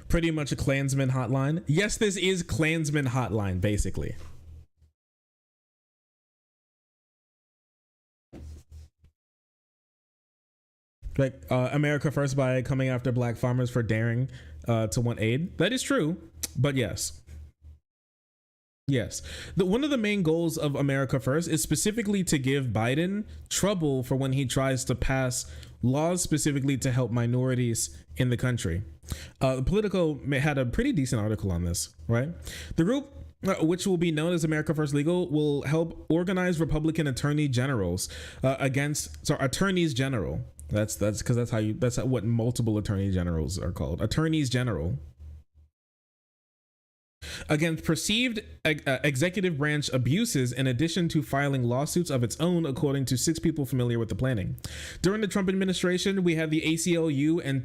Pretty much a Klansman hotline. Yes, this is Klansman hotline, basically. Like America First by coming after black farmers for daring to want aid. That is true, but yes. One of the main goals of America First is specifically to give Biden trouble for when he tries to pass laws specifically to help minorities in the country. Politico had a pretty decent article on this, right? The group, which will be known as America First Legal, will help organize Republican attorneys general. That's because that's what multiple attorney generals are called. Attorneys general. Against perceived executive branch abuses, in addition to filing lawsuits of its own, according to 6 people familiar with the planning. During the Trump administration, we had the ACLU and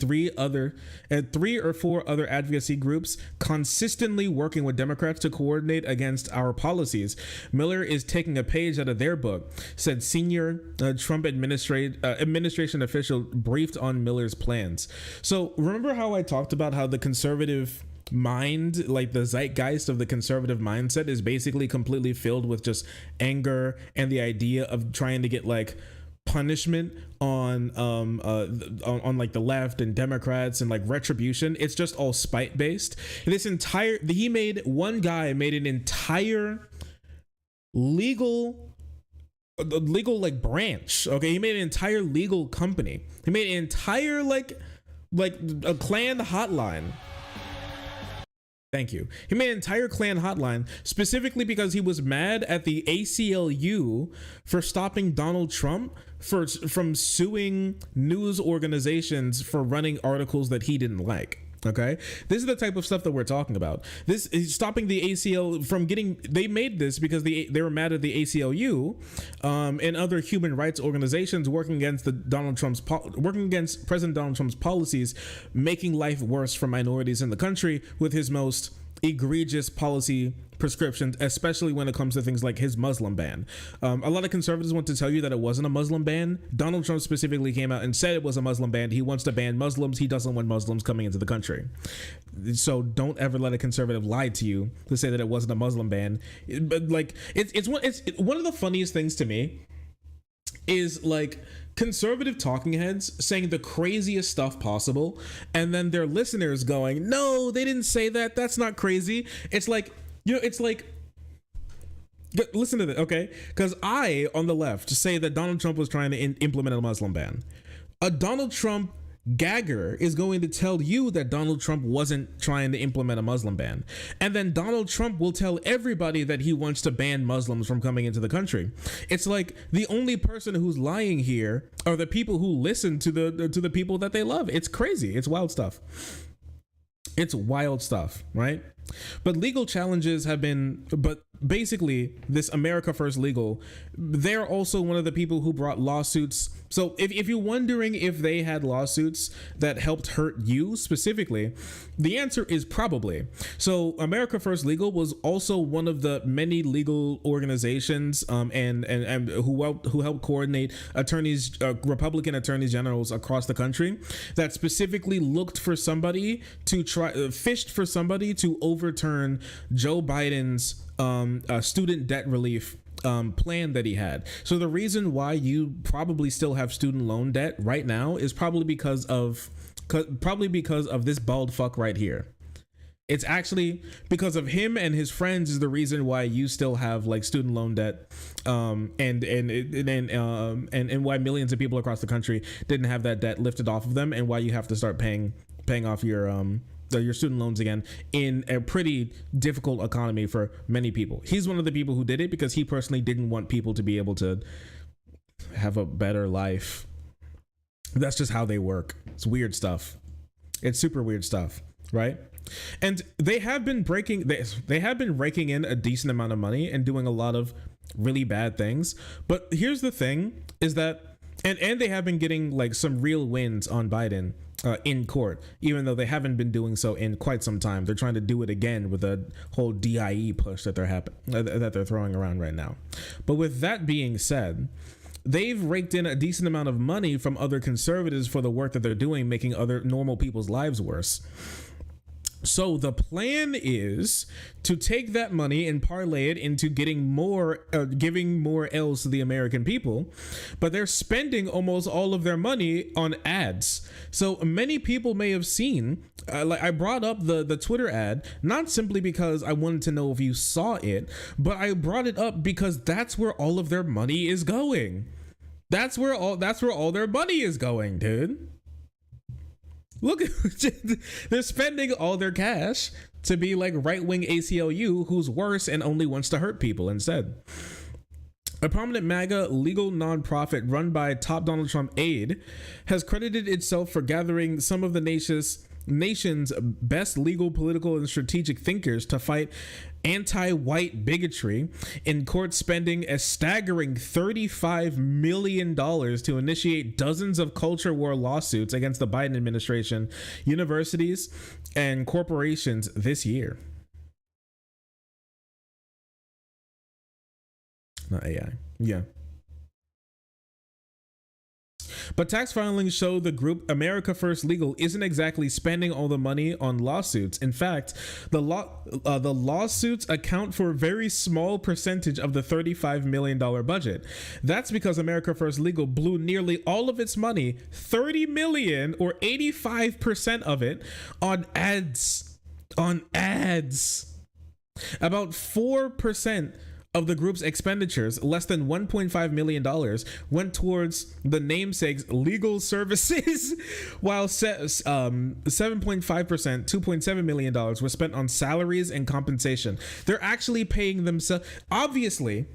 3 or 4 other advocacy groups consistently working with Democrats to coordinate against our policies. Miller is taking a page out of their book, said senior Trump administration official briefed on Miller's plans. So remember how I talked about how the conservative mind, like the zeitgeist of the conservative mindset, is basically completely filled with just anger and the idea of trying to get like punishment on like the left and Democrats and like retribution. It's just all spite based. One guy made an entire legal like branch. Okay, he made an entire legal company. He made an entire like a Klan hotline. Thank you. He made an entire Klan hotline specifically because he was mad at the ACLU for stopping Donald Trump from suing news organizations for running articles that he didn't like. Okay, this is the type of stuff that we're talking about. This is stopping the ACL from getting. They made this because they were mad at the ACLU and other human rights organizations working against President Donald Trump's policies, making life worse for minorities in the country with his most egregious policy prescriptions, especially when it comes to things like his Muslim ban. A lot of conservatives want to tell you that it wasn't a Muslim ban. Donald Trump specifically came out and said it was a Muslim ban. He wants to ban Muslims. He doesn't want Muslims coming into the country. So don't ever let a conservative lie to you to say that it wasn't a Muslim ban. But like, it's one of the funniest things to me is like conservative talking heads saying the craziest stuff possible, and then their listeners going, no, they didn't say that. That's not crazy. It's like, it's like, listen to this, okay? Because I, on the left, say that Donald Trump was trying to implement a Muslim ban. A Donald Trump gagger is going to tell you that Donald Trump wasn't trying to implement a Muslim ban. And then Donald Trump will tell everybody that he wants to ban Muslims from coming into the country. It's like the only person who's lying here are the people who listen to the people that they love. It's crazy. It's wild stuff. It's wild stuff, right? But legal challenges have been, but basically this America First Legal, they're also one of the people who brought lawsuits. So if you're wondering if they had lawsuits that helped hurt you specifically, the answer is probably. So America First Legal was also one of the many legal organizations and who helped coordinate attorneys, Republican attorneys generals across the country that specifically looked for somebody to fished for somebody to overturn Joe Biden's student debt relief plan that he had. So the reason why you probably still have student loan debt right now is probably because of this bald fuck right here. It's actually because of him and his friends is the reason why you still have like student loan debt, and why millions of people across the country didn't have that debt lifted off of them, and why you have to start paying off your student loans again in a pretty difficult economy for many people. He's one of the people who did it because he personally didn't want people to be able to have a better life. That's just how they work. It's weird stuff. It's super weird stuff, right? And they have been raking in a decent amount of money and doing a lot of really bad things. But here's the thing is that, and they have been getting like some real wins on Biden in court, even though they haven't been doing so in quite some time. They're trying to do it again with a whole DIE push that they're throwing around right now. But with that being said, they've raked in a decent amount of money from other conservatives for the work that they're doing, making other normal people's lives worse. So the plan is to take that money and parlay it into giving more L's to the American people, but they're spending almost all of their money on ads. So many people may have seen, like I brought up the Twitter ad, not simply because I wanted to know if you saw it, but I brought it up because that's where all of their money is going. That's where all their money is going, dude. Look, they're spending all their cash to be like right-wing ACLU, who's worse and only wants to hurt people instead. A prominent MAGA legal nonprofit run by top Donald Trump aide has credited itself for gathering some of the nation's best legal, political, and strategic thinkers to fight anti-white bigotry in court, spending a staggering $35 million to initiate dozens of culture war lawsuits against the Biden administration, universities, and corporations this year. Not AI. Yeah. But tax filings show the group America First Legal isn't exactly spending all the money on lawsuits. In fact, the lawsuits account for a very small percentage of the $35 million budget. That's because America First Legal blew nearly all of its money, $30 million or 85% of it, on ads. About 4% of the group's expenditures, less than $1.5 million, went towards the namesake's legal services, while 7.5%, $2.7 million, were spent on salaries and compensation. They're actually paying themselves. Obviously,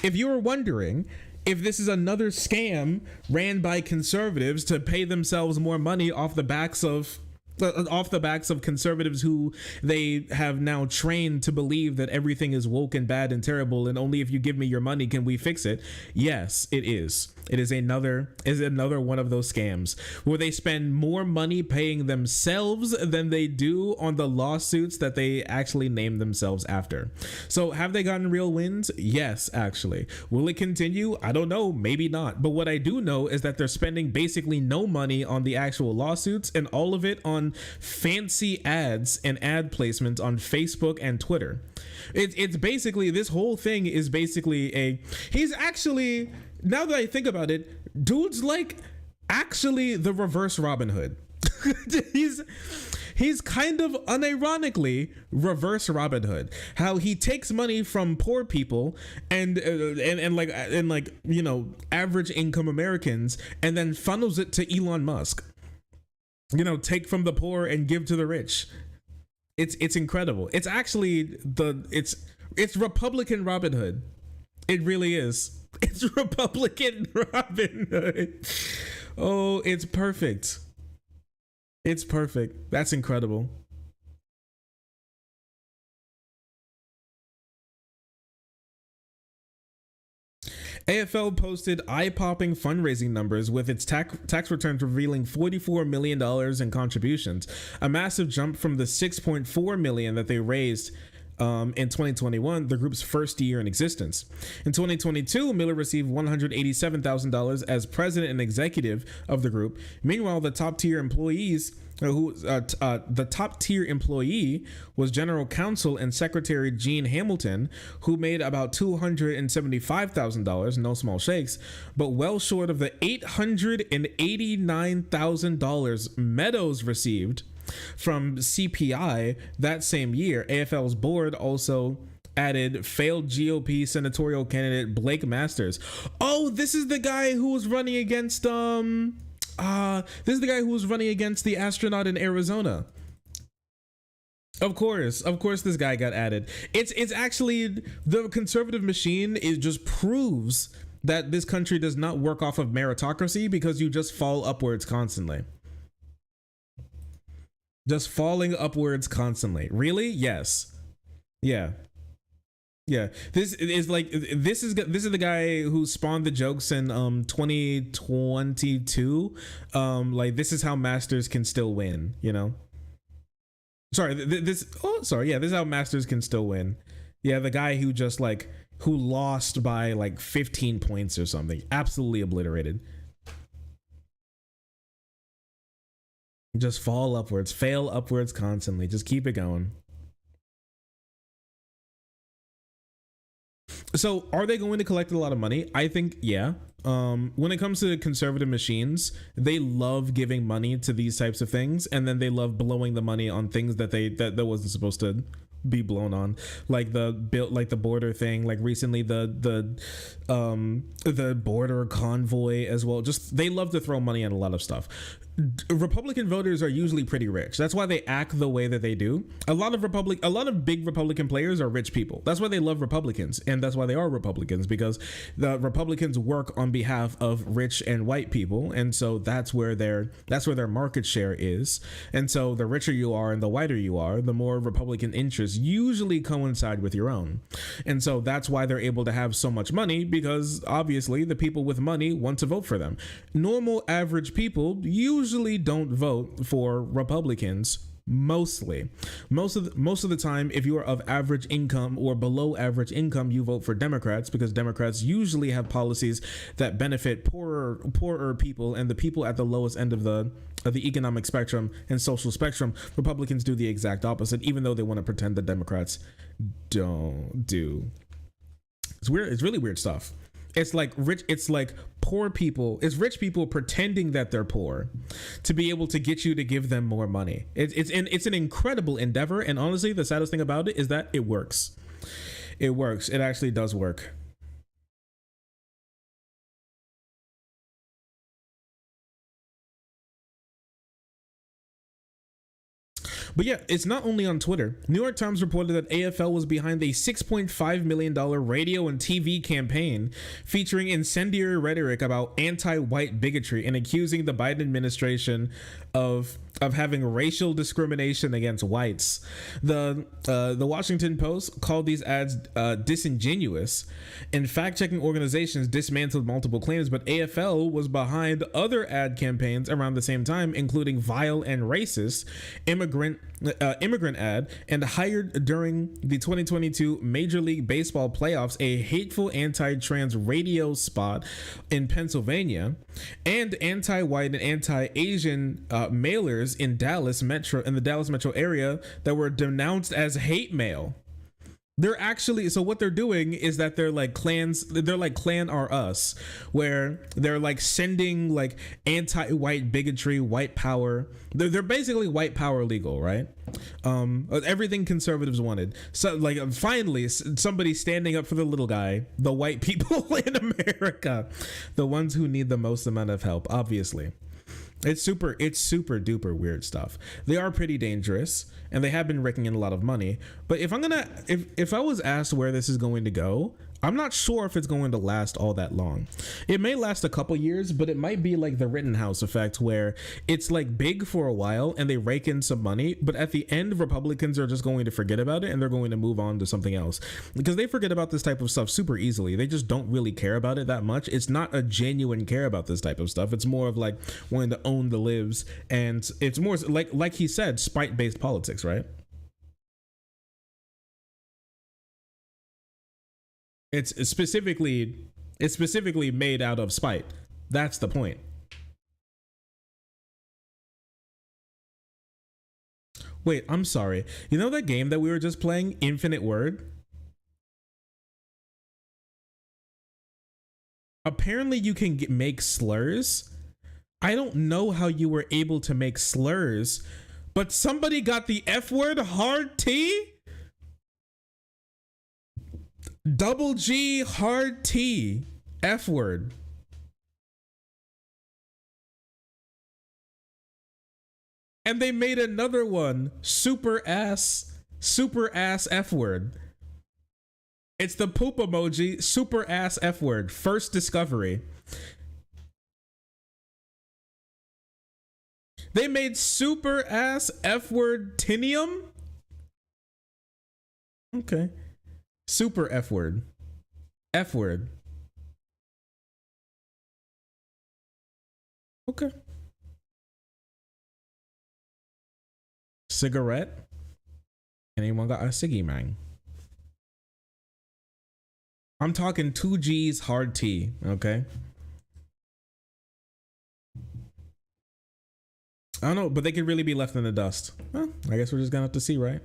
if you were wondering if this is another scam ran by conservatives to pay themselves more money off the backs of off the backs of conservatives who they have now trained to believe that everything is woke and bad and terrible, and only if you give me your money can we fix it. Yes, it is. It is another one of those scams where they spend more money paying themselves than they do on the lawsuits that they actually name themselves after. So have they gotten real wins? Yes, actually. Will it continue? I don't know. Maybe not. But what I do know is that they're spending basically no money on the actual lawsuits and all of it on fancy ads and ad placements on Facebook and Twitter. It's basically, this whole thing is basically he's actually, now that I think about it, dude's like actually the reverse Robin Hood. He's kind of unironically reverse Robin Hood. How he takes money from poor people and like you know, average income Americans, and then funnels it to Elon Musk. You know, take from the poor and give to the rich. It's incredible. It's actually it's Republican Robin Hood. It really is. It's Republican Robin Hood. Oh, it's perfect. It's perfect. That's incredible. AFL posted eye-popping fundraising numbers with its tax returns revealing $44 million in contributions, a massive jump from the $6.4 million that they raised in 2021, the group's first year in existence. In 2022, Miller received $187,000 as president and executive of the group. Meanwhile, the top-tier employee was General Counsel and Secretary Gene Hamilton, who made about $275,000, no small shakes, but well short of the $889,000 Meadows received from CPI that same year. AFL's board also added failed GOP senatorial candidate Blake Masters. Oh, this is the guy who was running against the astronaut in Arizona. Of course this guy got added. It's actually, the conservative machine, it just proves that this country does not work off of meritocracy, because you just fall upwards constantly. Just falling upwards constantly. Really? Yes. Yeah. This is the guy who spawned the jokes in 2022. Like, this is how Masters can still win, you know? This is how Masters can still win. Yeah, the guy who just who lost by like 15 points or something. Absolutely obliterated. Just fail upwards constantly. Just keep it going. So are they going to collect a lot of money? I think, yeah. When it comes to conservative machines, they love giving money to these types of things, and then they love blowing the money on things that that wasn't supposed to be blown on, like the border thing, like recently the border convoy as well. Just, they love to throw money at a lot of stuff. Republican voters are usually pretty rich. That's why they act the way that they do. A lot of big Republican players are rich people. That's why they love Republicans, and that's why they are Republicans, because the Republicans work on behalf of rich and white people, and so that's where their market share is. And so the richer you are and the whiter you are, the more Republican interests usually coincide with your own. And so that's why they're able to have so much money, because obviously the people with money want to vote for them. Normal average people usually don't vote for Republicans. Most of the time, if you are of average income or below average income, you vote for Democrats, because Democrats usually have policies that benefit poorer people and the people at the lowest end of the economic spectrum and social spectrum. Republicans do the exact opposite, even though they want to pretend that Democrats don't do. It's weird. It's really weird stuff. It's like poor people. It's rich people pretending that they're poor to be able to get you to give them more money. It's an incredible endeavor, and honestly, the saddest thing about it is that it works. It works. It actually does work. But yeah, it's not only on Twitter. New York Times reported that AFL was behind a $6.5 million radio and TV campaign featuring incendiary rhetoric about anti-white bigotry and accusing the Biden administration of of having racial discrimination against whites. The Washington Post called these ads disingenuous, and fact-checking organizations dismantled multiple claims, but AFL was behind other ad campaigns around the same time, including vile and racist immigrant ad, and hired during the 2022 Major League Baseball playoffs a hateful anti-trans radio spot in Pennsylvania, and anti-white and anti-Asian mailers in the Dallas metro area that were denounced as hate mail. They're actually, so what they're doing is that they're like Klan Are Us, where they're like sending like anti-white bigotry, white power. They're basically white power legal, right? Everything conservatives wanted. So like finally somebody standing up for the little guy, the white people in America, the ones who need the most amount of help, obviously. It's super duper weird stuff. They are pretty dangerous, and they have been raking in a lot of money. But if I was asked where this is going to go, I'm not sure if it's going to last all that long. It may last a couple years, but it might be like the Rittenhouse effect, where it's like big for a while and they rake in some money, but at the end, Republicans are just going to forget about it and they're going to move on to something else, because they forget about this type of stuff super easily. They just don't really care about it that much. It's not a genuine care about this type of stuff. It's more of like wanting to own the libs, and it's more like he said, spite-based politics, right? It's specifically made out of spite. That's the point. Wait, I'm sorry. You know that game that we were just playing, Infinite Word? Apparently you can make slurs. I don't know how you were able to make slurs, but somebody got the F word hard T? Double G hard T F word. And they made another one, super ass F word. It's the poop emoji, super ass F word, first discovery. They made super ass F word tinium. Okay. Super F word. F word. Okay. Cigarette. Anyone got a ciggy, man? I'm talking 2G's hard T, okay? I don't know, but they could really be left in the dust. Well, I guess we're just gonna have to see, right?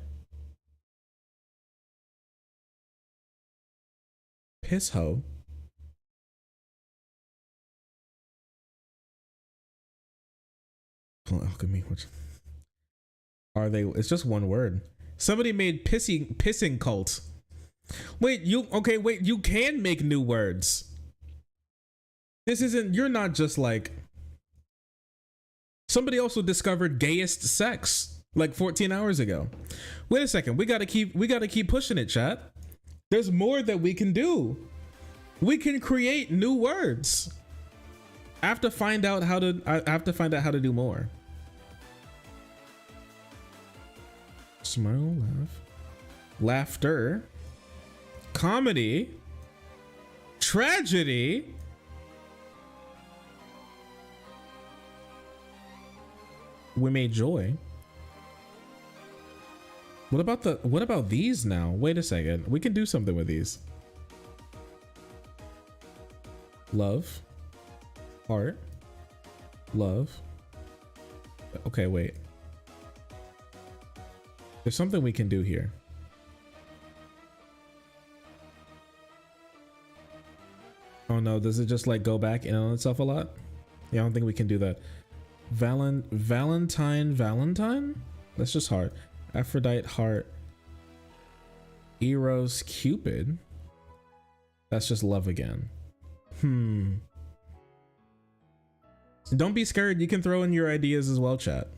Piss hoe. Look at me. Which are they? It's just one word. Somebody made pissing cult. Wait, you can make new words. This isn't, you're not just like, somebody also discovered gayest sex like 14 hours ago. Wait a second, we gotta keep pushing it, chat. There's more that we can do. We can create new words. I have to find out how to do more. Smile, laugh, laughter, comedy, tragedy, we made joy. What about these now? Wait a second. We can do something with these. Love, heart, love. Okay, wait. There's something we can do here. Oh no, does it just like go back in on itself a lot? Yeah, I don't think we can do that. Valentine? That's just heart. Aphrodite, heart. Eros, Cupid. That's just love again. Don't be scared. You can throw in your ideas as well, chat.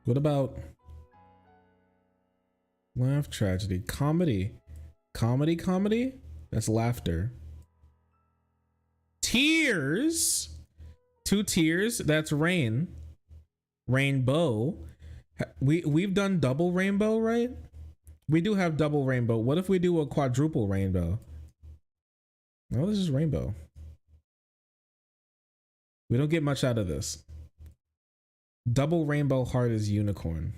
What about laugh, tragedy, comedy, Comedy? That's laughter. Tears. 2 tears. That's rain. Rainbow. We've done double rainbow, right? We do have double rainbow. What if we do a quadruple rainbow? No, this is rainbow. We don't get much out of this. Double rainbow heart is unicorn.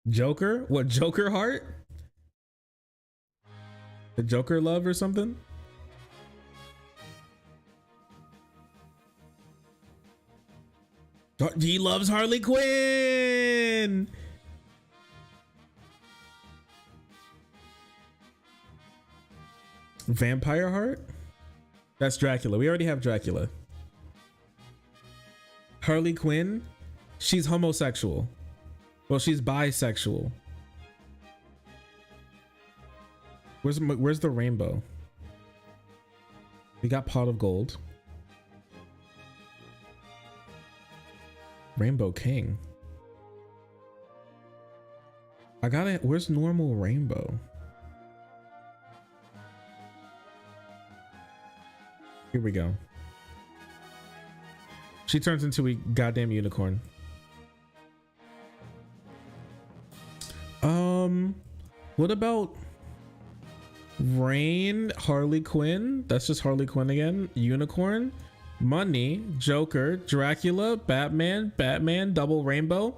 Joker? What, Joker heart? The Joker love or something? He loves Harley Quinn. Vampire heart? That's Dracula. We already have Dracula. Harley Quinn? She's homosexual. Well, she's bisexual. Where's the rainbow? We got pot of gold. Rainbow King. I got it. Where's normal rainbow? Here we go. She turns into a goddamn unicorn. What about Rain, Harley Quinn? That's just Harley Quinn again. Unicorn, money, Joker, Dracula, Batman, double rainbow.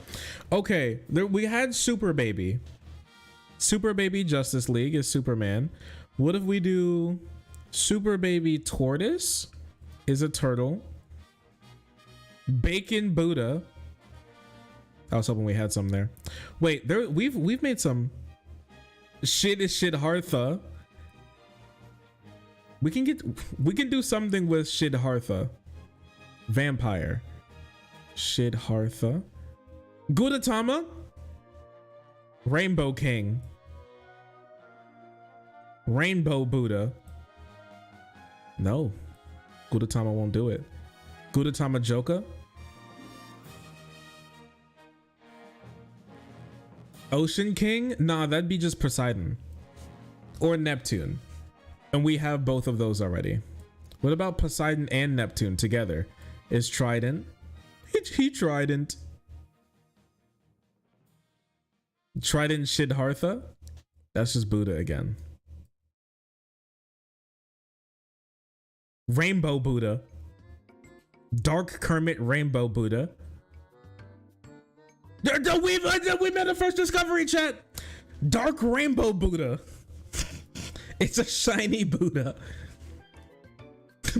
Okay, we had Super Baby. Super Baby Justice League is Superman. What if we do Super Baby Tortoise is a turtle. Bacon Buddha. I was hoping we had some there. Wait, we've made some. Shit is Siddhartha. We can do something with Siddhartha. Vampire. Siddhartha. Gautama. Rainbow King. Rainbow Buddha. No. Gautama won't do it. Gautama Joker. Ocean King? Nah, that'd be just Poseidon. Or Neptune. And we have both of those already. What about Poseidon and Neptune together? Is Trident? He Trident. Trident Siddhartha? That's just Buddha again. Rainbow Buddha. Dark Kermit Rainbow Buddha. We made a first discovery, chat. Dark Rainbow Buddha. It's a shiny Buddha.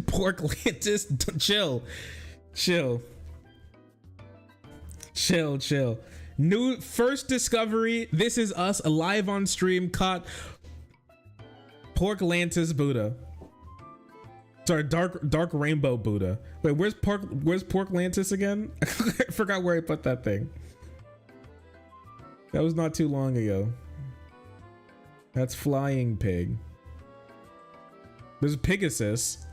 Pork Lantis. Chill. New first discovery. This is us live on stream. Caught Pork Lantis Buddha. Sorry, dark rainbow Buddha. Wait, where's Pork Lantis again? I forgot where I put that thing. That was not too long ago. That's Flying Pig. There's Pegasus.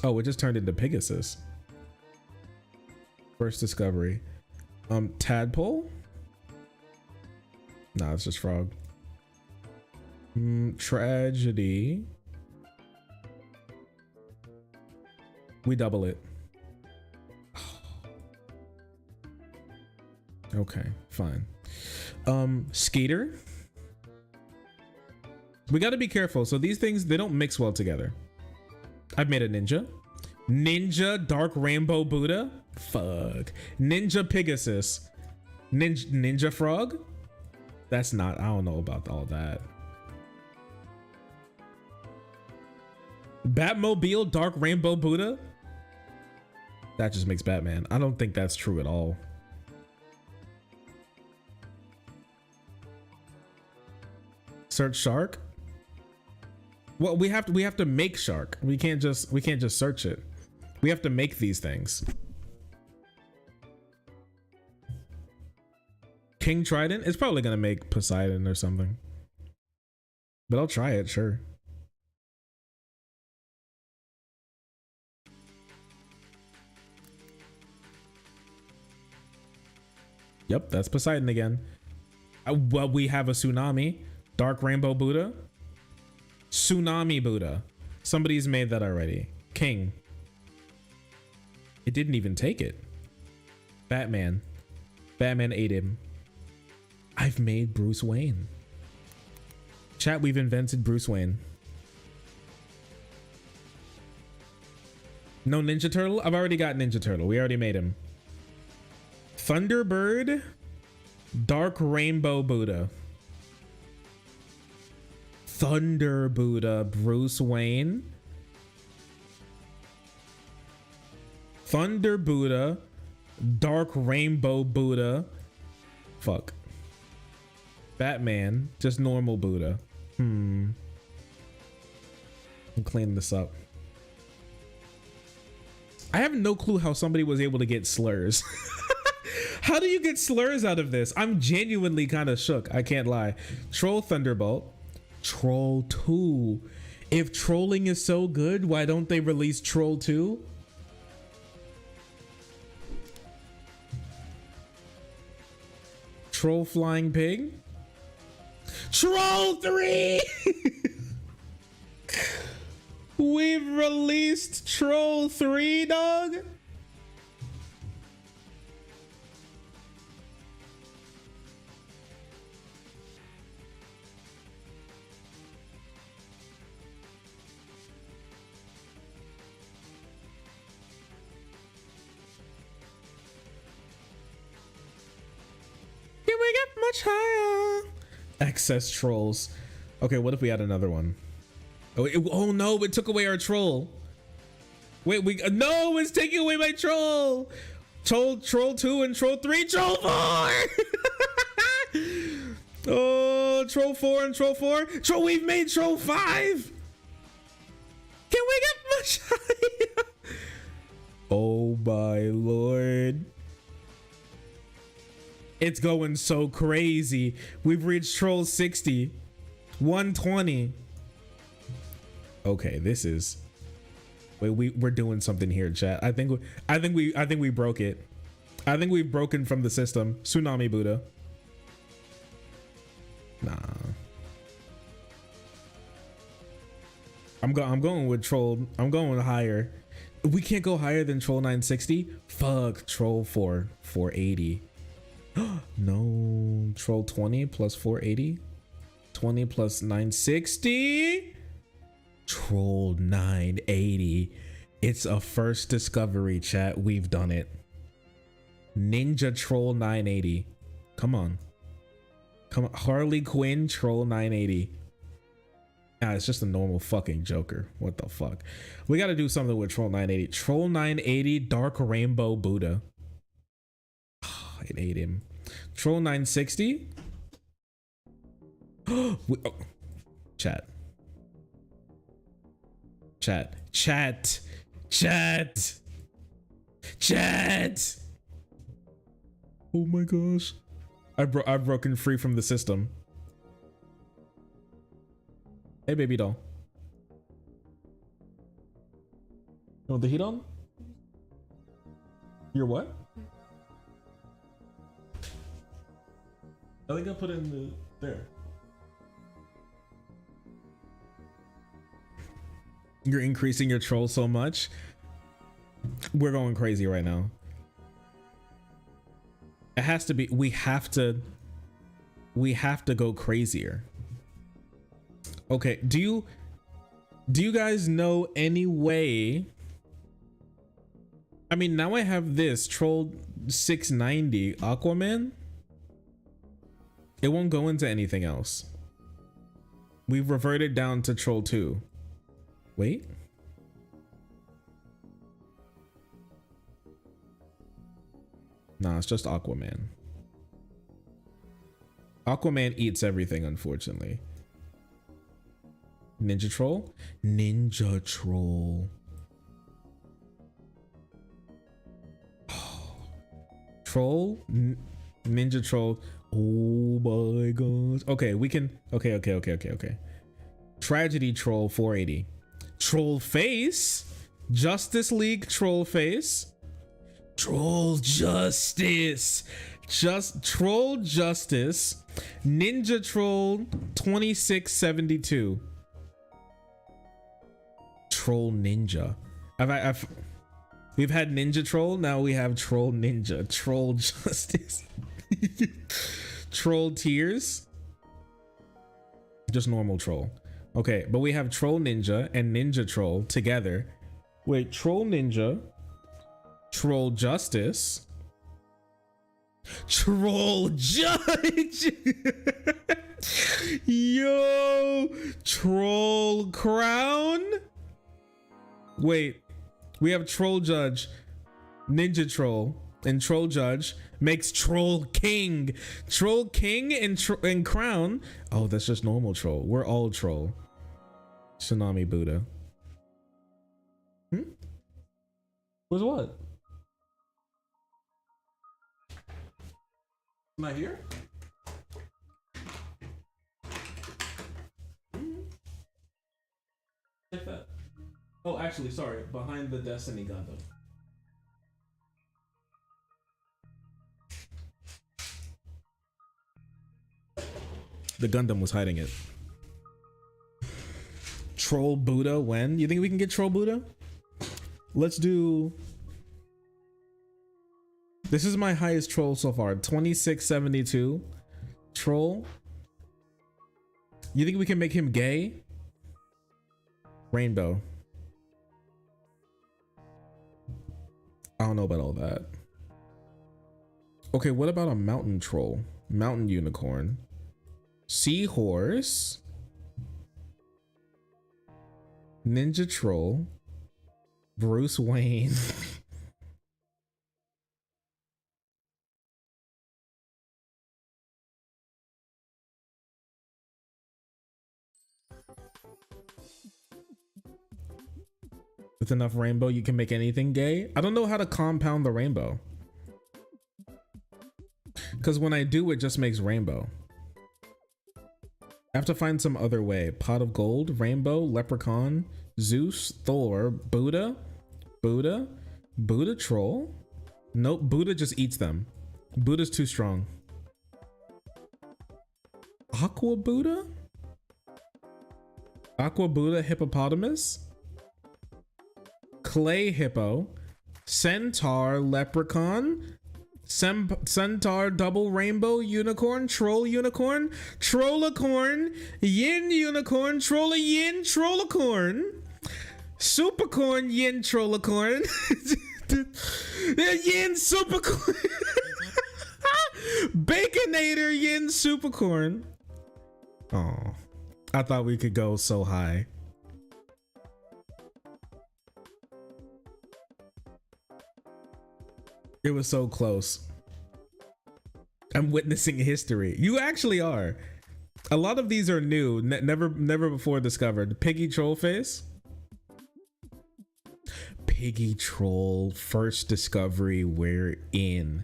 Oh, it just turned into Pegasus. First discovery. Tadpole? Nah, it's just frog. Tragedy. We double it. Okay, fine. Skater. We got to be careful. So these things, they don't mix well together. I've made a ninja. Ninja Dark Rainbow Buddha. Fuck. Ninja Pegasus. Ninja Frog. That's not, I don't know about all that. Batmobile Dark Rainbow Buddha. That just makes Batman. I don't think that's true at all. Search shark. Well, we have to make shark. We can't just search it. We have to make these things. King Trident. It's probably gonna make Poseidon or something. But I'll try it, sure. Yep, that's Poseidon again. Well, we have a tsunami. Dark Rainbow Buddha. Tsunami Buddha. Somebody's made that already. King. It didn't even take it. Batman. Batman ate him. I've made Bruce Wayne. Chat, we've invented Bruce Wayne. No Ninja Turtle? I've already got Ninja Turtle. We already made him. Thunderbird. Dark Rainbow Buddha. Thunder Buddha. Bruce Wayne. Thunder Buddha. Dark Rainbow Buddha. Fuck. Batman. Just normal Buddha. I'm cleaning this up. I have no clue how somebody was able to get slurs. How do you get slurs out of this? I'm genuinely kind of shook. I can't lie. Troll Thunderbolt. Troll 2. If trolling is so good, why don't they release Troll 2? Troll Flying Pig. Troll 3. We've released Troll 3, dog. Can we get much higher? Excess trolls. Okay, what if we had another one? Oh no, it took away our troll. Wait, no, it's taking away my troll. Troll 2 and Troll 3, Troll 4. Oh, Troll 4 and Troll 4. Troll, we've made Troll 5. Can we get much higher? Oh my lord. It's going so crazy. We've reached Troll 60. 120. Okay, this is. Wait, we're doing something here, chat. I think we broke it. I think we've broken from the system. Tsunami Buddha. Nah. I'm going with Troll. I'm going higher. We can't go higher than Troll 960. Fuck Troll 480. No, Troll 20 plus 480. 20 plus 960. Troll 980. It's a first discovery, chat. We've done it. Ninja Troll 980. Come on. Come on. Harley Quinn Troll 980. Nah, it's just a normal fucking Joker. What the fuck? We got to do something with Troll 980. Troll 980 Dark Rainbow Buddha. It ate him. Troll 960. Chat. Oh my gosh. I've broken free from the system. Hey, baby doll. You want the heat on? You're what? I think I put it in there. You're increasing your troll so much. We're going crazy right now. It has to be. We have to go crazier. Okay, do you guys know any way? I mean, now I have this Troll 690 Aquaman. It won't go into anything else. We've reverted down to Troll 2. Wait. Nah, it's just Aquaman. Aquaman eats everything, unfortunately. Ninja Troll? Ninja Troll. Troll? Ninja Troll. Oh my gosh. Okay, we can. Okay. Tragedy Troll 480. Troll Face. Justice League Troll Face. Troll Justice. Just Troll Justice, Ninja Troll 2672. Troll Ninja. We've had Ninja Troll, now we have Troll Ninja. Troll Justice. Troll Tears. Just normal Troll. Okay, but we have Troll Ninja and Ninja Troll together. Wait, Troll Ninja, Troll Justice, Troll Judge. Yo, Troll Crown. Wait, we have Troll Judge, Ninja Troll, and Troll Judge makes Troll King. Troll King and Crown. Oh, that's just normal Troll. We're all Troll. Tsunami Buddha. Was what? Am I here? Like that. Oh, actually, sorry. Behind the Destiny Gundam. The Gundam was hiding it. Troll Buddha when? You think we can get Troll Buddha? Let's do... This is my highest troll so far. 2672. Troll. You think we can make him gay? Rainbow. I don't know about all that. Okay, what about a mountain troll? Mountain unicorn. Seahorse. Ninja Troll. Bruce Wayne. With enough rainbow, you can make anything gay. I don't know how to compound the rainbow. Because when I do, it just makes rainbow. I have to find some other way. Pot of gold, rainbow, leprechaun, Zeus, Thor, Buddha, Buddha troll. Nope, Buddha just eats them. Buddha's too strong. Aqua Buddha? Aqua Buddha hippopotamus? Clay hippo, centaur leprechaun, centaur double rainbow unicorn, troll unicorn, trollicorn, yin unicorn, trolla yin, trollicorn, supercorn, yin trollicorn, yin supercorn, baconator, yin supercorn. Oh, I thought we could go so high. It was so close. I'm witnessing history. You actually are. A lot of these are new, never before discovered. Piggy troll face. Piggy troll first discovery we're in.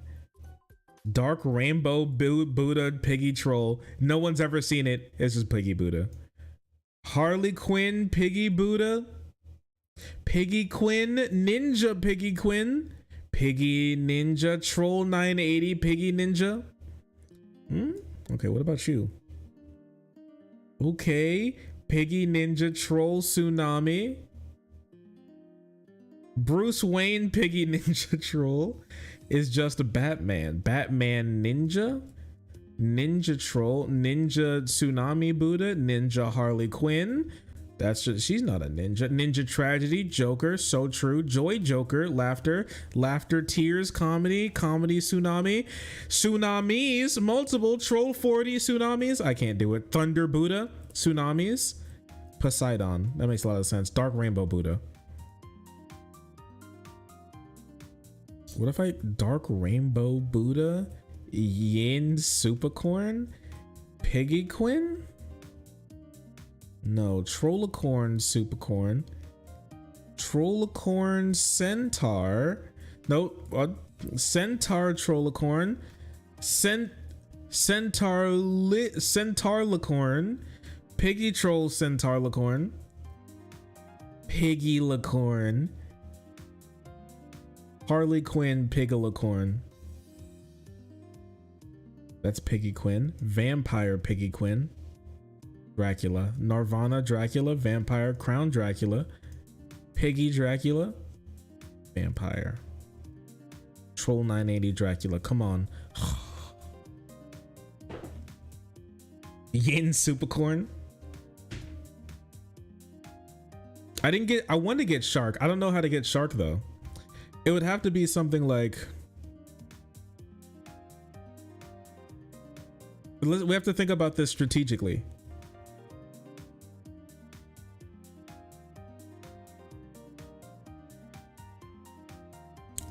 Dark rainbow Buddha piggy troll. No one's ever seen it. It's just Piggy Buddha. Harley Quinn Piggy Buddha. Piggy Quinn Ninja Piggy Quinn. Piggy Ninja Troll 980 Piggy Ninja. Okay, what about you? Okay, Piggy Ninja Troll Tsunami. Bruce Wayne Piggy Ninja Troll is just Batman. Batman Ninja. Ninja Troll. Ninja Tsunami Buddha. Ninja Harley Quinn. That's just, she's not a ninja. Ninja Tragedy, Joker, So True, Joy Joker, Laughter, Laughter Tears, Comedy, Comedy Tsunami, Tsunamis, multiple, Troll 40 Tsunamis, I can't do it. Thunder Buddha, Tsunamis, Poseidon, that makes a lot of sense. Dark Rainbow Buddha. What if I, Dark Rainbow Buddha, Yin Supercorn, Piggy Quinn? No, Trollicorn Supercorn. Trollicorn Centaur. Nope. Centaur Trollicorn. Centaurlicorn. Piggy Troll Centaurlicorn. Piggy Licorn. Harley Quinn Pigalicorn. That's Piggy Quinn. Vampire Piggy Quinn. Dracula. Nirvana Dracula. Vampire. Crown Dracula. Piggy Dracula. Vampire. Troll 980 Dracula. Come on. Yin Supercorn. I want to get Shark. I don't know how to get Shark though. It would have to be something like, we have to think about this strategically.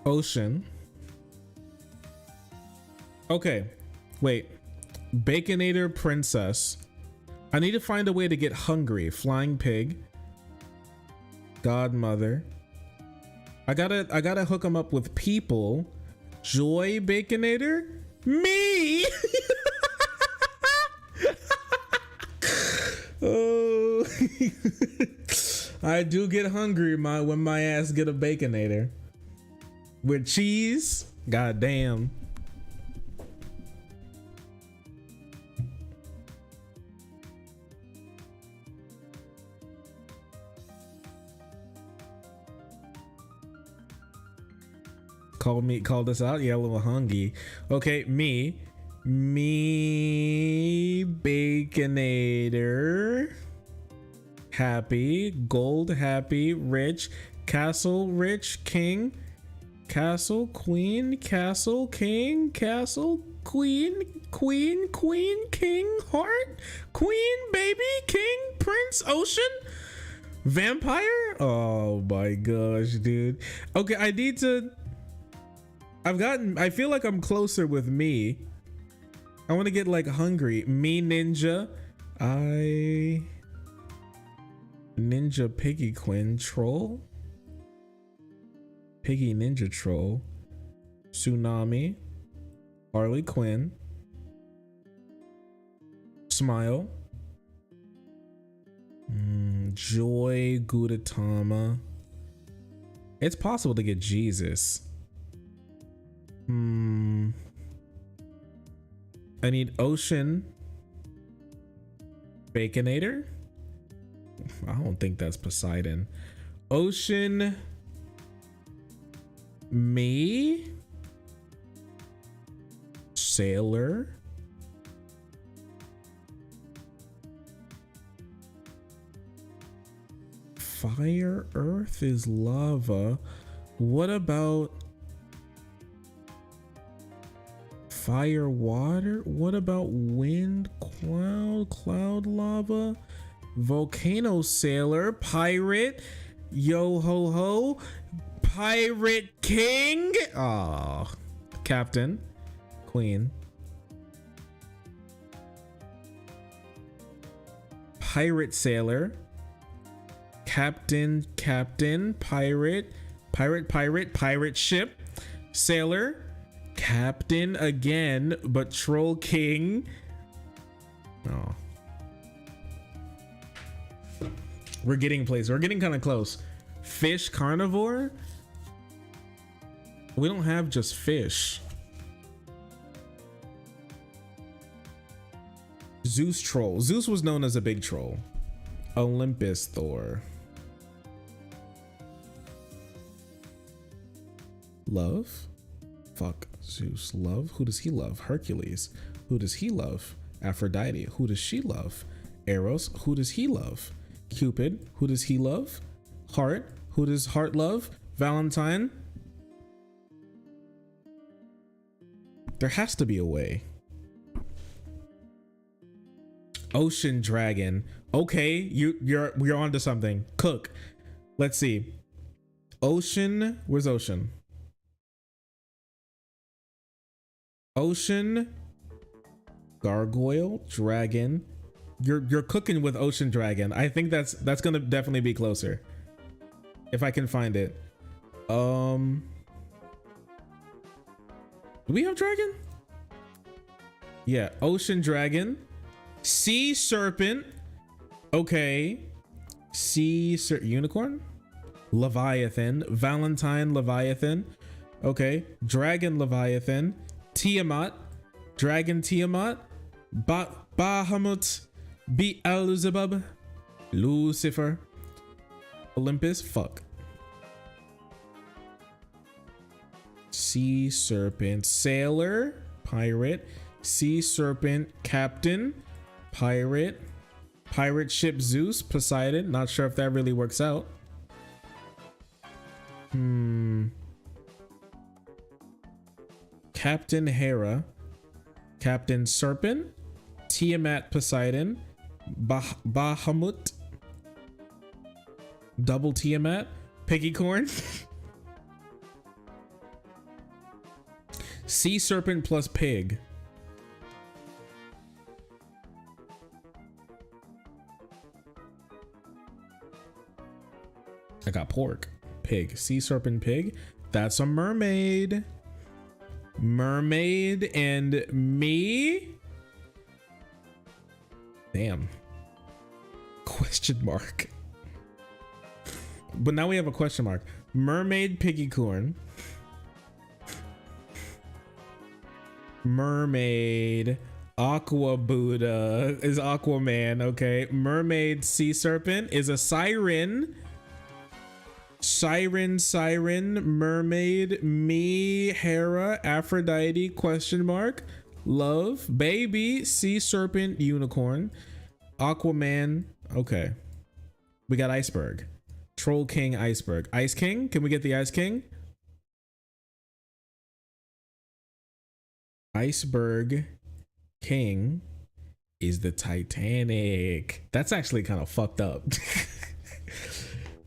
Ocean. Okay, wait. Baconator Princess. I need to find a way to get hungry. Flying Pig. Godmother. I gotta hook them up with people. Joy Baconator. Me. Oh. I do get hungry when my ass get a Baconator with cheese. God damn. Call this out. Yeah, a little hungry. Okay, me Baconator. Happy, gold, happy, rich, castle, rich, king, castle, queen, castle, king, castle, queen, king, heart, queen, baby, king, prince, ocean, vampire. Oh my gosh, dude. Okay, I feel like I'm closer with me. I want to get like hungry. Me ninja. Ninja Piggy Quinn troll. Piggy Ninja troll. Tsunami. Harley Quinn. Smile. Joy Gudetama. It's possible to get Jesus. I need Ocean Baconator. I don't think that's Poseidon. Ocean me Sailor. Fire Earth is lava. What about fire water? What about wind, cloud lava, volcano sailor, pirate, yo ho ho, pirate king, captain, queen, pirate sailor, captain, pirate ship, sailor, captain again, but troll king. Oh, we're getting places. We're getting kind of close. Fish carnivore. We don't have just fish. Zeus troll. Zeus was known as a big troll. Olympus Thor. Love. Fuck Zeus. Love. Who does he love? Hercules. Who does he love? Aphrodite. Who does she love? Eros. Who does he love? Cupid. Who does he love? Heart. Who does Heart love? Valentine. There has to be a way. Ocean dragon. Okay, we're onto something. Cook. Let's see. Ocean. Where's Ocean? Ocean gargoyle dragon. You're cooking with ocean dragon. I think that's gonna definitely be closer if I can find it. Do we have dragon? Yeah, ocean dragon, sea serpent. Okay, unicorn, Leviathan, Valentine Leviathan. Okay, dragon Leviathan, Tiamat, Dragon Tiamat, Bahamut, Beelzebub, Lucifer, Olympus, fuck. Sea Serpent, Sailor, Pirate, Sea Serpent, Captain, Pirate, Pirate Ship Zeus, Poseidon. Not sure if that really works out. Captain Hera, Captain Serpent, Tiamat, Poseidon, Bahamut, Double Tiamat, Piggycorn, Sea Serpent plus Pig. I got pork, pig, sea serpent, pig. That's a mermaid. Mermaid and me. Damn. Question mark. But now we have a question mark. Mermaid, Piggycorn. Mermaid, Aqua Buddha is Aquaman. Okay. Mermaid, sea serpent is a siren. Siren, mermaid, me, Hera, Aphrodite, question mark, love, baby, sea serpent, unicorn, Aquaman. Okay. We got iceberg, troll king, iceberg, ice king. Can we get the ice king? Iceberg king is the Titanic. That's actually kind of fucked up.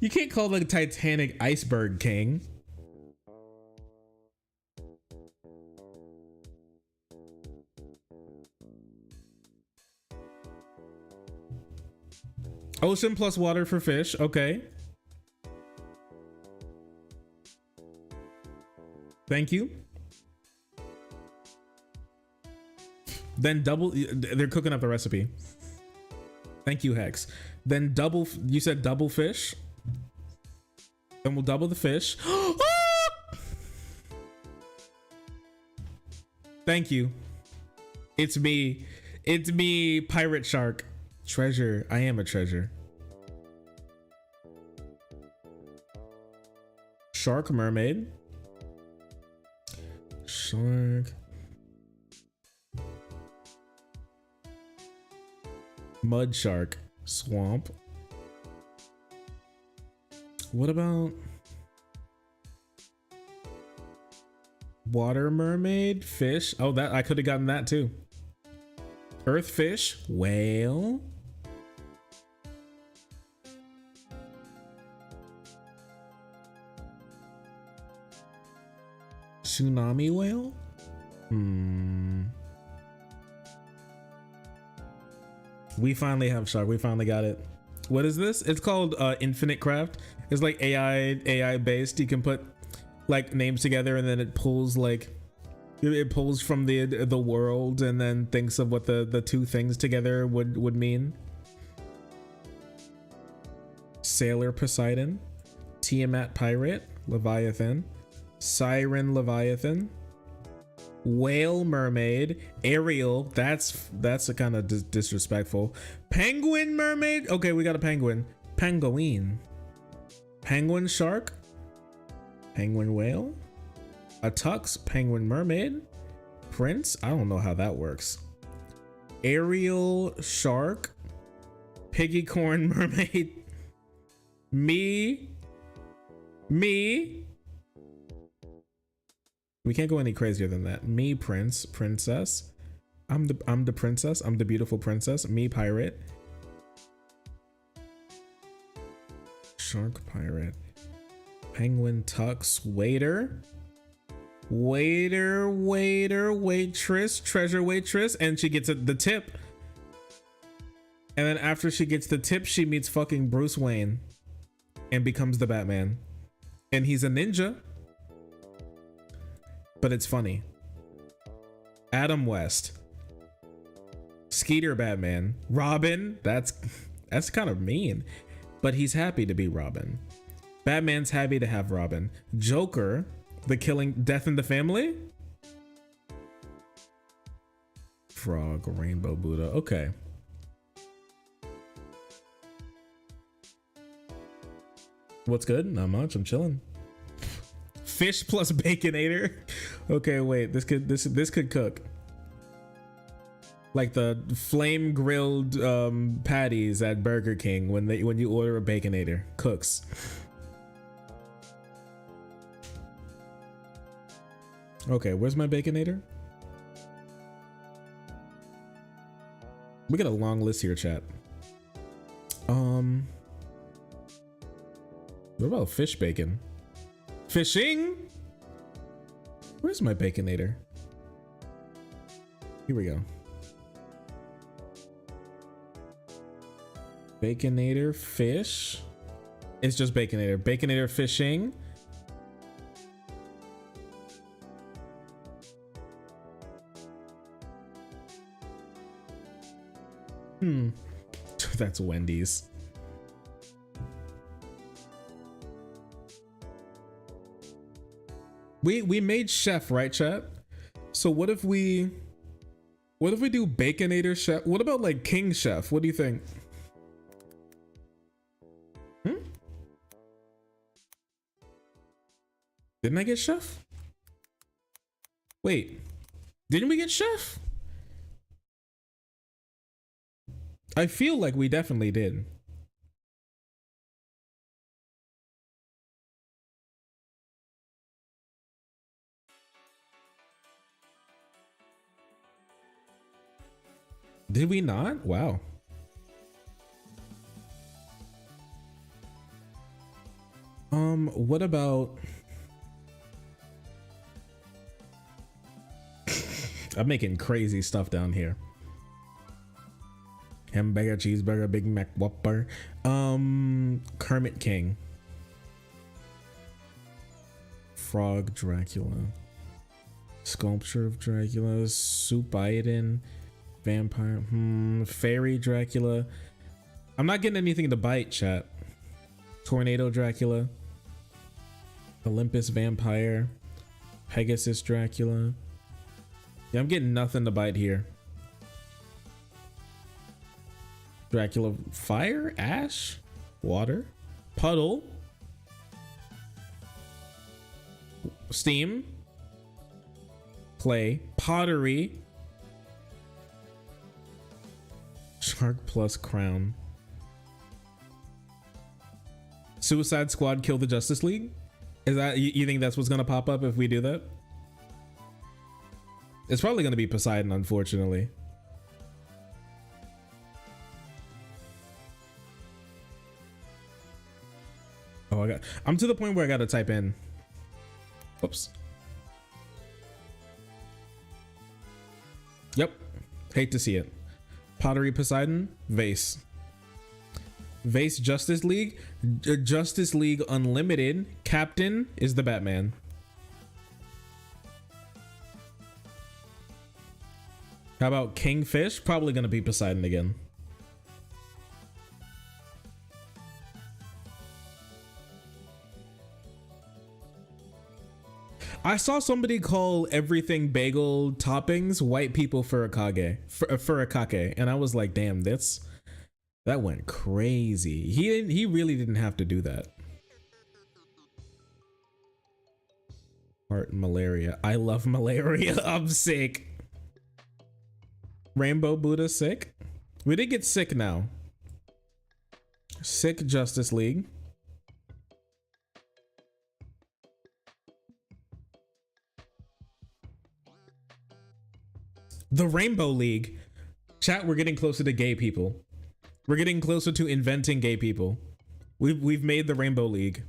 You can't call the Titanic Iceberg King. Ocean plus water for fish. Okay. Thank you. Then double, they're cooking up the recipe. Thank you, Hex. Then double, you said double fish. Then we'll double the fish. Thank you. It's me. It's me, pirate shark. Treasure. I am a treasure. Shark mermaid. Shark. Mud shark. Swamp. What about water mermaid, fish? Oh, that I could have gotten that too. Earth fish, whale. Tsunami whale? We finally have shark. We finally got it. What is this? It's called Infinite Craft. It's like AI based. You can put like names together and then it pulls like it pulls from the world and then thinks of what the two things together would mean. Sailor Poseidon, Tiamat Pirate, Leviathan, Siren Leviathan, Whale Mermaid, Ariel. That's a kind of disrespectful. Penguin Mermaid. Okay, we got a penguin. Penguin. Penguin Shark. Penguin Whale. A Tux. Penguin Mermaid. Prince. I don't know how that works. Ariel Shark. Piggycorn Mermaid. Me. We can't go any crazier than that. Me, Prince, Princess. I'm the princess. I'm the beautiful princess. Me, pirate. Shark pirate. Penguin tux. Waiter. Waitress. Treasure waitress. And she gets the tip. And then after she gets the tip, she meets fucking Bruce Wayne. And becomes the Batman. And he's a ninja. But it's funny. Adam West. Skeeter Batman. Robin. That's kind of mean. But he's happy to be Robin. Batman's happy to have Robin. Joker. The killing Death in the Family. frog, rainbow Buddha. Okay. What's good? Not much. I'm chilling. Fish plus baconator. Okay, wait. This could cook. Like the flame grilled patties at Burger King when you order a baconator. Cooks. Okay, where's my baconator? We got a long list here, chat. What about fish bacon? Fishing? Where's my baconator? Here we go. Baconator fish. It's just baconator. Baconator fishing. That's Wendy's. We made chef, right, chat? So what if we do baconator chef? What about like king chef? What do you think? Didn't I get chef? Wait, didn't we get chef? I feel like we definitely did. Did we not? Wow. What about... I'm making crazy stuff down here. Hamburger, cheeseburger, Big Mac, Whopper. Kermit King. Frog Dracula. Sculpture of Dracula. Soup Biden. Vampire. Fairy Dracula. I'm not getting anything to bite, chat. Tornado Dracula. Olympus Vampire. Pegasus Dracula. Yeah, I'm getting nothing to bite here. Dracula. Fire? Ash? Water? Puddle? Steam? Clay? Pottery? Shark plus crown. Suicide Squad kill the Justice League? Is that, you think that's what's gonna pop up if we do that? It's probably gonna be Poseidon, unfortunately. Oh, I'm to the point where I gotta type in. Whoops. Yep. Hate to see it. Pottery Poseidon, Vase. Vase Justice League. Justice League Unlimited. Captain is the Batman. How about Kingfish? Probably gonna be Poseidon again. I saw somebody call everything bagel toppings white people furikake, and I was like, damn, that went crazy. He really didn't have to do that. Heart malaria. I love malaria. I'm sick. Rainbow Buddha sick. We did get sick now. Sick Justice League. The Rainbow League. Chat, we're getting closer to gay people. We're getting closer to inventing gay people. We've made the Rainbow League.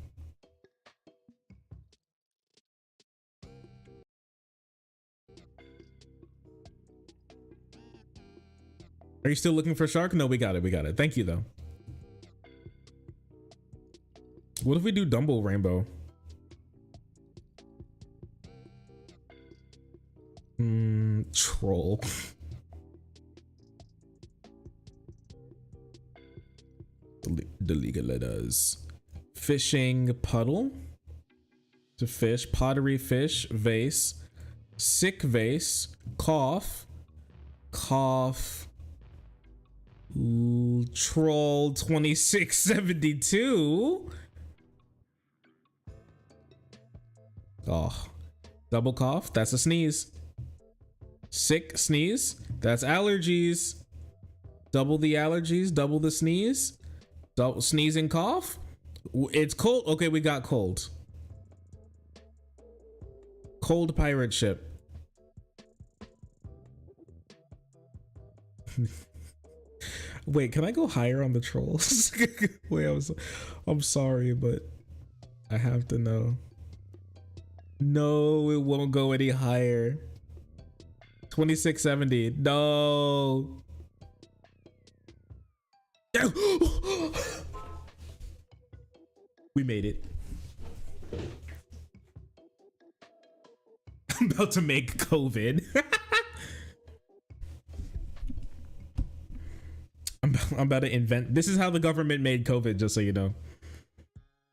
Are you still looking for shark? No, we got it. We got it. Thank you, though. What if we do Dumble Rainbow? Troll. The League of Letters. Fishing puddle. To fish. Pottery fish. Vase. Sick vase. Cough. Cough. Ooh, troll 2672. Oh, double cough. That's a sneeze. Sick sneeze. That's allergies. Double the allergies, double the sneeze. Double sneeze and cough. It's cold. Okay, we got cold. Cold pirate ship. Wait, can I go higher on the trolls? Wait, I'm sorry, but I have to know. No, it won't go any higher. 2670. No. We made it. I'm about to make COVID. I'm about to invent. This is how the government made COVID, just so you know.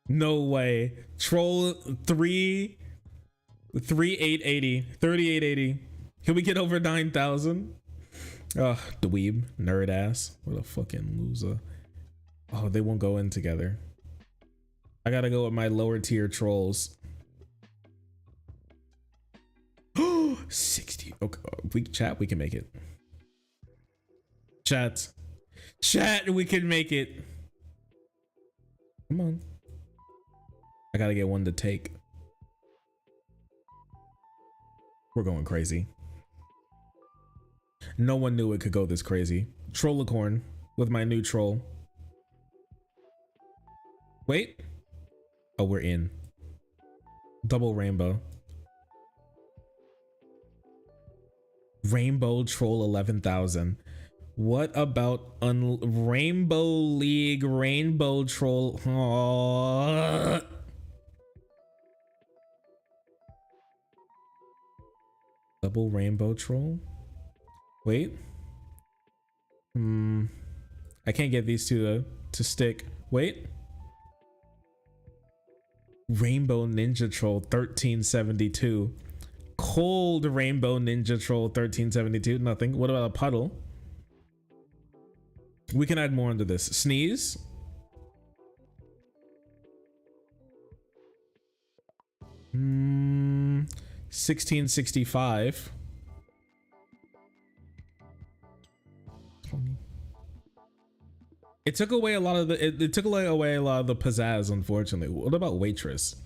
No way. Troll 3880. Can we get over 9,000? Ugh, dweeb, nerd ass. What a fucking loser. Oh, they won't go in together. I gotta go with my lower tier trolls. 60. Okay, we can make it. Chat, we can make it. Come on. I gotta get one to take. We're going crazy. No one knew it could go this crazy. Trollicorn with my new troll. Wait. Oh, we're in. Double rainbow. Rainbow troll 11,000. What about Rainbow League Rainbow troll? Oh. Double rainbow troll. Wait. I can't get these two to stick. Wait. Rainbow Ninja Troll 1372. Cold Rainbow Ninja Troll 1372. Nothing. What about a puddle? We can add more into this. Sneeze. Hmm. 1665. It took away a lot of the it took away a lot of the pizzazz, unfortunately. What about waitress?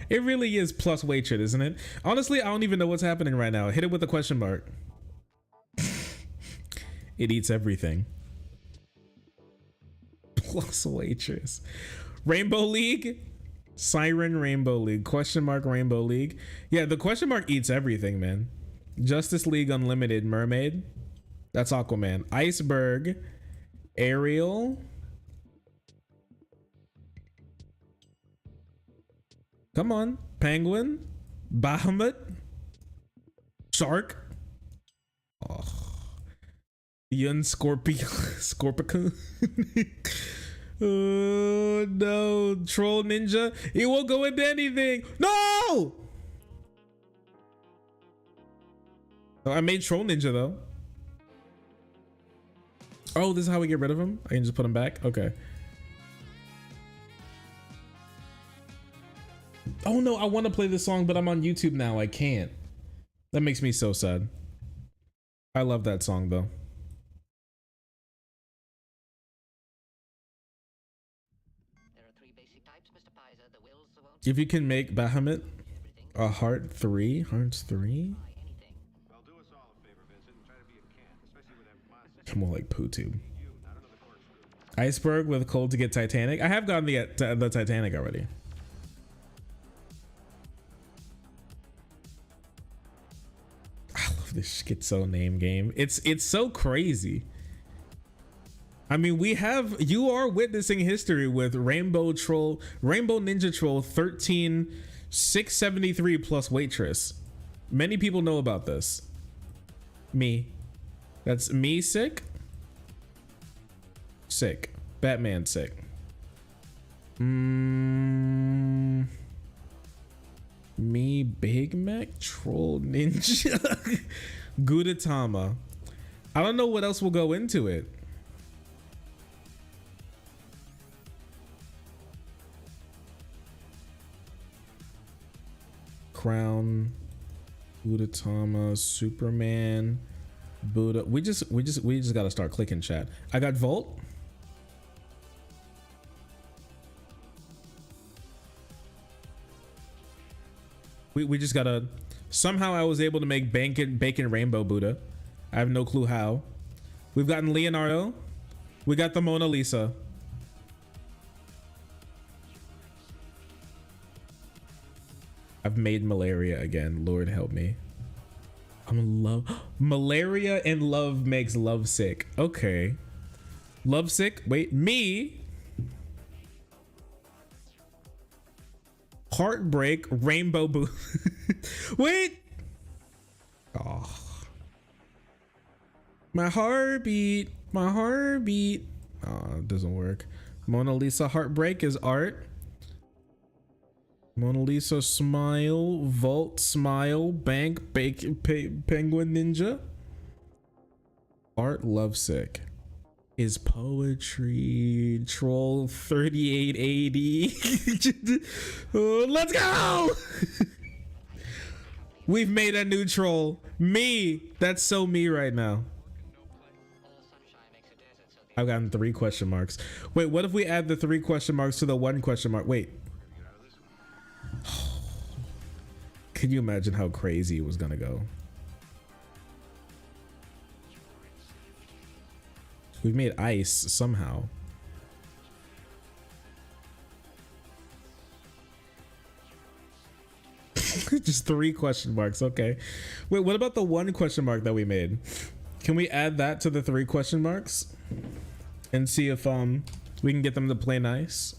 It really is plus waitress, isn't it? Honestly, I don't even know what's happening right now. Hit it with a question mark. It eats everything. Plus waitress. Rainbow League? Siren Rainbow League. Question mark Rainbow League. Yeah, the question mark eats everything, man. Justice League Unlimited Mermaid. That's Aquaman. Iceberg. Ariel. Come on. Penguin. Bahamut. Shark. Oh. Yun Scorpion. Oh no. Troll Ninja. It won't go into anything. No! I made Troll Ninja though. Oh, this is how we get rid of him? I can just put him back? Okay. Oh no, I want to play this song, but I'm on YouTube now. I can't. That makes me so sad. I love that song though. If you can make Bahamut a heart 3, hearts 3. More like poo tube. Iceberg with cold to get Titanic. I have gotten the Titanic already. I love this schizo name game. It's so crazy. I mean, you are witnessing history with Rainbow Ninja Troll 13673 plus waitress. Many people know about this. Me. That's me sick. Sick. Batman sick. Me, Big Mac, Troll, Ninja, Gudetama. I don't know what else will go into it. Crown, Gudetama, Superman, Buddha. We just gotta start clicking, chat. I got Volt. We just gotta, somehow I was able to make bacon rainbow Buddha. I have no clue how. We've gotten Leonardo. We got the Mona Lisa. I've made malaria again. Lord help me. I'm in love. Malaria and love makes love sick. Okay. Love sick. Wait, me. Heartbreak, rainbow boo. Wait. Oh. My heartbeat. My heartbeat. Oh, it doesn't work. Mona Lisa heartbreak is art. Mona Lisa smile, Vault smile, bank, bacon, penguin ninja. Art lovesick is poetry. Troll 3880. Let's go. We've made a new troll. Me. That's so me right now. I've gotten 3 question marks. Wait, what if we add the 3 question marks to the 1 question mark? Wait. Can you imagine how crazy it was gonna go? We've made ice somehow. Just 3 question marks. Okay. Wait, what about the 1 question mark that we made? Can we add that to the 3 question marks and see if we can get them to play nice?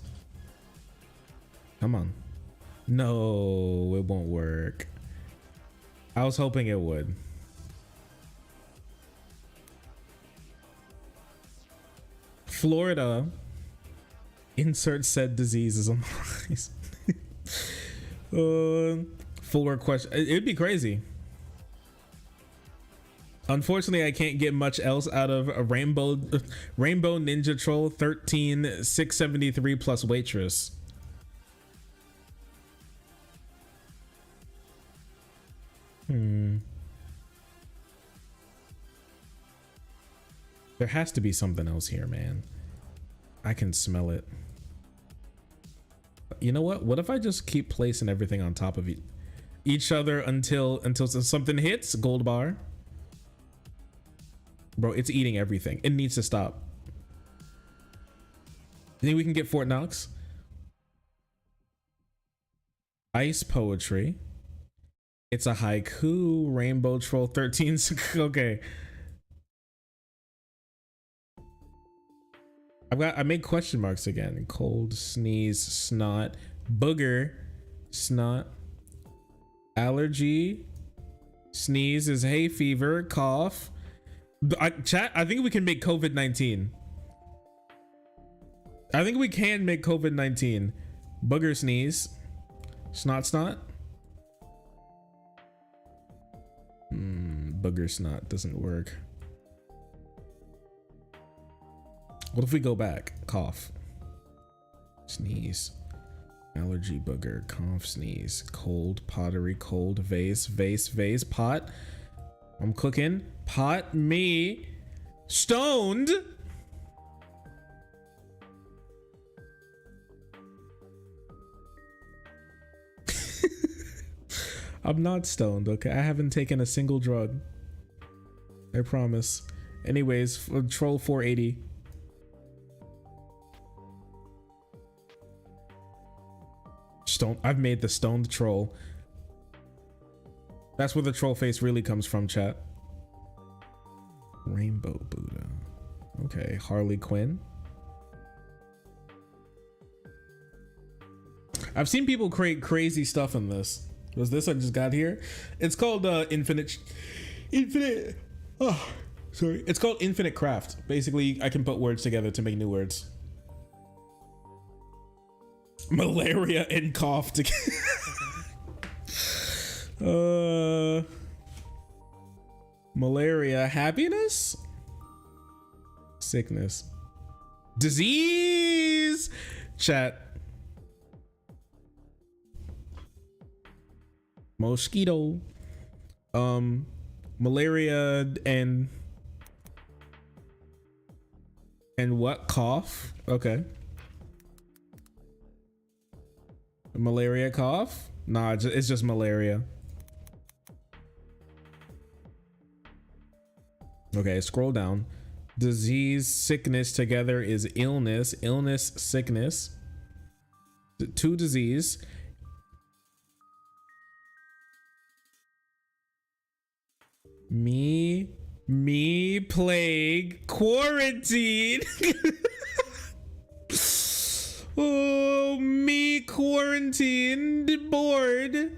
Come on. No, it won't work. I was hoping it would. Florida. Insert said diseases on the rise. Fuller question. It'd be crazy. Unfortunately, I can't get much else out of a rainbow ninja troll 13673 plus waitress. There has to be something else here, man. I can smell it. You know what? What if I just keep placing everything on top of each other until something hits? Gold bar. Bro, it's eating everything. It needs to stop. You think we can get Fort Knox? Ice poetry. It's a haiku. Rainbow troll 13. Okay. I made question marks again. Cold, sneeze, snot, booger, snot, allergy, sneeze is hay fever, cough. Chat, I think we can make COVID-19. I think we can make COVID-19. Booger, sneeze, snot. Booger snot doesn't work. What if we go back? Cough, sneeze, allergy, booger, cough, sneeze, cold, pottery, cold, vase, pot. I'm cooking. Pot, me, stoned. I'm not stoned, okay? I haven't taken a single drug. I promise. Anyways, troll 480. Stone. I've made the stoned troll. That's where the troll face really comes from, chat. Rainbow Buddha. Okay, Harley Quinn. I've seen people create crazy stuff in this. Was this I just got here? It's called infinite. Oh, sorry. It's called infinite craft. Basically, I can put words together to make new words. Malaria and cough together. Malaria, happiness, sickness, disease. Chat. Mosquito. Malaria and what? Cough. Okay. Malaria, cough. Nah, it's just malaria. Okay, scroll down. Disease, sickness together is illness. Illness, sickness. Two disease. Me, plague, quarantine. Oh, me quarantined, bored.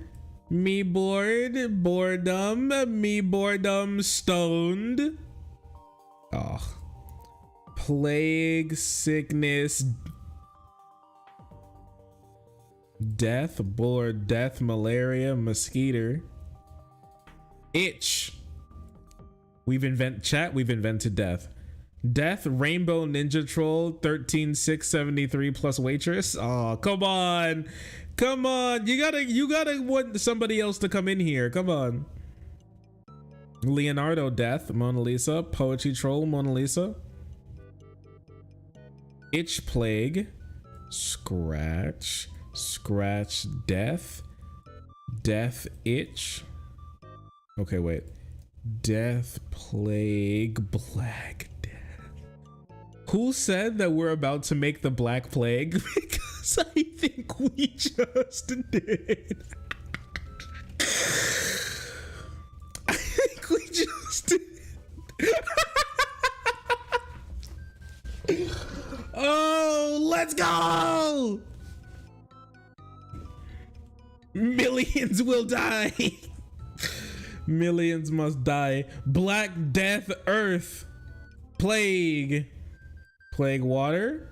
Me bored, boredom, me boredom stoned. Oh. Plague, sickness, death, bored, death, malaria, mosquito. Itch. We've invented death. Death, rainbow, ninja troll, 13,673 plus waitress. Oh, come on. Come on. You gotta want somebody else to come in here. Come on. Leonardo, death, Mona Lisa, poetry troll, Mona Lisa. Itch, plague, scratch, death, itch. Okay, wait. Death, plague, black death. Who said that we're about to make the Black Plague? Because I think we just did. I think we just did. Oh, let's go! Millions will die. Millions must die. Black death, earth, plague, water,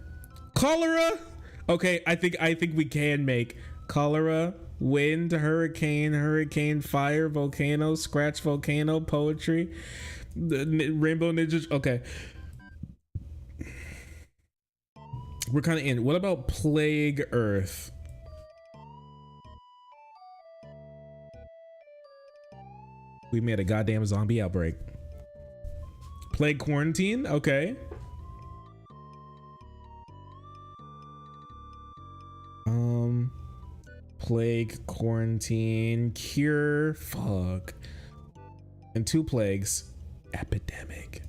cholera. Okay, I think we can make cholera, wind, hurricane, fire, volcano, scratch volcano, poetry, rainbow ninjas. Okay, we're kind of in. What about plague, earth? We made a goddamn zombie outbreak. Plague, quarantine. Okay. Plague, quarantine, cure. Fuck. And two plagues. Epidemic.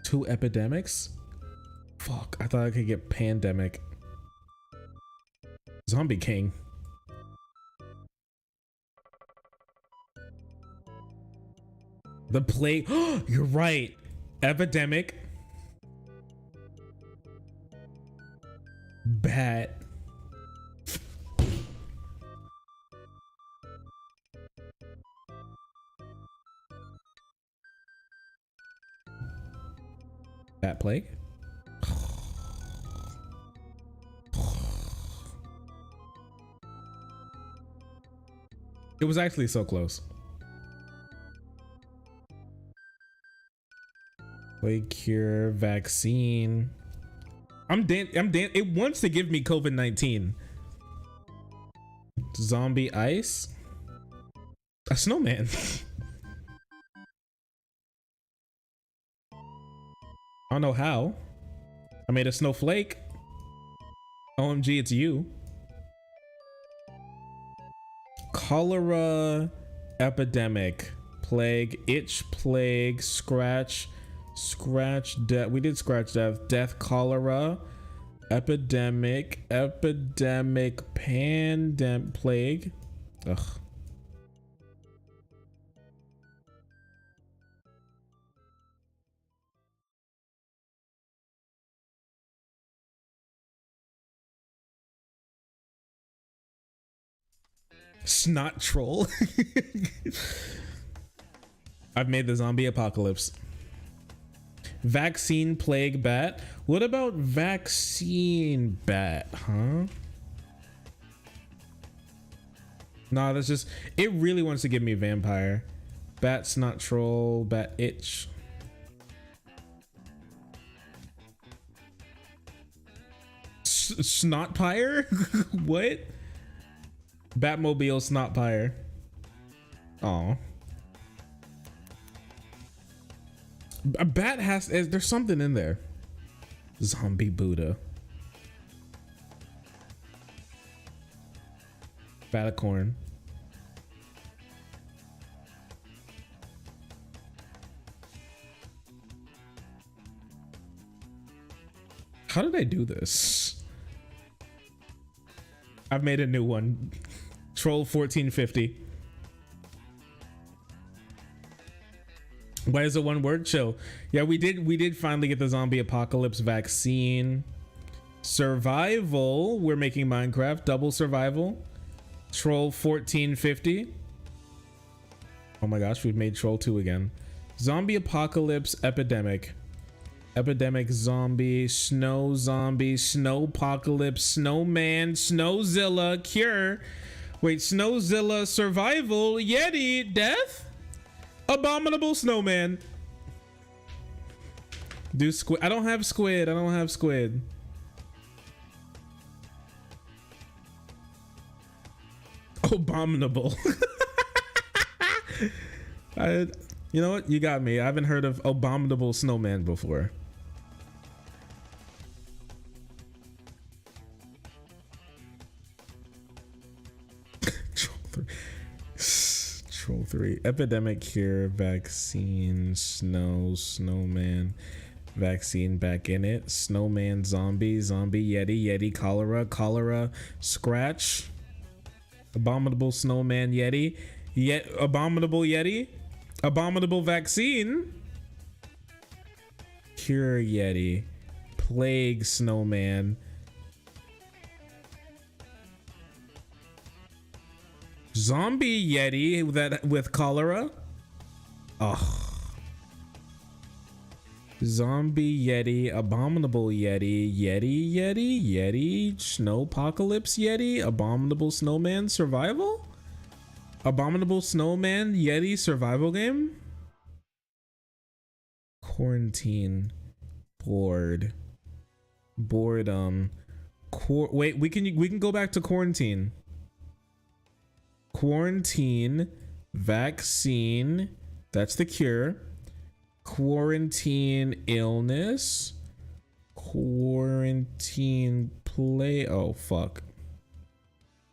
Two epidemics? Fuck. I thought I could get pandemic. Zombie king. The plague. You're right. Epidemic. Bat. Bat plague. It was actually so close. Plague cure, vaccine. It wants to give me COVID-19. Zombie ice. A snowman. I don't know how. I made a snowflake. OMG, it's you. Cholera, epidemic, plague, itch, plague, scratch, death. We did scratch death. Death, cholera, epidemic, pandemic, plague. Ugh. Snot troll. I've made the zombie apocalypse. Vaccine, plague, bat. What about vaccine, bat, huh? Nah, that's just, it really wants to give me vampire. Bat's not troll, bat itch. Snotpire? What? Batmobile Snotpire. Aw. A bat has, there's something in there. Zombie Buddha. Batacorn. How did I do this? I've made a new one. Troll 1450. Why is it one word? Chill. Yeah, we did finally get the zombie apocalypse vaccine. Survival. We're making Minecraft. Double survival. Troll 1450. Oh my gosh, we've made Troll 2 again. Zombie apocalypse epidemic. Epidemic zombie, snow apocalypse, snowman, snowzilla, cure. Wait, snowzilla, survival, yeti, death? Abominable snowman. Do squid. I don't have squid. I don't have squid. Abominable. You know what? You got me. I haven't heard of abominable snowman before. Troll 3. Epidemic cure, vaccine, snowman, vaccine back in it, snowman, zombie, yeti, cholera, scratch, abominable snowman, yeti, abominable yeti, abominable vaccine, cure yeti, plague snowman, zombie yeti with cholera. Oh, zombie yeti, abominable yeti, snow apocalypse yeti, abominable snowman survival, abominable snowman yeti survival game, quarantine, boredom. Wait, we can go back to quarantine. Quarantine, vaccine, that's the cure. Quarantine illness, quarantine oh fuck,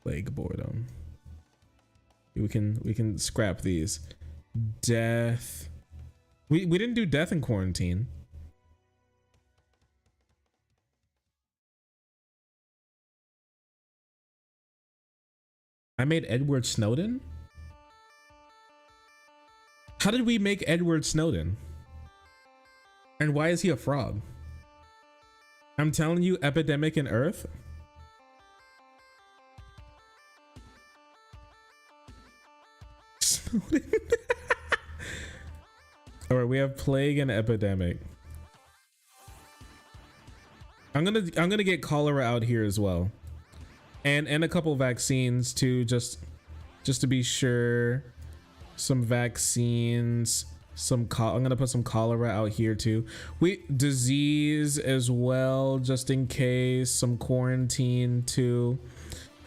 plague boredom. We can scrap these. Death. We didn't do death in quarantine. I made Edward Snowden? How did we make Edward Snowden? And why is he a frog? I'm telling you, epidemic in Earth. Snowden. All right, we have plague and epidemic. I'm gonna get cholera out here as well. And a couple vaccines too, just to be sure. Some vaccines, I'm gonna put some cholera out here too. Disease as well, just in case. Some quarantine too,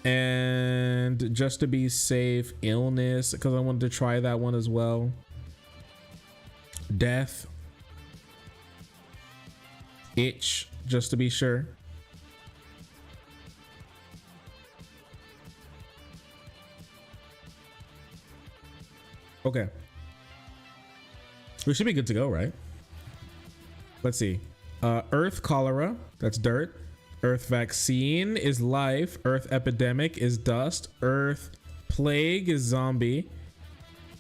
and just to be safe, illness, because I wanted to try that one as well. Death, itch, just to be sure. Okay. We should be good to go, right? Let's see. Earth cholera, that's dirt. Earth vaccine is life. Earth epidemic is dust. Earth plague is zombie.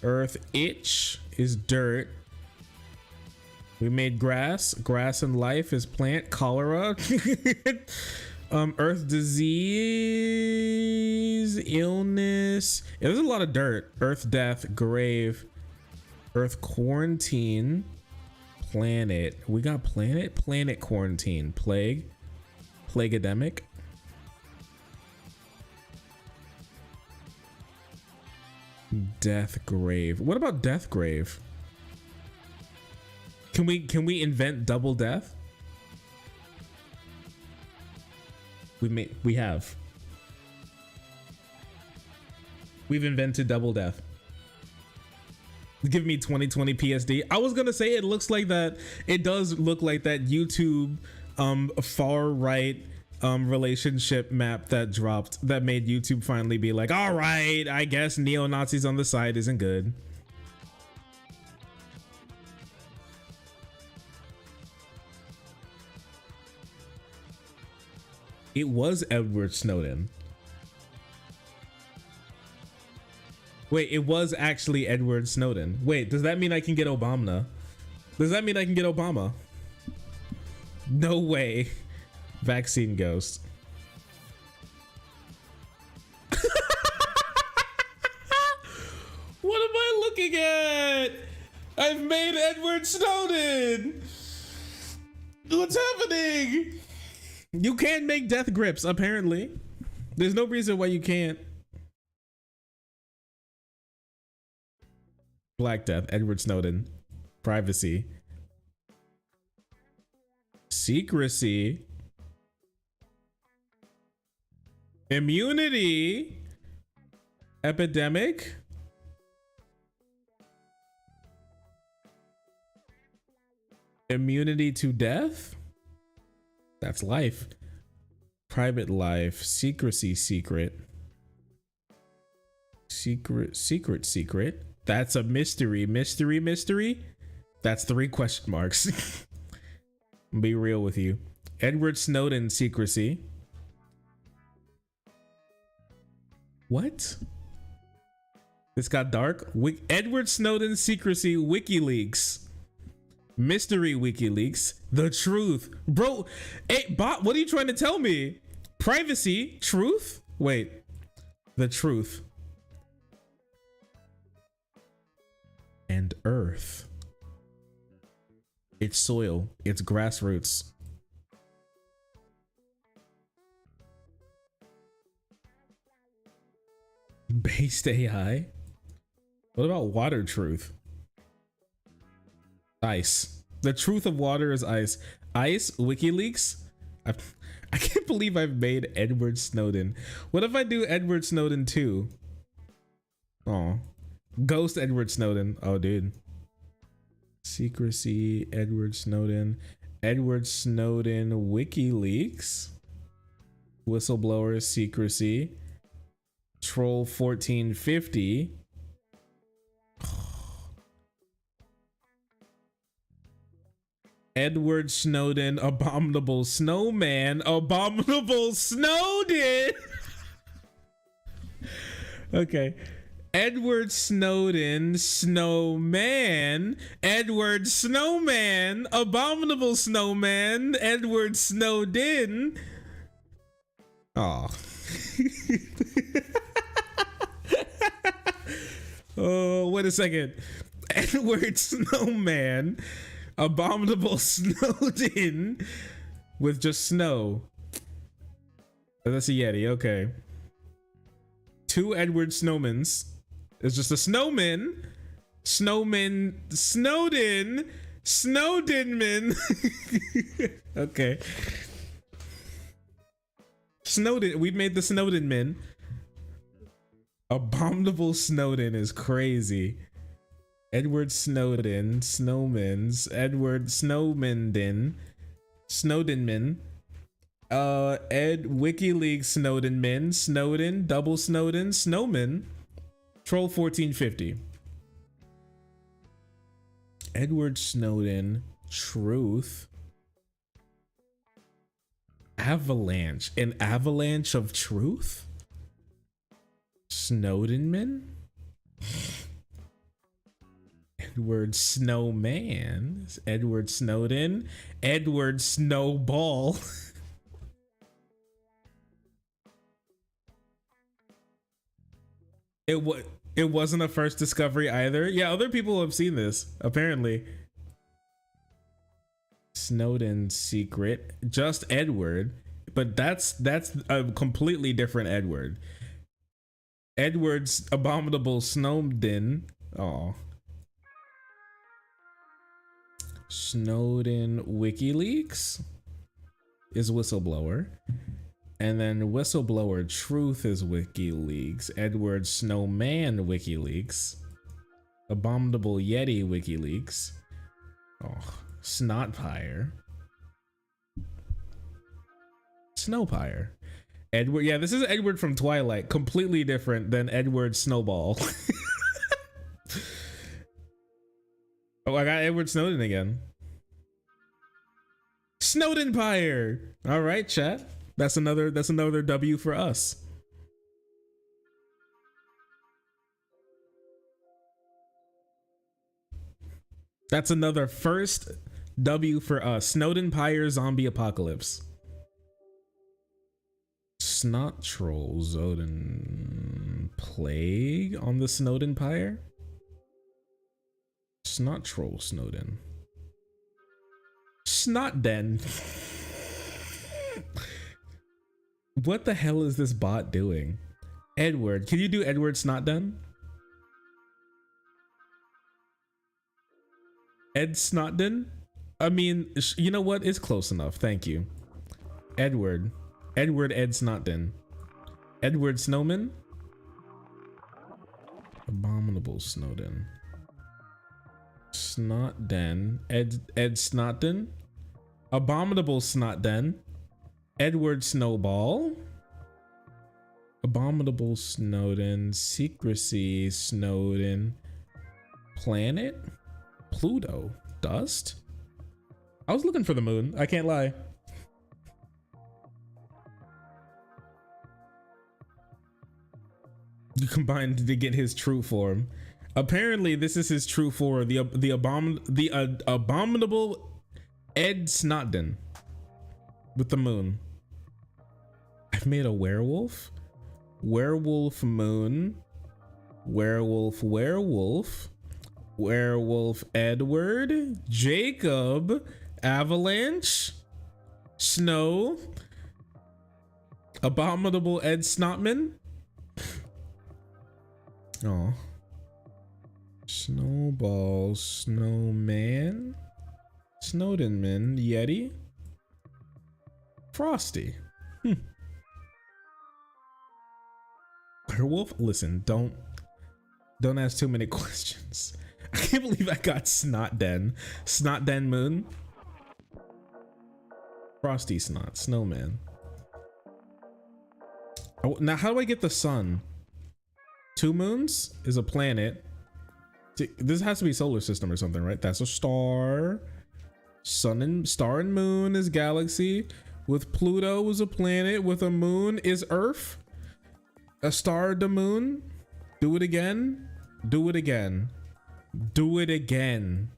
Earth itch is dirt. We made grass. Grass and life is plant. Cholera. Earth disease, illness. Yeah, there's a lot of dirt. Earth death, grave. Earth quarantine, planet. We got planet quarantine, plague, plaguedemic. Death grave. What about death grave? Can we invent double death? We've invented double death. Give me 2020 PSD. I was gonna say it looks like that. It does look like that YouTube far right relationship map that dropped, that made YouTube finally be like, all right, I guess neo-Nazis on the side isn't good. It was Edward Snowden. Wait, it was actually Edward Snowden. Wait, does that mean I can get Obama? Does that mean I can get Obama? No way. Vaccine ghost. What am I looking at? I've made Edward Snowden. What's happening? You can't make death grips, apparently. There's no reason why you can't. Black Death, Edward Snowden. Privacy. Secrecy. Immunity. Epidemic. Immunity to death. That's life. Private life. Secrecy, secret. Secret. That's a mystery. Mystery. That's 3 question marks. Be real with you. Edward Snowden, secrecy. What? This got dark. Edward Snowden, secrecy, WikiLeaks. Mystery WikiLeaks. The truth. Bro, hey, bot, what are you trying to tell me? Privacy, truth? Wait. The truth. And earth. It's soil. It's grassroots. Based AI? What about water truth? Ice. The truth of water is ice. Ice, WikiLeaks? I can't believe I've made Edward Snowden. What if I do Edward Snowden 2? Oh. Ghost Edward Snowden. Oh, dude. Secrecy, Edward Snowden. Edward Snowden, WikiLeaks. Whistleblower, secrecy. Troll 1450. Edward Snowden, abominable snowman, abominable Snowden. Okay. Edward Snowden, snowman, Edward Snowman, abominable snowman, Edward Snowden. Oh. Oh, wait a second. Edward Snowman, abominable Snowden with just snow. That's a Yeti, okay. 2 Edward Snowmans. It's just a snowman. Snowman, Snowden, Snowdenman. Okay. Snowden, we've made the Snowden men. Abominable Snowden is crazy. Edward Snowden, Snowmans, Edward Snowmanden, Snowdenman, Ed WikiLeaks Snowdenman, Snowden, double Snowden, Snowman, Troll 1450. Edward Snowden, truth. Avalanche, an avalanche of truth? Snowdenman? Edward Snowman, Edward Snowden, Edward Snowball. It wasn't a first discovery either. Yeah, other people have seen this, apparently. Snowden secret, just Edward, but that's a completely different Edward. Edward's abominable Snowden. Oh. Snowden WikiLeaks is whistleblower. And then whistleblower truth is WikiLeaks. Edward Snowman WikiLeaks. Abominable Yeti WikiLeaks. Oh, Snotpire. Snowpire. Edward, yeah, this is Edward from Twilight. Completely different than Edward Snowball. Oh, I got Edward Snowden again. Snowdenpire. All right, chat. That's another W for us. That's another first W for us. Snowdenpire zombie apocalypse. Snot troll Zoden plague on the Snowdenpire. Snot troll Snowden. Snot den. What the hell is this bot doing? Edward, can you do Edward Snotden? Ed Snotden? I mean, you know what? It's close enough. Thank you. Edward Ed Snotden. Edward Snowman? Abominable Snowden. Snotden. Ed Snotden? Abominable Snotden. Edward Snowball. Abominable Snowden. Secrecy Snowden. Planet? Pluto. Dust? I was looking for the moon. I can't lie. You combined to get his true form. Apparently, this is his true form. The abominable Ed Snotden with the moon. I've made a werewolf. Werewolf moon. Werewolf. Werewolf Edward. Jacob. Avalanche. Snow. Abominable Ed Snotman. Oh. Snowball, Snowman, Snowdenman, Yeti, Frosty. Werewolf? Listen, don't ask too many questions. I can't believe I got Snotden. Snotden Moon. Frosty Snot, Snowman. Oh, now how do I get the sun? 2 moons is a planet. This has to be solar system or something, right? That's a star. Star and moon is galaxy. With Pluto is a planet. With a moon is Earth. A star, the moon. Do it again. Do it again. Do it again.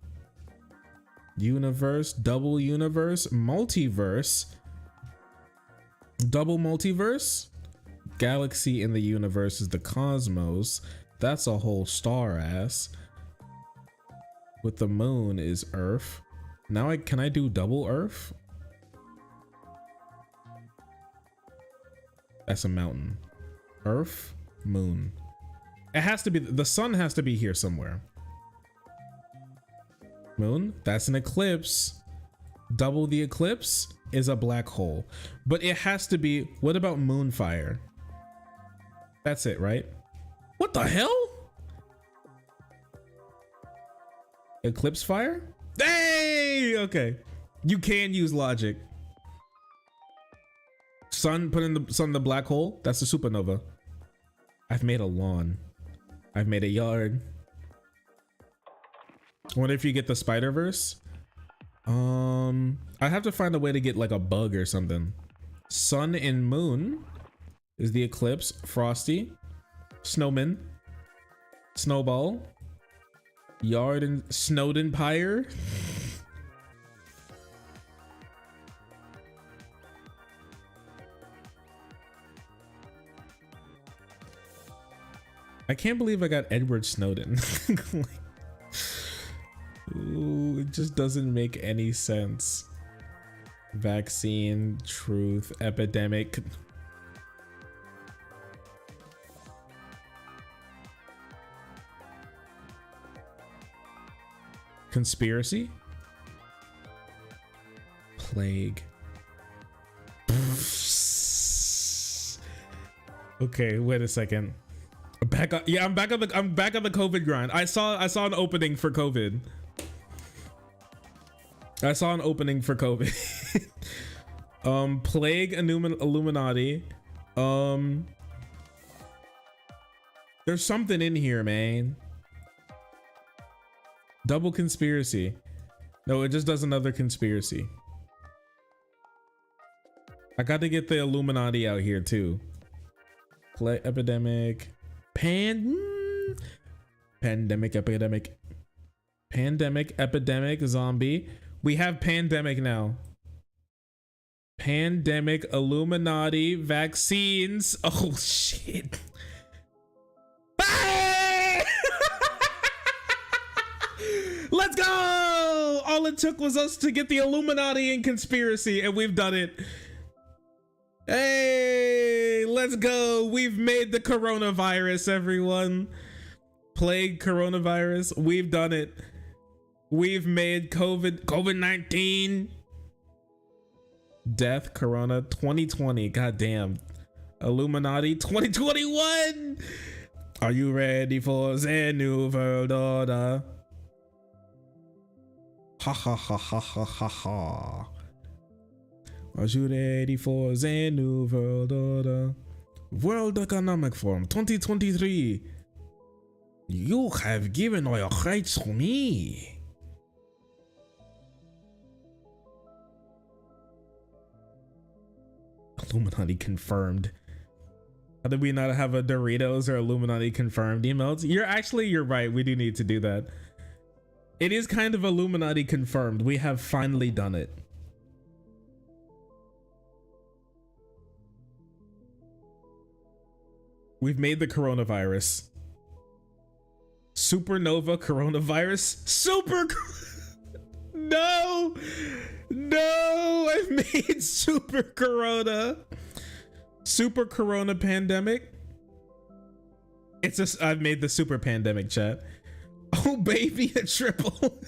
Universe, double universe, multiverse. Double multiverse. Galaxy in the universe is the cosmos. That's a whole star ass. With the moon is Earth. Now can I do double Earth? That's a mountain. Earth, moon. It has to be, the sun has to be here somewhere. Moon, that's an eclipse. Double the eclipse is a black hole. But it has to be, what about Moonfire? That's it, right? What the hell? Eclipse fire? Hey, okay. You can use logic. Sun, put in the sun, the black hole. That's a supernova. I've made a lawn. I've made a yard. I wonder if you get the Spider-Verse. I have to find a way to get like a bug or something. Sun and moon is the eclipse. Frosty, Snowman, Snowball, Yard and Snowdenpire. I can't believe I got Edward Snowden. Ooh, it just doesn't make any sense. Vaccine, truth, epidemic. Conspiracy. Plague. Okay, wait a second. Back up. Yeah, I'm back on the COVID grind. I saw an opening for COVID. Plague, Illuminati. There's something in here, man. Double conspiracy. No, it just does another conspiracy. I got to get the Illuminati out here too. Epidemic. Pandemic, epidemic, zombie. We have pandemic now. Pandemic, Illuminati, vaccines. Oh shit. Let's go! All it took was us to get the Illuminati and conspiracy, and we've done it. Hey, let's go. We've made the coronavirus, everyone. Plague, coronavirus. We've done it. We've made COVID-19. Death, corona, 2020. Goddamn. Illuminati, 2021. Are you ready for the new world order? Ha ha ha ha ha ha ha. Are you ready for the new world order? World Economic Forum 2023. You have given all your rights to me. Illuminati confirmed. How did we not have a Doritos or Illuminati confirmed emotes? You're right. We do need to do that. It is kind of Illuminati confirmed. We have finally done it. We've made the coronavirus. Supernova coronavirus. No! No! I've made super corona. Super corona pandemic. I've made the super pandemic, chat. Oh baby, a triple.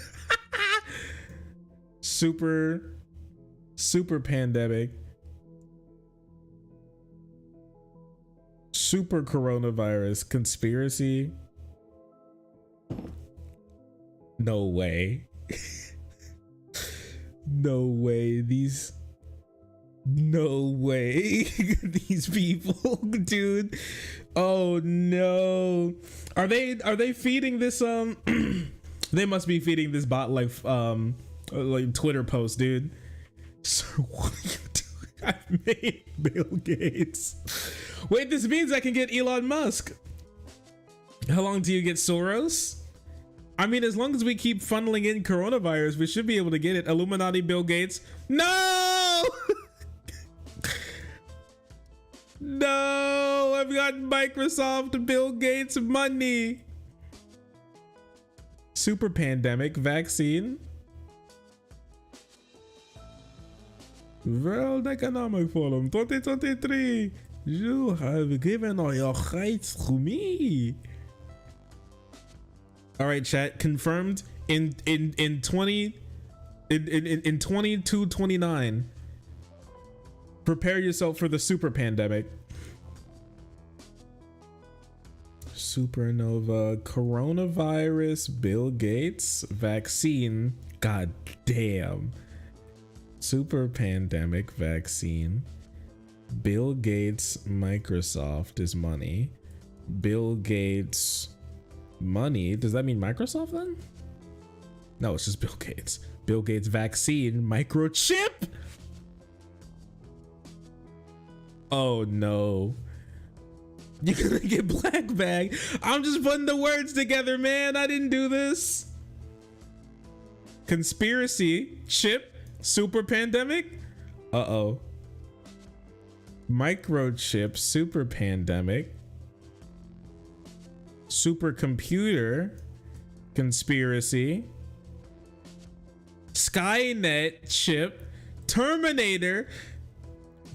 Super pandemic. Super coronavirus conspiracy. No way. No way. No way. These people, dude. Oh no. Are they feeding this they must be feeding this bot like Twitter post, dude. Sir, what are you doing? I've made Bill Gates. Wait, this means I can get Elon Musk. How long do you get Soros? I mean, as long as we keep funneling in coronavirus, we should be able to get it. Illuminati, Bill Gates. No! No, I've got Microsoft, Bill Gates money. Super pandemic vaccine. World Economic Forum 2023. You have given all your rights to me. All right, chat. Confirmed in 2229. Prepare yourself for the super pandemic. Supernova, coronavirus, Bill Gates, vaccine. God damn. Super pandemic, vaccine. Bill Gates, Microsoft is money. Bill Gates, money. Does that mean Microsoft then? No, it's just Bill Gates. Bill Gates, vaccine, microchip. Oh no. You're gonna get black bag. I'm just putting the words together, man. I didn't do this. Conspiracy, chip, super pandemic. Uh-oh. Microchip, super pandemic. Supercomputer, conspiracy. Skynet chip, Terminator,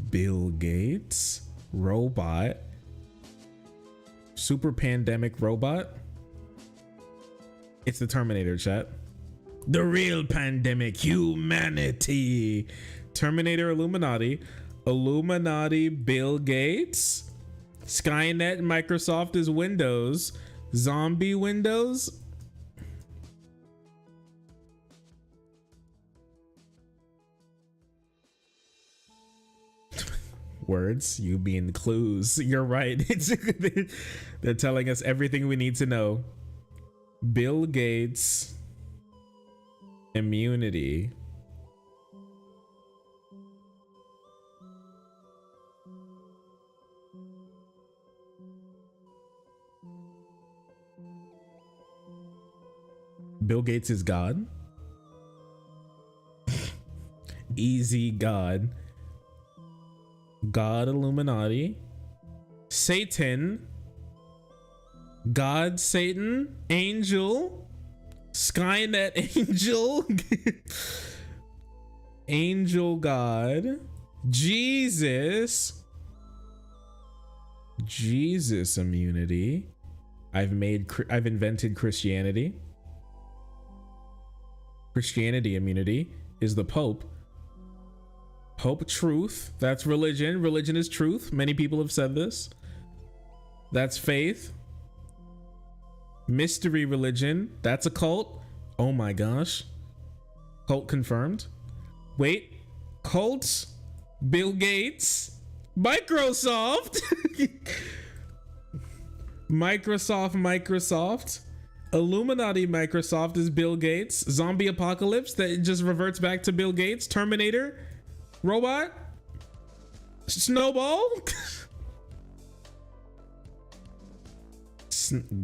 Bill Gates, robot, super pandemic robot. It's the Terminator, chat. The real pandemic, humanity. Terminator, Illuminati. Illuminati, Bill Gates. Skynet, Microsoft is Windows. Zombie Windows. Words, you being clues. You're right. They're telling us everything we need to know. Bill Gates. Immunity. Bill Gates is God. Easy God. God Illuminati. Satan. God Satan. Angel. Skynet Angel. Angel God. Jesus. Jesus immunity. I've invented Christianity. Christianity immunity is the Pope. Pope truth. That's religion. Religion is truth. Many people have said this. That's faith. Mystery religion. That's a cult. Oh my gosh. Cult confirmed. Wait. Cults. Bill Gates. Microsoft. Microsoft. Illuminati Microsoft is Bill Gates. Zombie apocalypse that just reverts back to Bill Gates. Terminator. Robot. Snowball.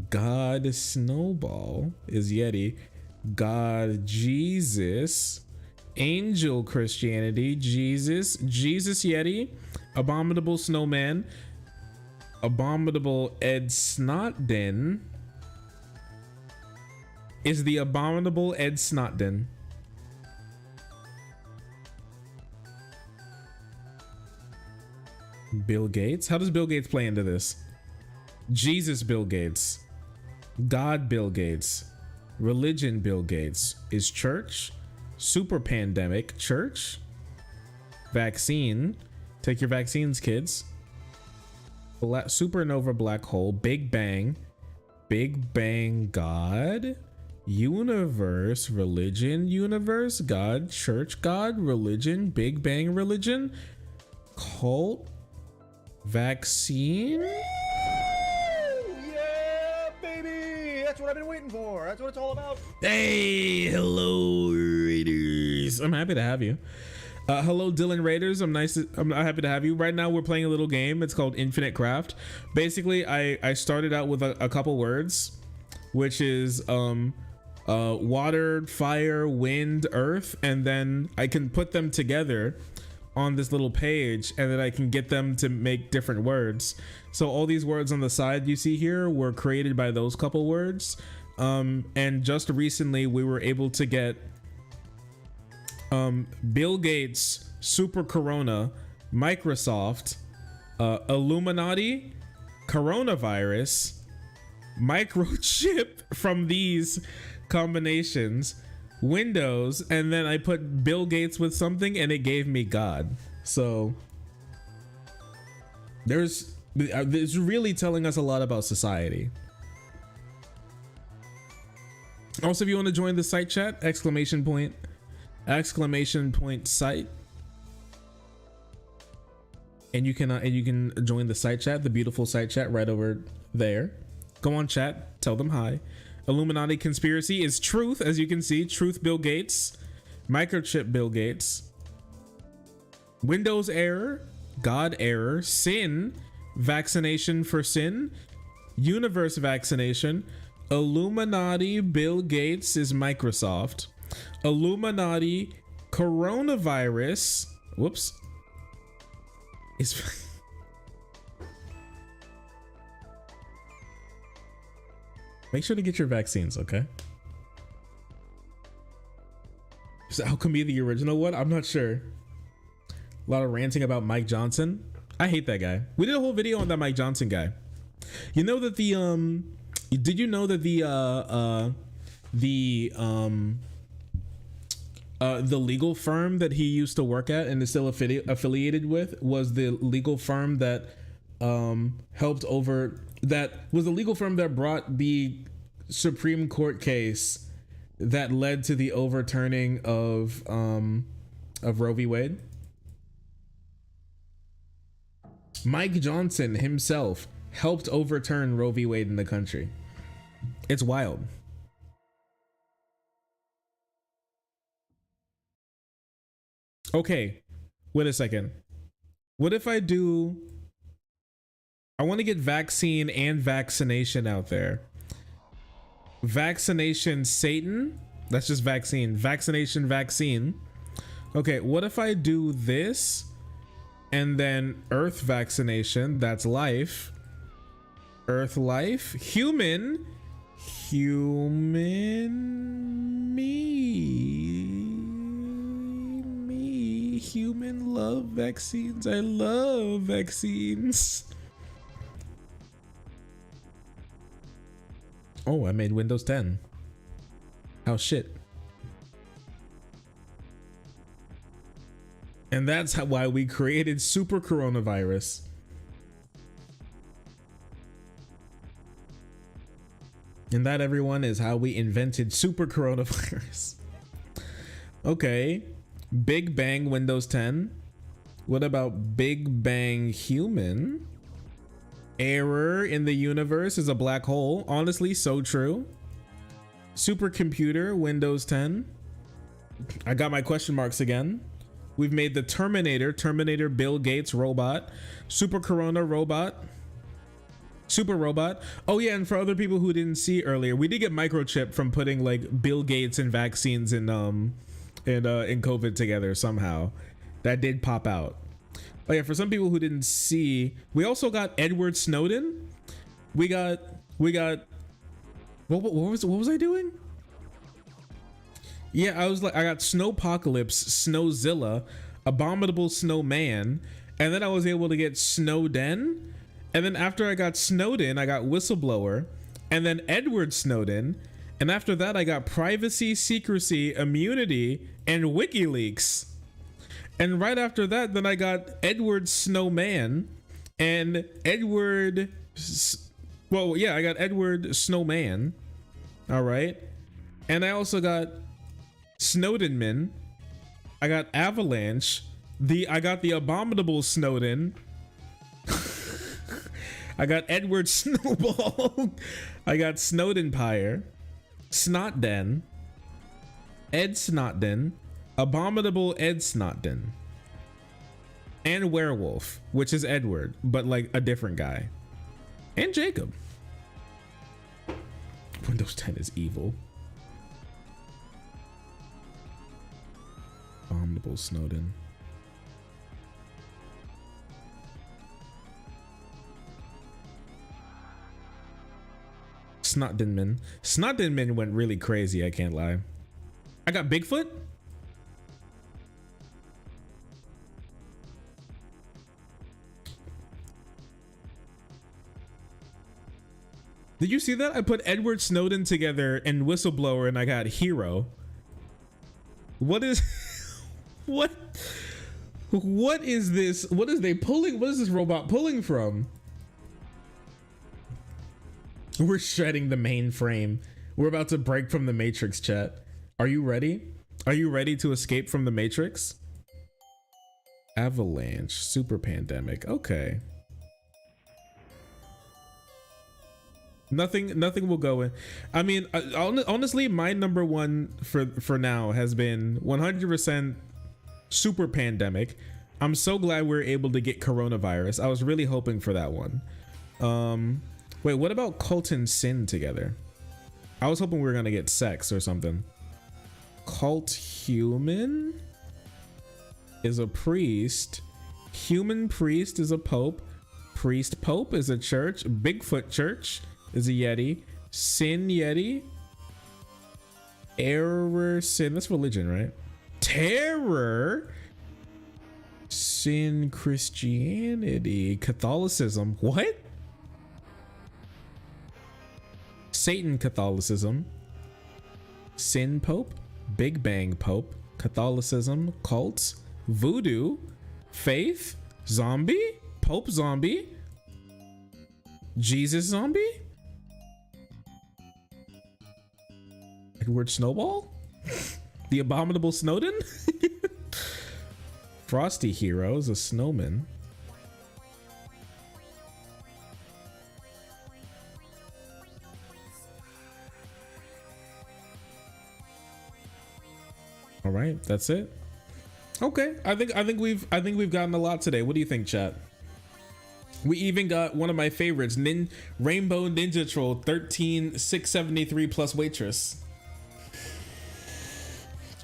God Snowball is Yeti. God Jesus. Angel Christianity. Jesus Yeti. Abominable Snowman. Abominable Ed Snotden. Is the abominable Ed Snotden. Bill Gates? How does Bill Gates play into this? Jesus Bill Gates. God Bill Gates. Religion Bill Gates. Is church? Super pandemic. Church? Vaccine. Take your vaccines, kids. Supernova black hole. Big Bang. Big Bang God. Universe, religion, universe, God, church, God, religion, Big Bang religion, cult, vaccine. Yeah, baby! That's what I've been waiting for. That's what it's all about. Hey, hello, Raiders. I'm happy to have you. Hello, Dylan Raiders. I'm happy to have you. Right now, we're playing a little game. It's called Infinite Craft. Basically, I started out with a couple words, which is water, fire, wind, earth, and then I can put them together on this little page, and then I can get them to make different words. So all these words on the side you see here were created by those couple words, and just recently we were able to get Bill Gates, Super Corona, Microsoft, Illuminati, coronavirus, microchip from these combinations, Windows, and then I put Bill Gates with something and it gave me God. So there's really telling us a lot about society. Also, if you want to join the site chat, exclamation point site, and you can join the site chat, the beautiful site chat right over there. Go on chat, tell them hi. Illuminati conspiracy is truth, as you can see. Truth Bill Gates. Microchip Bill Gates. Windows error. God error. Sin. Vaccination for sin. Universe vaccination. Illuminati Bill Gates is Microsoft. Illuminati coronavirus. Whoops. Is make sure to get your vaccines, okay? So how come be the original one? I'm not sure. A lot of ranting about Mike Johnson. I hate that guy. We did a whole video on that Mike Johnson guy. You know that did you know that the legal firm that he used to work at and is still affiliated with was the legal firm that was the legal firm that brought the Supreme Court case that led to the overturning of Roe v. Wade. Mike Johnson himself helped overturn Roe v. Wade in the country. It's wild. Okay, wait a second. What if I want to get vaccine and vaccination out there. Vaccination Satan, that's just vaccine. Vaccination vaccine. Okay, what if I do this and then Earth vaccination, that's life. Earth life, human me, human love vaccines. I love vaccines. Oh, I made Windows 10. How shit. And that's why we created super coronavirus. And that, everyone, is how we invented super coronavirus. Okay. Big Bang Windows 10. What about Big Bang Human? Error in the universe is a black hole. Honestly, so true. Supercomputer Windows 10. I got my question marks again. We've made the Terminator Bill Gates robot. Super Corona robot. Super robot. Oh yeah, and for other people who didn't see earlier, we did get microchip from putting like Bill Gates and vaccines in COVID together somehow. That did pop out. Oh yeah, for some people who didn't see, we also got Edward Snowden. We got what was I doing? Yeah, I got Snowpocalypse, Snowzilla, Abominable Snowman, and then I was able to get Snowden. And then after I got Snowden, I got Whistleblower, and then Edward Snowden. And after that, I got Privacy, Secrecy, Immunity, and WikiLeaks. And right after that, then I got Edward Snowman and I got Edward Snowman. All right. And I also got Snowdenman. I got Avalanche. I got the Abominable Snowden. I got Edward Snowball. I got Snowdenpire. Snotden. Ed Snotden. Abominable Ed Snotden. And Werewolf, which is Edward, but like a different guy. And Jacob. Windows 10 is evil. Abominable Snowden. Snotdenman went really crazy, I can't lie. I got Bigfoot. Did you see that? I put Edward Snowden together and Whistleblower and I got Hero. What is what is this? What is this robot pulling from? We're shredding the mainframe. We're about to break from the Matrix, chat. Are you ready? Are you ready to escape from the Matrix? Avalanche, super pandemic. Okay. Nothing will go in. I mean, honestly, my number one for now has been 100% super pandemic. I'm so glad we're able to get coronavirus. I was really hoping for that one. Wait, what about cult and sin together? I was hoping we were gonna get sex or something. Cult human is a priest. Human priest is a pope. Priest pope is a church. Bigfoot church is a yeti. Sin yeti. Error sin. That's religion, right? Terror. Sin Christianity. Catholicism. What? Satan Catholicism. Sin Pope. Big Bang Pope. Catholicism, cults, voodoo, faith, zombie, Pope zombie, Jesus zombie, Edward Snowball, the abominable Snowden, Frosty Hero is a snowman. All right, that's it. Okay, I think we've gotten a lot today. What do you think, chat? We even got one of my favorites, Rainbow Ninja Troll 13673 plus waitress.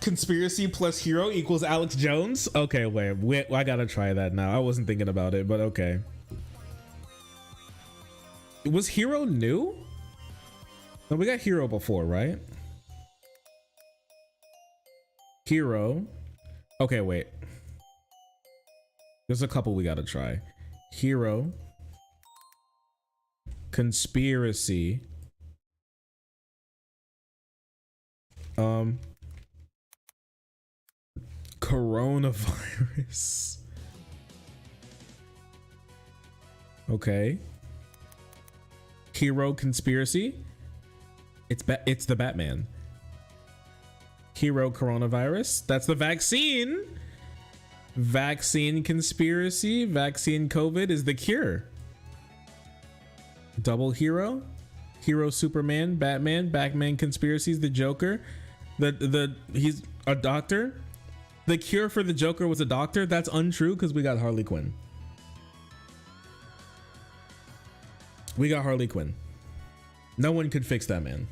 Conspiracy plus hero equals Alex Jones. Okay, wait, I gotta try that now. I wasn't thinking about it, but okay. Was hero new? No, we got hero before, right? Hero. Okay, wait. There's a couple we gotta try. Hero. Conspiracy. Coronavirus. Okay. Hero conspiracy. It's the Batman. Hero coronavirus. That's the vaccine. Vaccine conspiracy. Vaccine COVID is the cure. Double hero. Hero Superman. Batman conspiracies. The Joker. He's a doctor. The cure for the Joker was a doctor. That's untrue because we got Harley Quinn. We got Harley Quinn. No one could fix that man.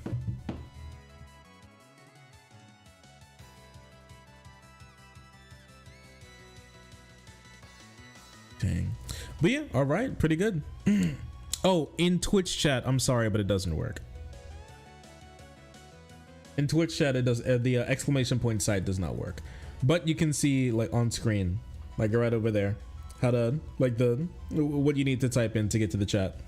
Dang. But yeah, all right, pretty good. Oh, in Twitch chat, I'm sorry, but it doesn't work. In Twitch chat, it does. The exclamation point site does not work, but you can see like on screen, like right over there, how to like what you need to type in to get to the chat.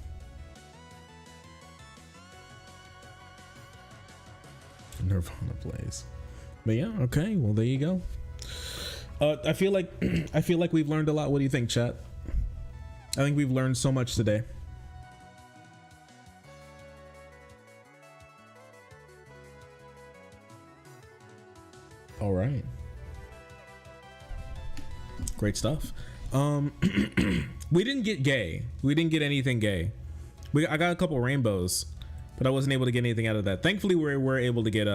Nirvana plays. But yeah, okay, well there you go. I feel like we've learned a lot. What do you think, chat? I think we've learned so much today. All right, great stuff. We didn't get gay. We didn't get anything gay. I got a couple rainbows, but I wasn't able to get anything out of that. Thankfully, we were able to get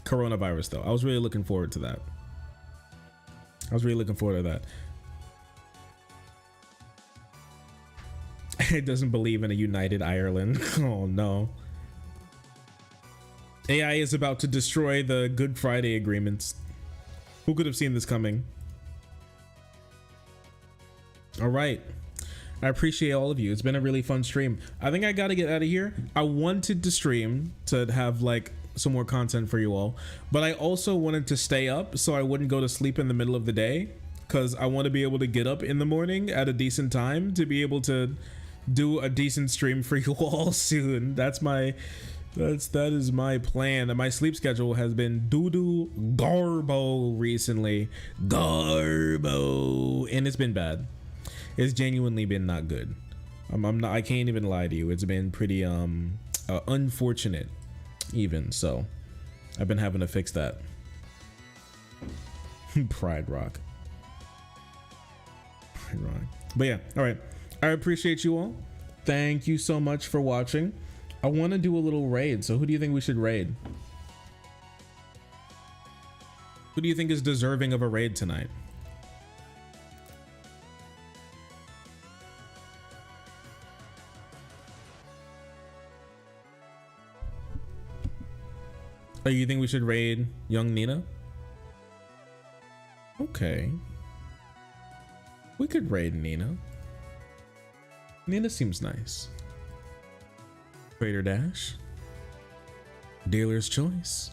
coronavirus though. I was really looking forward to that. It doesn't believe in a united Ireland. Oh no. AI is about to destroy the Good Friday agreements. Who could have seen this coming? All right. I appreciate all of you. It's been a really fun stream. I think I got to get out of here. I wanted to stream to have like some more content for you all, but I also wanted to stay up so I wouldn't go to sleep in the middle of the day, because I want to be able to get up in the morning at a decent time to be able to do a decent stream for you all soon. That is my plan. And my sleep schedule has been doo-doo garbo recently. Garbo. And it's been bad. It's genuinely been not good. I can't even lie to you. It's been pretty unfortunate even. So I've been having to fix that. Pride Rock. But yeah, all right. I appreciate you all. Thank you so much for watching. I want to do a little raid. So who do you think we should raid? Who do you think is deserving of a raid tonight? Oh, you think we should raid young Nina? Okay. We could raid Nina. Nina seems nice. Trader Dash. Dealer's Choice.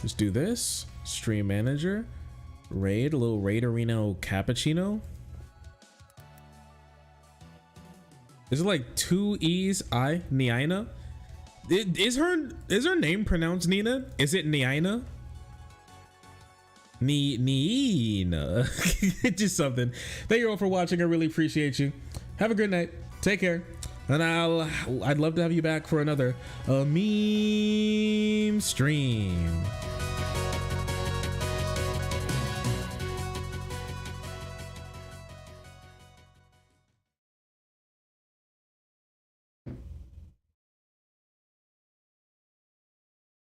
Let's do this. Stream Manager. Raid. A little Raiderino Cappuccino. Is it like 2 E's? Niina? Is her name pronounced Nina? Is it Niina? Nina. Just something. Thank you all for watching. I really appreciate you. Have a good night. Take care. And I'd love to have you back for another meme stream.